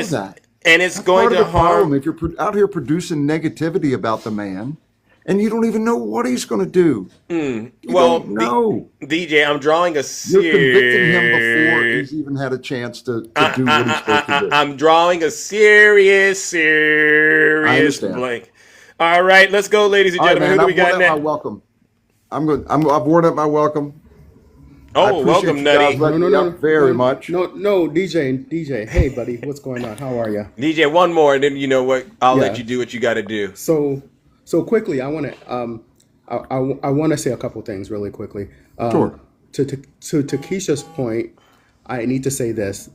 it's going to harm. If you're out here producing negativity about the man, and you don't even know what he's going to do. No, DJ, I'm drawing a serious. You're convicting him before he's even had a chance to do what he's supposed to do. I'm drawing a serious blank. All right, let's go, ladies and gentlemen. Who do we got next? My welcome. I've worn up my welcome. Oh, welcome, Nutty. No, very much. No, DJ. Hey, buddy, what's going on? How are you? DJ, one more, and then you know what? I'll let you do what you got to do. So quickly, I want to I want to say a couple things really quickly. Sure. To Keisha's point, I need to say this: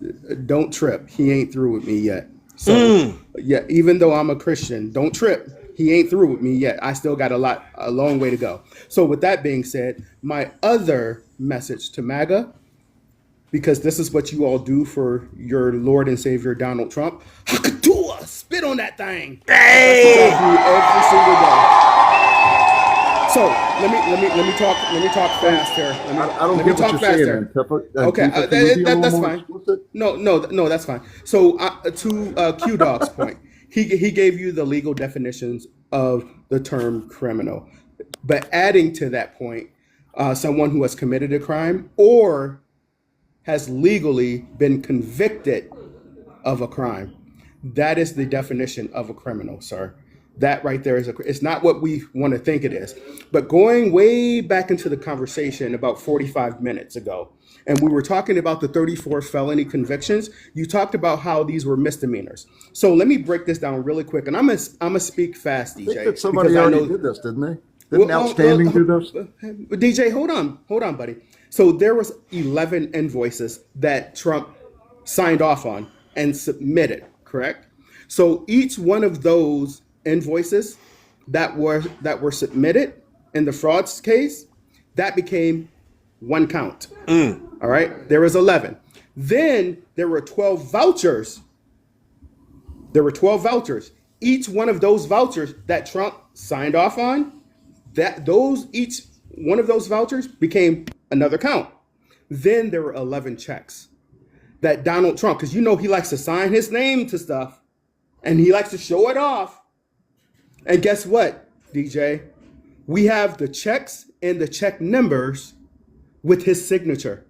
don't trip. He ain't through with me yet. So yeah, even though I'm a Christian, don't trip. He ain't through with me yet. I still got a long way to go. So with that being said, my other message to MAGA, because this is what you all do for your Lord and Savior Donald Trump. Hakatua, spit on that thing. Hey! That's what I do every single day. So let me talk fast here. I don't get what you're saying, Okay, that's fine. No, that's fine. So to Q Dog's point, he gave you the legal definitions of the term criminal, but adding to that point, someone who has committed a crime or has legally been convicted of a crime. That is the definition of a criminal, sir. That right there is it's not what we want to think it is. But going way back into the conversation about 45 minutes ago, and we were talking about the 34 felony convictions, you talked about how these were misdemeanors. So let me break this down really quick. And I'm gonna speak fast, DJ. I think that somebody already did this, didn't they? Didn't Outstanding do this? DJ, hold on, buddy. So there was 11 invoices that Trump signed off on and submitted, correct? So each one of those invoices that were submitted in the frauds case, that became one count. All right, there was 11. Then there were 12 vouchers There were 12 vouchers. Each one of those vouchers that Trump signed off on, each one of those vouchers became another count. Then there were 11 checks that Donald Trump, because he likes to sign his name to stuff and he likes to show it off. And guess what, DJ? We have the checks and the check numbers with his signature.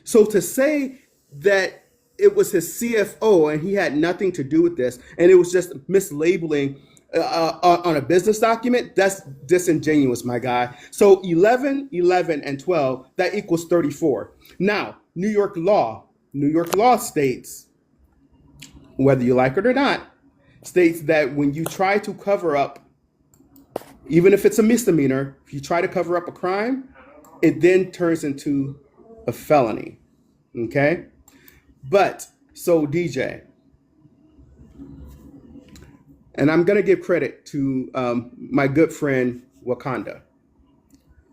So to say that it was his CFO and he had nothing to do with this and it was just mislabeling on a business document, that's disingenuous, my guy. So 11, 11, and 12, that equals 34. Now, New York law states, whether you like it or not, states that when you try to cover up, even if it's a misdemeanor, if you try to cover up a crime, it then turns into a felony. Okay? But, so DJ, and I'm going to give credit to my good friend Wakanda.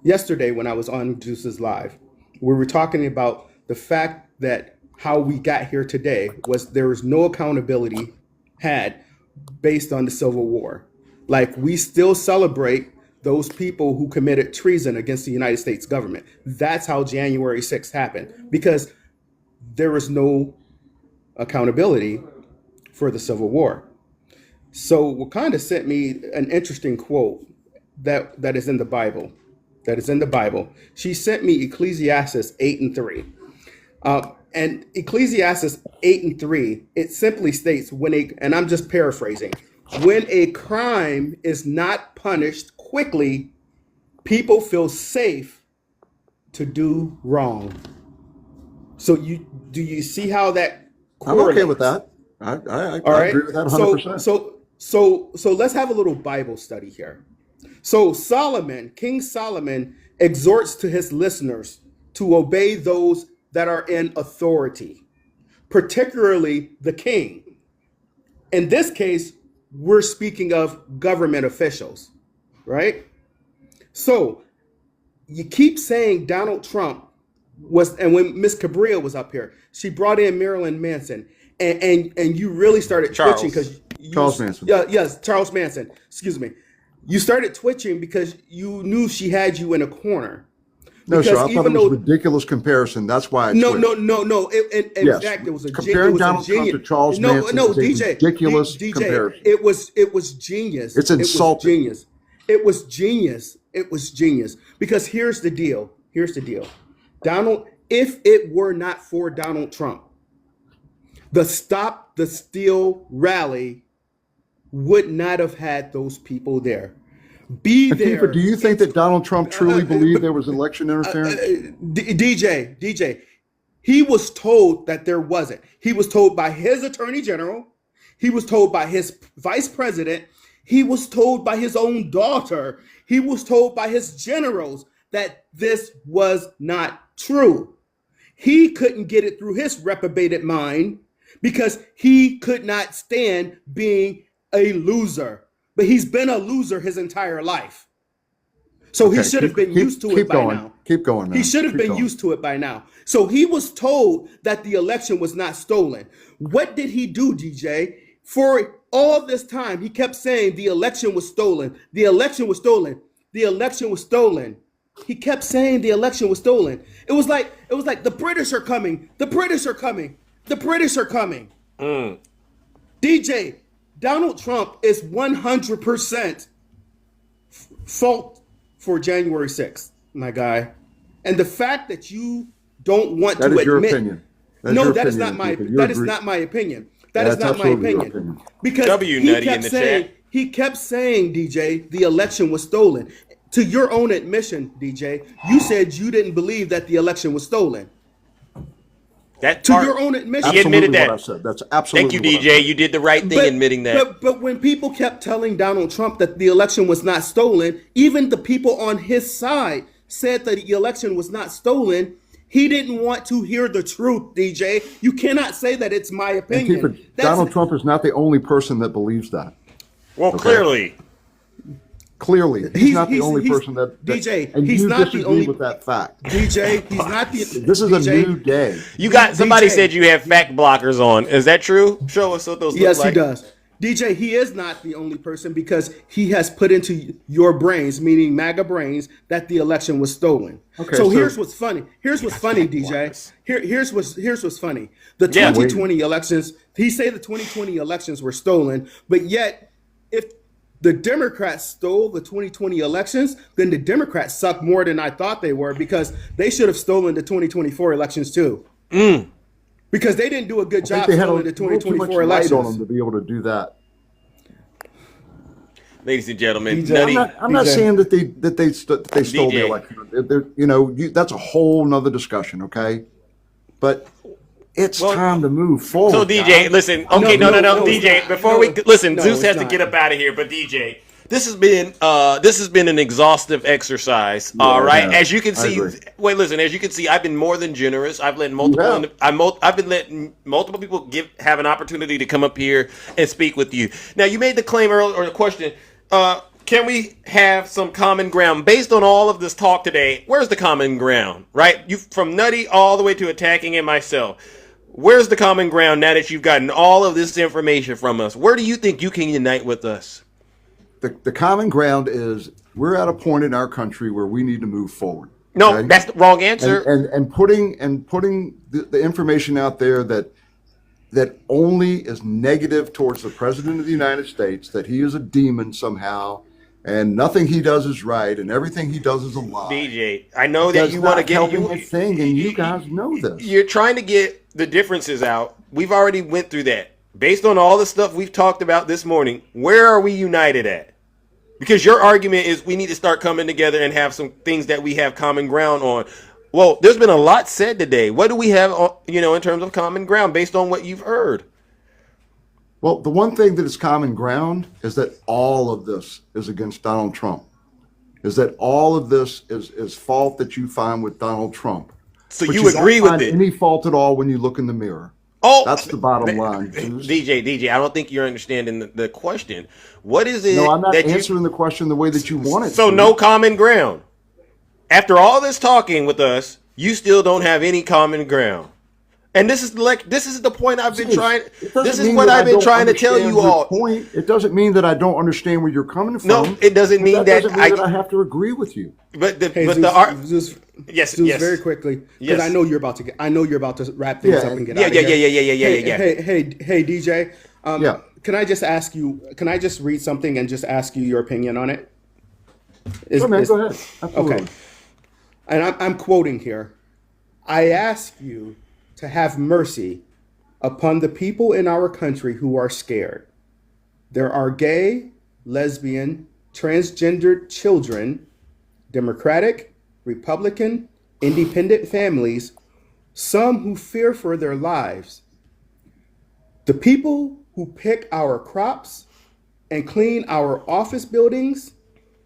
Yesterday, when I was on Juice's Live, we were talking about the fact that how we got here today was there was no accountability had based on the Civil War. Like, we still celebrate those people who committed treason against the United States government. That's how January 6th happened, because there was no accountability for the Civil War. So Wakanda sent me an interesting quote that is in the Bible. She sent me Ecclesiastes 8:3. And Ecclesiastes 8:3, it simply states, and I'm just paraphrasing, when a crime is not punished quickly, people feel safe to do wrong. So do you see how that correlates? I'm okay with that. I agree with that 100%. So let's have a little Bible study here. So King Solomon exhorts to his listeners to obey those that are in authority, particularly the king. In this case, we're speaking of government officials, right? So you keep saying Donald Trump and when Miss Cabrillo was up here, she brought in Marilyn Manson, and you really started twitching because Charles Manson. Yes, Charles Manson. Excuse me. You started twitching because you knew she had you in a corner. No, sir. I thought it was a ridiculous comparison. That's why I twitched. No. In fact, it was comparing Donald Trump to Charles Manson. No, DJ. Ridiculous comparison. It was genius. It's insulting. It was genius. Because here's the deal. Donald, if it were not for Donald Trump, the Stop the Steal rally would not have had those people there. There. Do you think that Donald Trump truly believed there was election interference? DJ, he was told that there wasn't. He was told by his attorney general. He was told by his vice president. He was told by his own daughter. He was told by his generals that this was not true. He couldn't get it through his reprobated mind because he could not stand being a loser. But he's been a loser his entire life. So he should have been used to it by now. Keep going, man. He should have been used to it by now. So he was told that the election was not stolen. What did he do, DJ? For all this time, he kept saying the election was stolen. The election was stolen. The election was stolen. He kept saying the election was stolen. It was like the British are coming. The British are coming. The British are coming. DJ, Donald Trump is 100% fault for January 6th, my guy. And the fact that you don't want to admit... That is your opinion. No, that is not my opinion. That is not my opinion. That is not my opinion. Because he kept saying, DJ, the election was stolen. To your own admission, DJ, you said you didn't believe that the election was stolen. Your own admission. He admitted that. What I said. That's absolutely. Thank you, DJ. You did the right thing admitting that. But when people kept telling Donald Trump that the election was not stolen, even the people on his side said that the election was not stolen. He didn't want to hear the truth, DJ. You cannot say that it's my opinion. Donald Trump is not the only person that believes that. Well, clearly, he's not the only person that DJ. And he's you not disagree the only with that fact. DJ, he's not the. This is a new day. You got somebody said you have fact blockers on. Is that true? Show us what those look like. Yes, he does. DJ, he is not the only person because he has put into your brains, meaning MAGA brains, that the election was stolen. Okay, so so here's what's funny. Here's what's funny, DJ. was. Here's what's funny. The Yeah. 2020 elections. He say the 2020 elections were stolen, but yet if the Democrats stole the 2020 elections, then the Democrats suck more than I thought they were because they should have stolen the 2024 elections too. Because they didn't do a good I think job they had stealing the a little too much 2024 light on them elections. to be able to do that. Ladies and gentlemen, DJ, Nutty, I'm not saying that they stole DJ. the election. That's a whole nother discussion, okay? But it's time to move forward. So DJ, guys. listen. Okay, no, DJ. Before we listen, No, Zeus it's has to not. get up out of here. But DJ, this has been an exhaustive exercise. All right, has. as you can I see. agree. Wait, listen. As you can see, I've been more than generous. I've let multiple. I've been letting multiple people have an opportunity to come up here and speak with you. Now, you made the claim earlier, or the question. Can we have some common ground based on all of this talk today? Where's the common ground, right? You from Nutty all the way to attacking it myself. Where's the common ground now that you've gotten all of this information from us? Where do you think you can unite with us? The common ground is we're at a point in our country where we need to move forward. No, okay? that's the wrong answer. And putting the information out there that only is negative towards the president of the United States, that he is a demon somehow, and nothing he does is right, and everything he does is a lie. DJ, I know that you want to get helping a thing, and you guys know this. You're trying to get the differences out. We've already went through that. Based on all the stuff we've talked about this morning, where are we united at? Because your argument is we need to start coming together and have some things that we have common ground on. Well, there's been a lot said today. What do we have, in terms of common ground based on what you've heard? Well, the one thing that is common ground is that all of this is against Donald Trump. Is that all of this is fault that you find with Donald Trump. So But you agree don't with find it? any fault at all when you look in the mirror. Oh, that's the bottom line. DJ, I don't think you're understanding the question. What is it? No, I'm not that answering the question the way that you want it. So no common ground. After all this talking with us, you still don't have any common ground. And this is the point I've been trying. This is what I've been trying to tell you all. Point. It doesn't mean that I don't understand where you're coming from. No, it doesn't mean that I have to agree with you. But Zeus, yes, very quickly, because Yes. I know you're about to wrap things up and get out of Yeah. Hey, DJ. Can I just ask you? Can I just read something and just ask you your opinion on it? Go ahead. Absolutely. Okay. And I'm quoting here. I ask you to have mercy upon the people in our country who are scared. There are gay, lesbian, transgendered children, Democratic, Republican, independent families, some who fear for their lives. The people who pick our crops and clean our office buildings,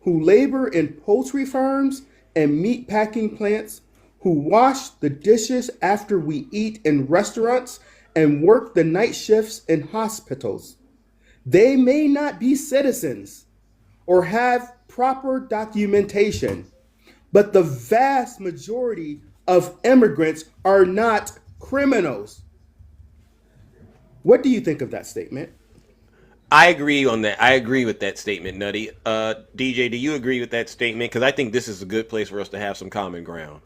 who labor in poultry farms and meat packing plants, who wash the dishes after we eat in restaurants and work the night shifts in hospitals. They may not be citizens or have proper documentation, but the vast majority of immigrants are not criminals. What do you think of that statement? I agree on that. I agree with that statement, Nutty. DJ, do you agree with that statement? Because I think this is a good place for us to have some common ground.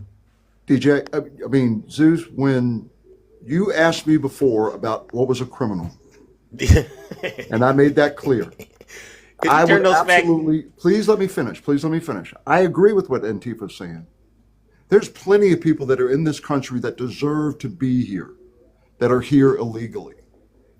DJ, I mean, Zeus, when you asked me before about what was a criminal, and I made that clear, I would absolutely, please let me finish. I agree with what Antifa's saying. There's plenty of people that are in this country that deserve to be here, that are here illegally.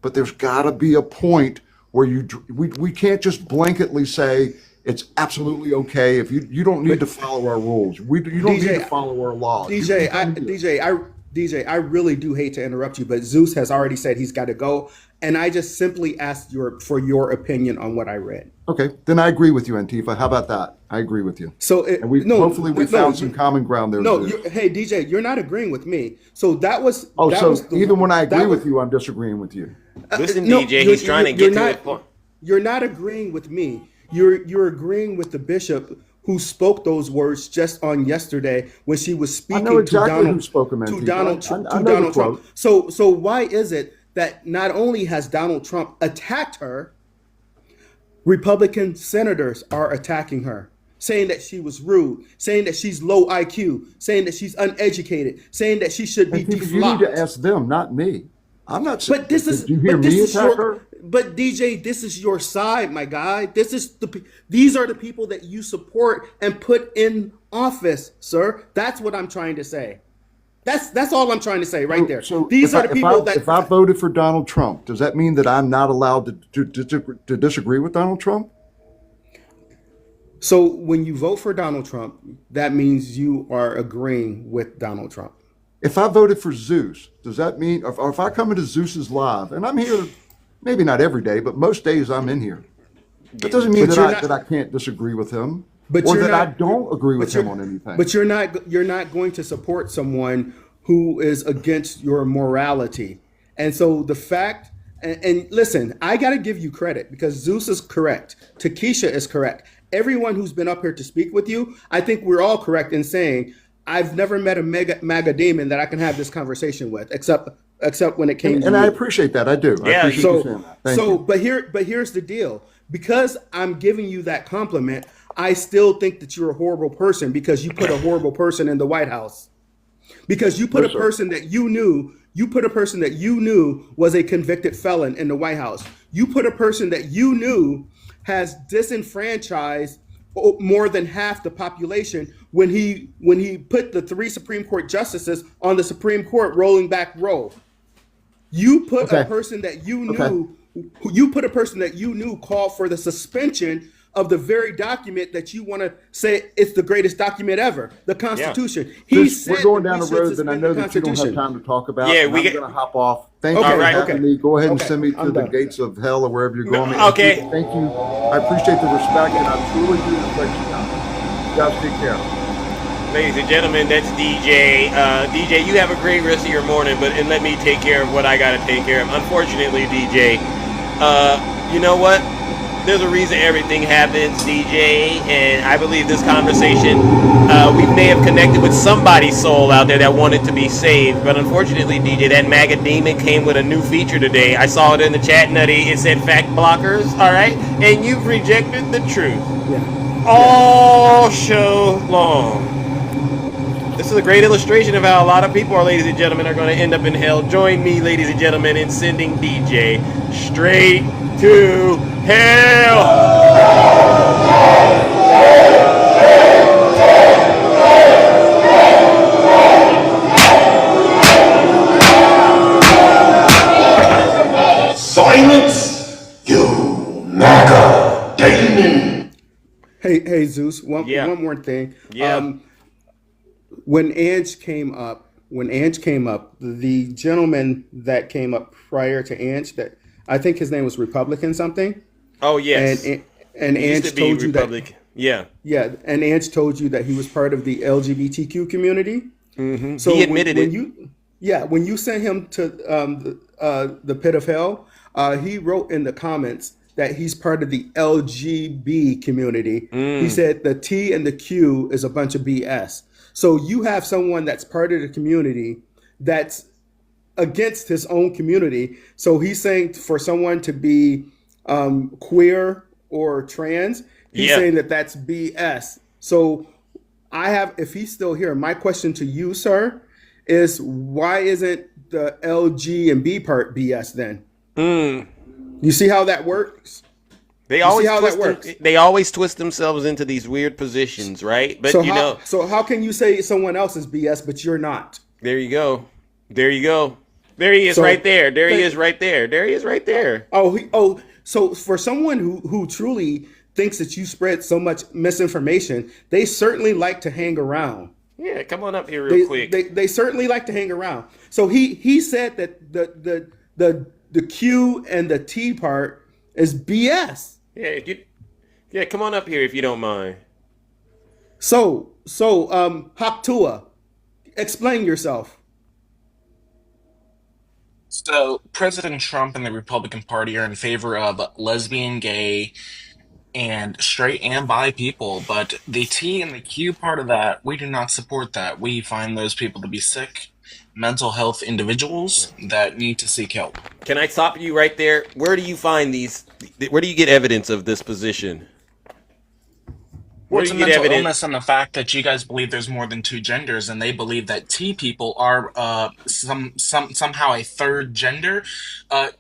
But there's got to be a point where we can't just blanketly say, it's absolutely okay if you don't need to follow our rules. You don't need to follow our laws. DJ, I really do hate to interrupt you, but Zeus has already said he's got to go, and I just simply asked for your opinion on what I read. Okay, then I agree with you, Antifa. How about that? I agree with you. So hopefully we found some common ground there. Hey DJ, you're not agreeing with me. So that was. Even when I agree with you, I'm disagreeing with you. Listen, DJ, he's trying to get to it. You're not agreeing with me. You're agreeing with the bishop who spoke those words just on yesterday when she was speaking to Donald Trump. So why is it that not only has Donald Trump attacked her, Republican senators are attacking her, saying that she was rude, saying that she's low IQ, saying that she's uneducated, saying that she should be And you need to deflocked. ask them, not me. I'm not. But this is, Did you hear but this me is attack your, her? but DJ, this is your side, my guy. These are the people that you support and put in office, sir. That's what I'm trying to say. That's all I'm trying to say right there. So These are the people if I voted for Donald Trump, does that mean that I'm not allowed to disagree with Donald Trump? So when you vote for Donald Trump, that means you are agreeing with Donald Trump. If I voted for Zeus, does that mean, or if I come into Zeus's live, and I'm here, maybe not every day, but most days I'm in here, that doesn't mean that I can't disagree with him, or that I don't agree with him on anything. But you're not going to support someone who is against your morality. And so the fact, and listen, I got to give you credit because Zeus is correct. Takesha is correct. Everyone who's been up here to speak with you, I think we're all correct in saying I've never met a MAGA demon that I can have this conversation with, except when it came to and you. I appreciate that. I do. Yeah. I appreciate you saying that. Thank you. But here's the deal. Because I'm giving you that compliment, I still think that you're a horrible person because you put a horrible person in the White House. Because you put a person that you knew was a convicted felon in the White House. You put a person that you knew has disenfranchised more than half the population when he put the 3 Supreme Court justices on the Supreme Court rolling back row. You put a person that you knew called for the suspension of the very document that you want to say it's the greatest document ever, the Constitution. Yeah. We're going down a road that I know that you don't have time to talk about. Yeah, I'm going to hop off. Thank you for having me. Go ahead and send me to the gates of hell or wherever you're going. Okay. Thank you. I appreciate the respect, and I truly do respect you guys. You guys take care. Ladies and gentlemen, that's DJ. DJ, you have a great rest of your morning, and let me take care of what I got to take care of. Unfortunately, DJ, you know what? There's a reason everything happens, DJ, and I believe this conversation, we may have connected with somebody's soul out there that wanted to be saved, but unfortunately, DJ, that MAGA demon came with a new feature today. I saw it in the chat, Nutty. It said fact blockers, all right? And you've rejected the truth. Yeah. All show long. This is a great illustration of how a lot of people, ladies and gentlemen, are going to end up in hell. Join me, ladies and gentlemen, in sending DJ straight to hell. Silence, you MAGA demon. Hey Zeus, one more thing. Yeah. When Ange came up, the gentleman that came up prior to Ange, that I think his name was Republican something. Oh yes. And Ange told you Republic. that. Yeah. And Ange told you that he was part of the LGBTQ community. Mm-hmm. So he admitted it. When you sent him to the pit of hell, he wrote in the comments that he's part of the LGB community. He said the T and the Q is a bunch of BS. So you have someone that's part of the community that's against his own community. So he's saying for someone to be queer or trans, he's saying that that's BS. So if he's still here, my question to you, sir, is why isn't the LG and B part BS then? You see how that works? They always twist themselves into these weird positions, right? But so how can you say someone else is BS but you're not? There you go. There he is right there. There he is right there. So for someone who truly thinks that you spread so much misinformation, they certainly like to hang around. Yeah, come on up here real quick. They certainly like to hang around. So he said that the Q and the T part is BS. Yeah, come on up here if you don't mind. So Haktua, explain yourself. So President Trump and the Republican Party are in favor of lesbian, gay, and straight and bi people, but the T and the Q part of that, we do not support that. We find those people to be sick, mental health individuals that need to seek help. Can I stop you right there? Where do you find these Where do you get evidence of this position? Where What's do a you get mental evidence? illness on the fact that you guys believe there's more than two genders, and they believe that T people are somehow a third gender?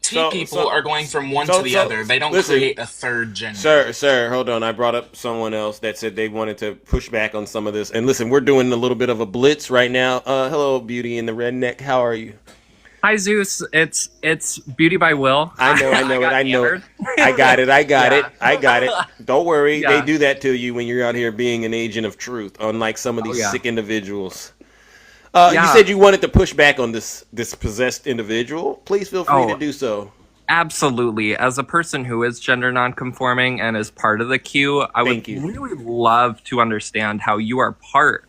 T So people so are going from one to so the so other. They don't listen, create a third gender. sir, hold on. I brought up someone else that said they wanted to push back on some of this. And listen, we're doing a little bit of a blitz right now. Hello, Beauty in the Redneck. How are you? Hi Zeus, it's Beauty by Will. I know it. got I know it. hammered. I got it. Yeah. I got it. Don't worry. They Yeah. do that to you when you're out here being an agent of truth, unlike some of Oh these yeah. sick individuals. You Yeah. said you wanted to push back on this possessed individual. Please feel free to Oh, do so. absolutely. As a person who is gender nonconforming and is part of the queue, I would Thank you. really love to understand how you are part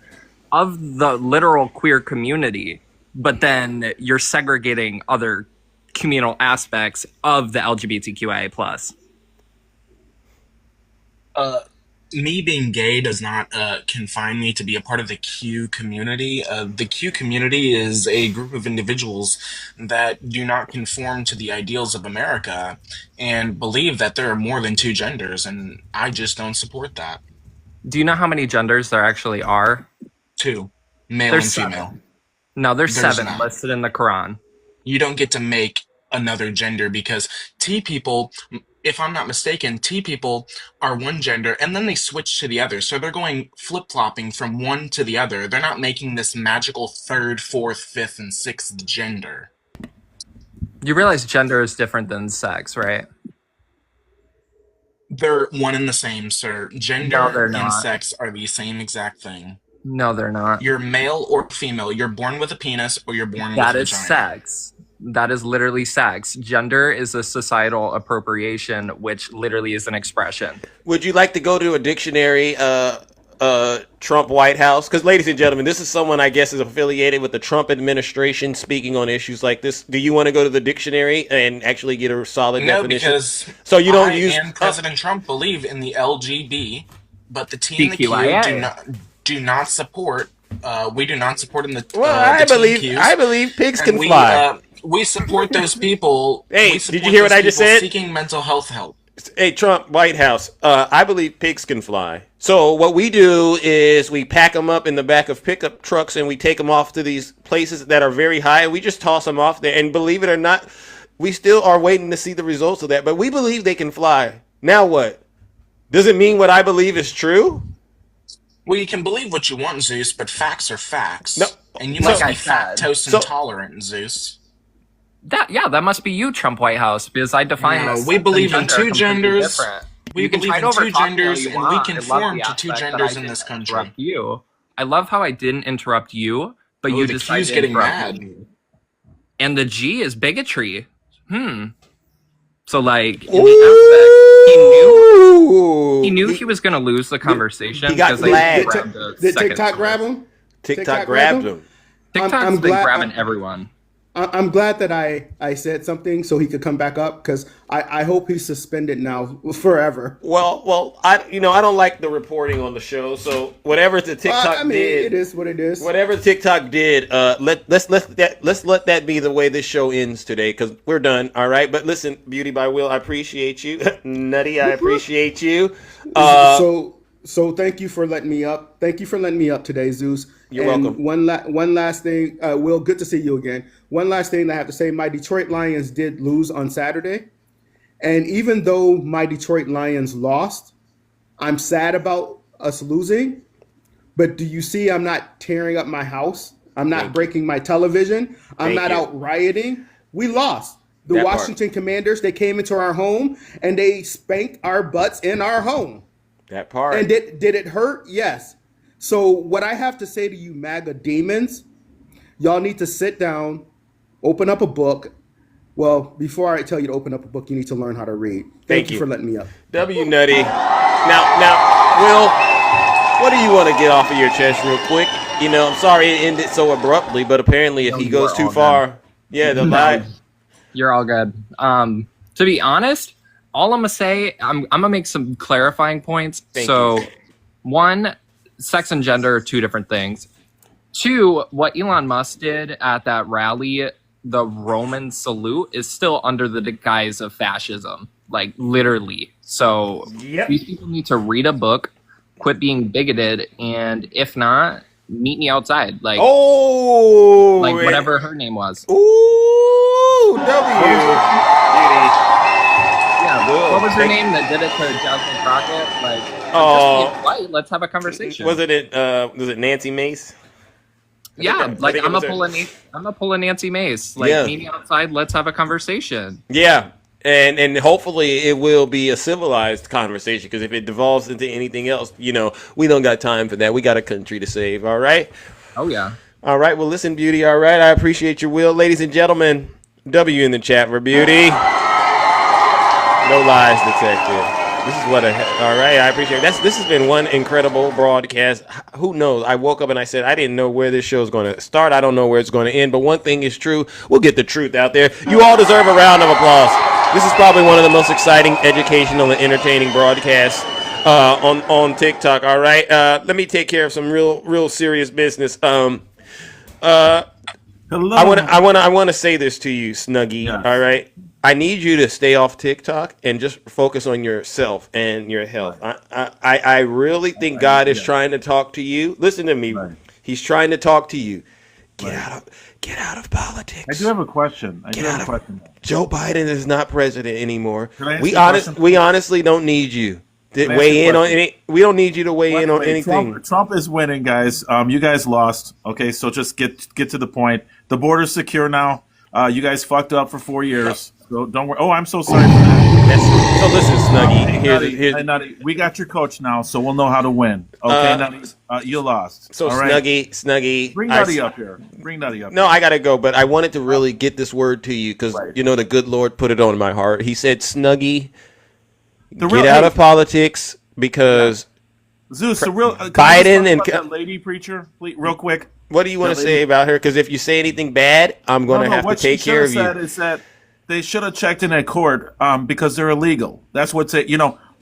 of the literal queer community, but then you're segregating other communal aspects of the LGBTQIA plus. Me being gay does not confine me to be a part of the Q community. The Q community is a group of individuals that do not conform to the ideals of America and believe that there are more than two genders, and I just don't support that. Do you know how many genders there actually are? Two, male There's and seven. female. No, there's There's seven not. listed in the Quran. You don't get to make another gender because T people, if I'm not mistaken, T people are one gender and then they switch to the other. So they're going flip-flopping from one to the other. They're not making this magical third, fourth, fifth, and sixth gender. You realize gender is different than sex, right? They're one and the same, sir. No, Gender they're and not. sex are the same exact thing. No, they're not. You're male or female. You're born with a penis or you're born with That a is vagina. sex. That is literally sex. Gender is a societal appropriation, which literally is an expression. Would you like to go to a dictionary, Trump White House? Because, ladies and gentlemen, this is someone I guess is affiliated with the Trump administration speaking on issues like this. Do you want to go to the dictionary and actually get a solid No, definition? because So you don't I use and President Trump believe in the LGB, but the T and the Q DQIA. do not support. We do not support in the Well, the TQs, I believe pigs and can fly. we support those people. Hey, we did support you hear what those I just people said? Seeking mental health help. Hey, Trump White House. I believe pigs can fly. So what we do is we pack them up in the back of pickup trucks and we take them off to these places that are very high and we just toss them off there. And believe it or not, we still are waiting to see the results of that. But we believe they can fly. Now what? Does it mean what I believe is true? Well, you can believe what you want, Zeus, but facts are facts. No. And you So- must Like be I said. lactose intolerant, Zeus. That must be you, Trump White House, because I define No, this we believe in gender two completely genders. different. We You can believe try in to two overtalk me all genders, you and we want. I love conform the to two aspect that genders I in this didn't country. interrupt you. I love how I didn't interrupt you, but Oh, you the decided Q's to getting interrupt mad. me. And the G is bigotry. So like in the aspect, he knew he was going to lose the conversation. he got because, like, flagged. grabbed a Did second TikTok source. grab him? TikTok grabbed him. TikTok's I'm been glad- grabbing everyone. I'm glad that I said something so he could come back up because I hope he's suspended now forever. Well, I don't like the reporting on the show. So whatever the TikTok I mean, did, it is what it is. whatever TikTok did, let's let that be the way this show ends today because we're done. All right, but listen, Beauty by Will, I appreciate you. Nutty, I appreciate you. So thank you for letting me up. Thank you for letting me up today, Zeus. You're welcome. One last thing, Will. Good to see you again. One last thing that I have to say: my Detroit Lions did lose on Saturday, and even though my Detroit Lions lost, I'm sad about us losing. But do you see? I'm not tearing up my house. I'm not breaking my television. I'm not out rioting. We lost. The Washington Commanders. They came into our home and they spanked our butts in our home. That part. And did it hurt? Yes. So what I have to say to you MAGA demons, y'all need to sit down, open up a book. Well, before I tell you to open up a book, you need to learn how to read. Thank you for letting me up. W Nutty. Now, Will, what do you want to get off of your chest real quick? You know, I'm sorry it ended so abruptly, but apparently if he goes too far, the lie. You're all good. To be honest, all I'm gonna say, I'm gonna make some clarifying points. Thank so, you. one, sex and gender are two different things. Two, what Elon Musk did at that rally, the Roman salute, is still under the guise of fascism. like literally. So these people need to read a book, quit being bigoted, and if not, meet me outside. Like whatever her name was. Ooh, Yeah, what was her name that did it to Jasmine Crockett? Like, just be polite. Let's have a conversation. Was it Nancy Mace? I'm gonna pull a Nancy Mace. Like, meet me outside. Let's have a conversation. Yeah. And hopefully it will be a civilized conversation, because if it devolves into anything else, we don't got time for that. We got a country to save. All right. Oh yeah. All right. Well, listen, Beauty. All right. I appreciate your will, ladies and gentlemen. W in the chat for Beauty. No lies detected. This is all right. I appreciate it. This has been one incredible broadcast. Who knows? I woke up and I said, I didn't know where this show is going to start. I don't know where it's going to end. But one thing is true. We'll get the truth out there. You all deserve a round of applause. This is probably one of the most exciting, educational, and entertaining broadcasts on TikTok. All right. Let me take care of some real serious business. Hello. I want to say this to you, Snuggie. Yes. All right. I need you to stay off TikTok and just focus on yourself and your health. Right. I really think God is trying to talk to you. Listen to me. Right. He's trying to talk to you. Get out of politics. I do have a question. Joe Biden is not president anymore. We honestly don't need you to weigh in on any. We don't need you to weigh in on anything. Trump is winning, guys. You guys lost. Okay, so just get to the point. The border's secure now. You guys fucked up for 4 years. So don't worry. Oh, I'm so sorry for that. So listen, Snuggie. Nutty, we got your coach now, so we'll know how to win. Okay, Nutty, you lost. So all right? Snuggie. Bring Nutty up here. No, I got to go, but I wanted to really get this word to you because, the good Lord put it on my heart. He said, Snuggie, get out of politics because Zeus, Biden and that lady preacher, please, real quick. What do you want to say about her? Because if you say anything bad, I'm going to have to take care of you. What she said is that they should have checked in at court because they're illegal. That's what's it.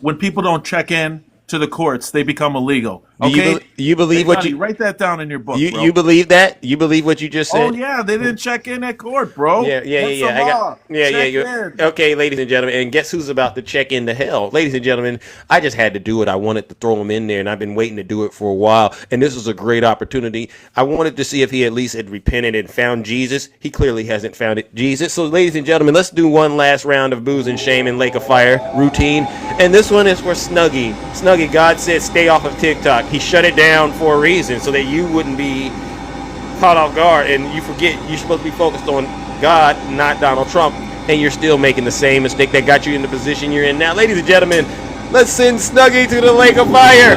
When people don't check in to the courts, they become illegal. Okay, you believe what you write that down in your book. You believe that? You believe what you just said? Oh yeah, they didn't check in at court, bro. Yeah. Okay, ladies and gentlemen, and guess who's about to check into hell? Ladies and gentlemen, I just had to do it. I wanted to throw him in there, and I've been waiting to do it for a while. And this was a great opportunity. I wanted to see if he at least had repented and found Jesus. He clearly hasn't found it, Jesus. So, ladies and gentlemen, let's do one last round of booze and shame and Lake of Fire routine. And this one is for Snuggie. Snuggie, God said stay off of TikTok. He shut it down for a reason so that you wouldn't be caught off guard and you forget you're supposed to be focused on God, not Donald Trump, and you're still making the same mistake that got you in the position you're in now. Ladies and gentlemen, let's send Snuggie to the Lake of Fire.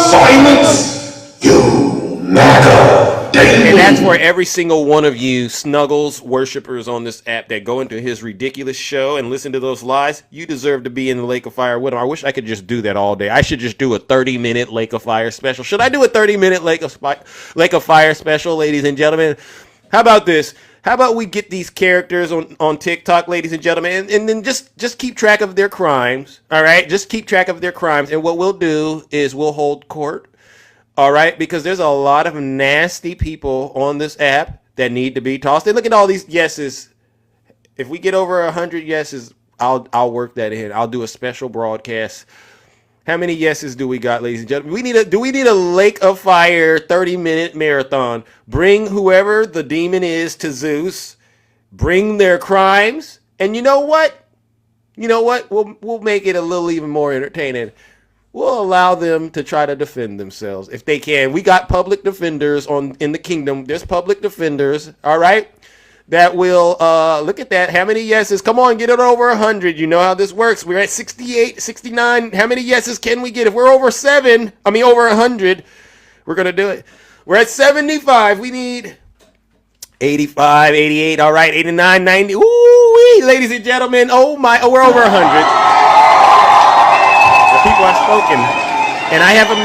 Silence, you MAGA Daily. And that's for every single one of you Snuggles worshipers on this app that go into his ridiculous show and listen to those lies. You deserve to be in the Lake of Fire with him. I wish I could just do that all day. I should just do a 30-minute Lake of Fire special. Should I do a 30-minute Lake of Fire special, ladies and gentlemen? How about this? How about we get these characters on TikTok, ladies and gentlemen, and then just keep track of their crimes, all right? Just keep track of their crimes. And what we'll do is we'll hold court, all right? Because there's a lot of nasty people on this app that need to be tossed. And look at all these yeses. If we get over 100 yeses, I'll work that in. I'll do a special broadcast. How many yeses do we got, ladies and gentlemen? Do we need a Lake of Fire 30-minute marathon? Bring whoever the demon is to Zeus. Bring their crimes. And you know what? We'll make it a little even more entertaining. We'll allow them to try to defend themselves if they can. We got public defenders in the kingdom. There's public defenders, all right? That will, look at that. How many yeses? Come on, get it over 100. You know how this works. We're at 68, 69. How many yeses can we get? If we're over 100, we're going to do it. We're at 75. We need 85, 88. All right, 89, 90. Ooh, ladies and gentlemen. Oh, we're over 100. The people have spoken. And I have a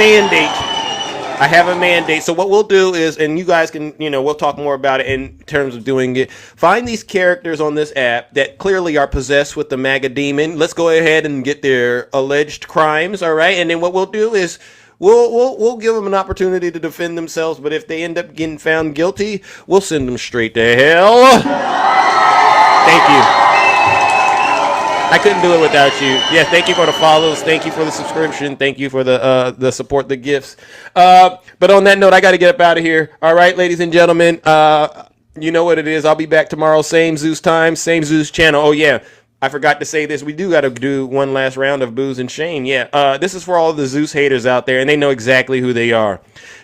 mandate. So what we'll do is, and you guys can, we'll talk more about it in terms of doing it. Find these characters on this app that clearly are possessed with the MAGA demon. Let's go ahead and get their alleged crimes, all right? And then what we'll do is we'll give them an opportunity to defend themselves. But if they end up getting found guilty, we'll send them straight to hell. Thank you. I couldn't do it without you. Yeah, thank you for the follows. Thank you for the subscription. Thank you for the support, the gifts. But on that note, I got to get up out of here. All right, ladies and gentlemen, you know what it is. I'll be back tomorrow, same Zeus time, same Zeus channel. Oh, yeah. I forgot to say this. We do got to do one last round of booze and shame. Yeah, this is for all the Zeus haters out there, and they know exactly who they are.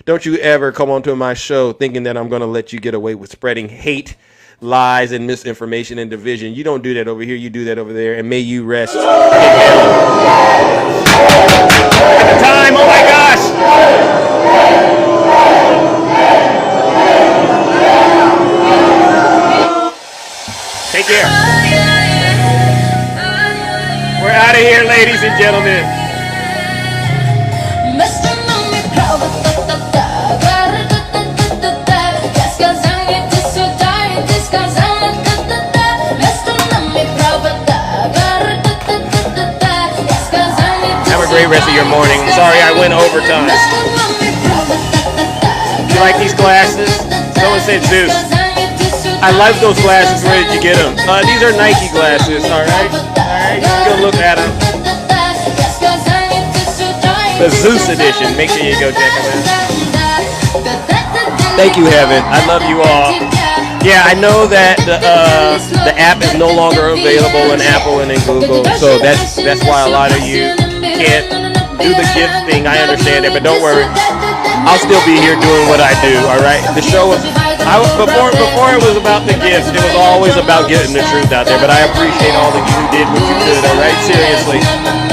Don't you ever come onto my show thinking that I'm going to let you get away with spreading hate, lies, and misinformation and division. You don't do that over here. You do that over there, and may you rest in hell. At the time, oh my gosh! Take care. We're out of here, ladies and gentlemen. Have a great rest of your morning. Sorry I went overtime. You like these glasses? Someone said Zeus. I like those glasses. Where did you get them? These are Nike glasses, alright? Alright, you can go look at them. The Zeus edition. Make sure you go check them out. Thank you, Heaven. I love you all. Yeah, I know that the app is no longer available in Apple and in Google, so that's why a lot of you can't do the gift thing. I understand it, but don't worry. I'll still be here doing what I do, all right? The show was, before it was about the gifts, it was always about getting the truth out there, but I appreciate all of you who did what you could, all right? Seriously.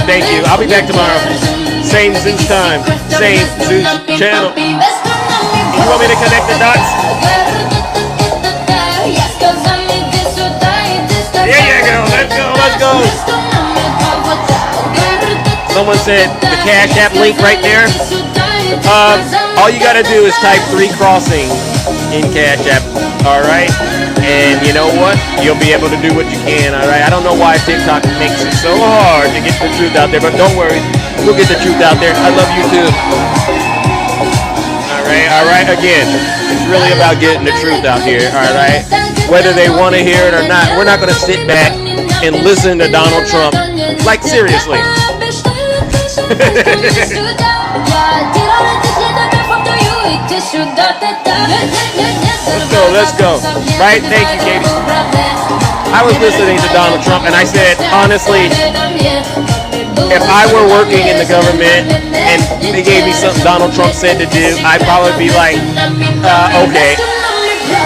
Thank you. I'll be back tomorrow. Same Zeus time, same Zeus channel. You want me to connect the dots? There you go. Let's go. Let's go. Someone said the Cash App link right there. All you got to do is type 3 crossing in Cash App. All right. And you know what? You'll be able to do what you can. All right. I don't know why TikTok makes it so hard to get the truth out there, but don't worry. We'll get the truth out there. I love you too. All right. Again, it's really about getting the truth out here. All right. Whether they want to hear it or not, we're not going to sit back and listen to Donald Trump. Like, seriously. Let's go. Right? Thank you, Katie. I was listening to Donald Trump, and I said, honestly, if I were working in the government and they gave me something Donald Trump said to do, I'd probably be like, okay,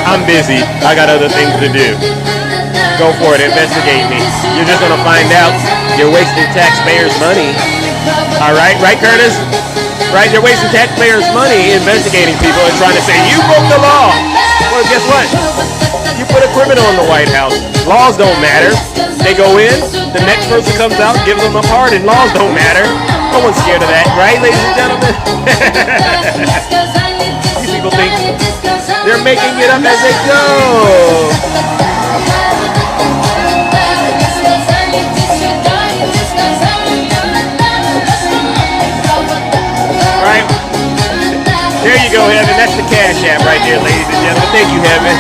I'm busy. I got other things to do. Go for it. Investigate me. You're just going to find out you're wasting taxpayers' money. All right? Right, Curtis? Right? You're wasting taxpayers' money investigating people and trying to say, you broke the law. Well, guess what? You put a criminal in the White House. Laws don't matter. They go in, the next person comes out, gives them a pardon. Laws don't matter. No one's scared of that, right, ladies and gentlemen? These people think they're making it up as they go. Right? There you go, Heaven. That's the Cash App right there, ladies and gentlemen. Thank you, Heaven.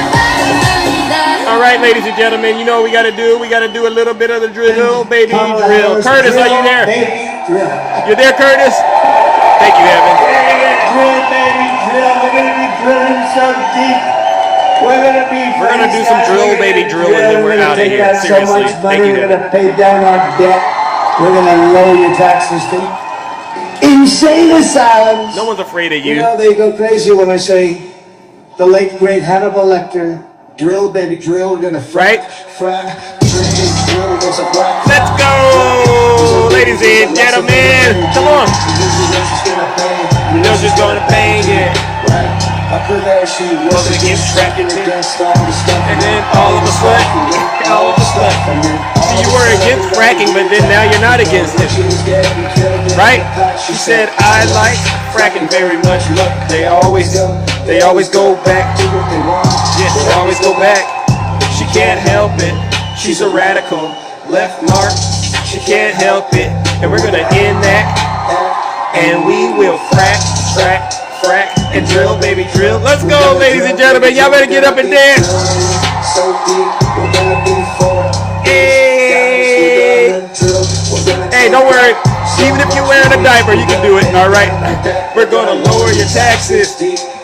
All right, ladies and gentlemen, you know what we got to do? We got to do a little bit of the drill, baby, drill. Curtis, are you there? You there, Curtis? Thank you, Heaven. Drill, baby, drill. We're going to be drilling so deep. We're going to do some drill, baby, drill, and then we're out of here. Seriously. Thank you, We're going to pay down our debt. We're going to lower your taxes to insane asylums. No one's afraid of you. You know, they go crazy when I say the late, great Hannibal Lecter. Drill, baby, drill. We're going to frack. Let's go, ladies and gentlemen. Come on. You're just going to pay it. Was against fracking, and then all of a sudden, see, you were against fracking, but then now you're not against it, right? She said, I like fracking very much. Look, they always go back to what they want. Yes, they always go back. She can't help it. She's a radical left mark. She can't help it, and we're gonna end that. and we will frack, and drill, baby, drill. Let's go, ladies and gentlemen. Y'all better get up and dance. Hey, don't worry. Even if you're wearing a diaper, you can do it, all right? We're gonna lower your taxes.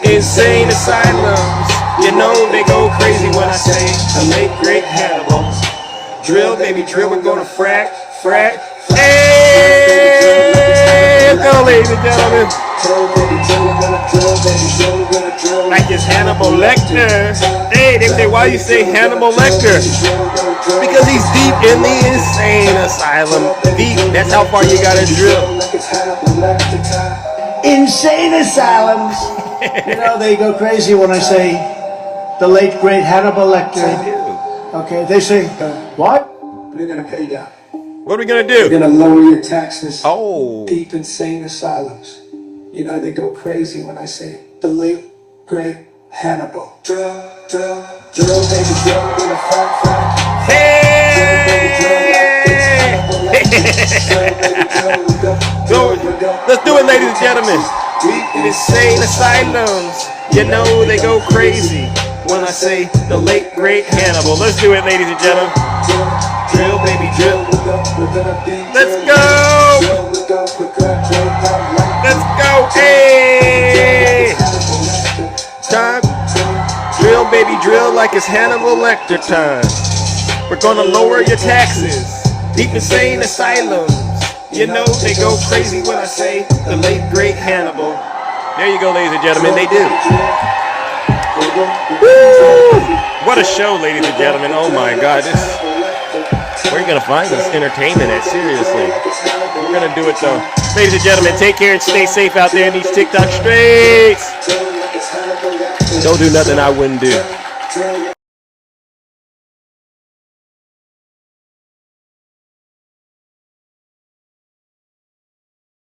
Insane asylums. You know they go crazy when I say the late great Hannibal. Drill, baby, drill. We're gonna frack. Hey, let's go, ladies and gentlemen. Like it's Hannibal Lecter. Hey, they say, why you say Hannibal Lecter? Because he's deep in the insane asylum. Deep, that's how far you gotta drill. Insane asylums. You know, they go crazy when I say the late great Hannibal Lecter. Okay, they say, what? We're gonna pay you down. What are we gonna do? We're gonna lower your taxes. Oh. Deep insane asylums. You know they go crazy when I say the late great Hannibal. Drill, baby, drill. We're gonna frack. Let's do it, ladies and gentlemen. Deep insane asylums. You know they go crazy when I say the late great Hannibal. Let's do it, ladies and gentlemen. Drill, baby, drill. Let's go. Let's go. Hey. Time. Drill, baby, drill like it's Hannibal Lecter time. We're gonna lower your taxes. Deep insane asylums. You know they go crazy when I say the late great Hannibal. There you go, ladies and gentlemen. They do. Woo! What a show, ladies and gentlemen. Oh my God. Where are you going to find this entertainment at? Seriously. We're going to do it though. Ladies and gentlemen, take care and stay safe out there in these TikTok streets. Don't do nothing I wouldn't do.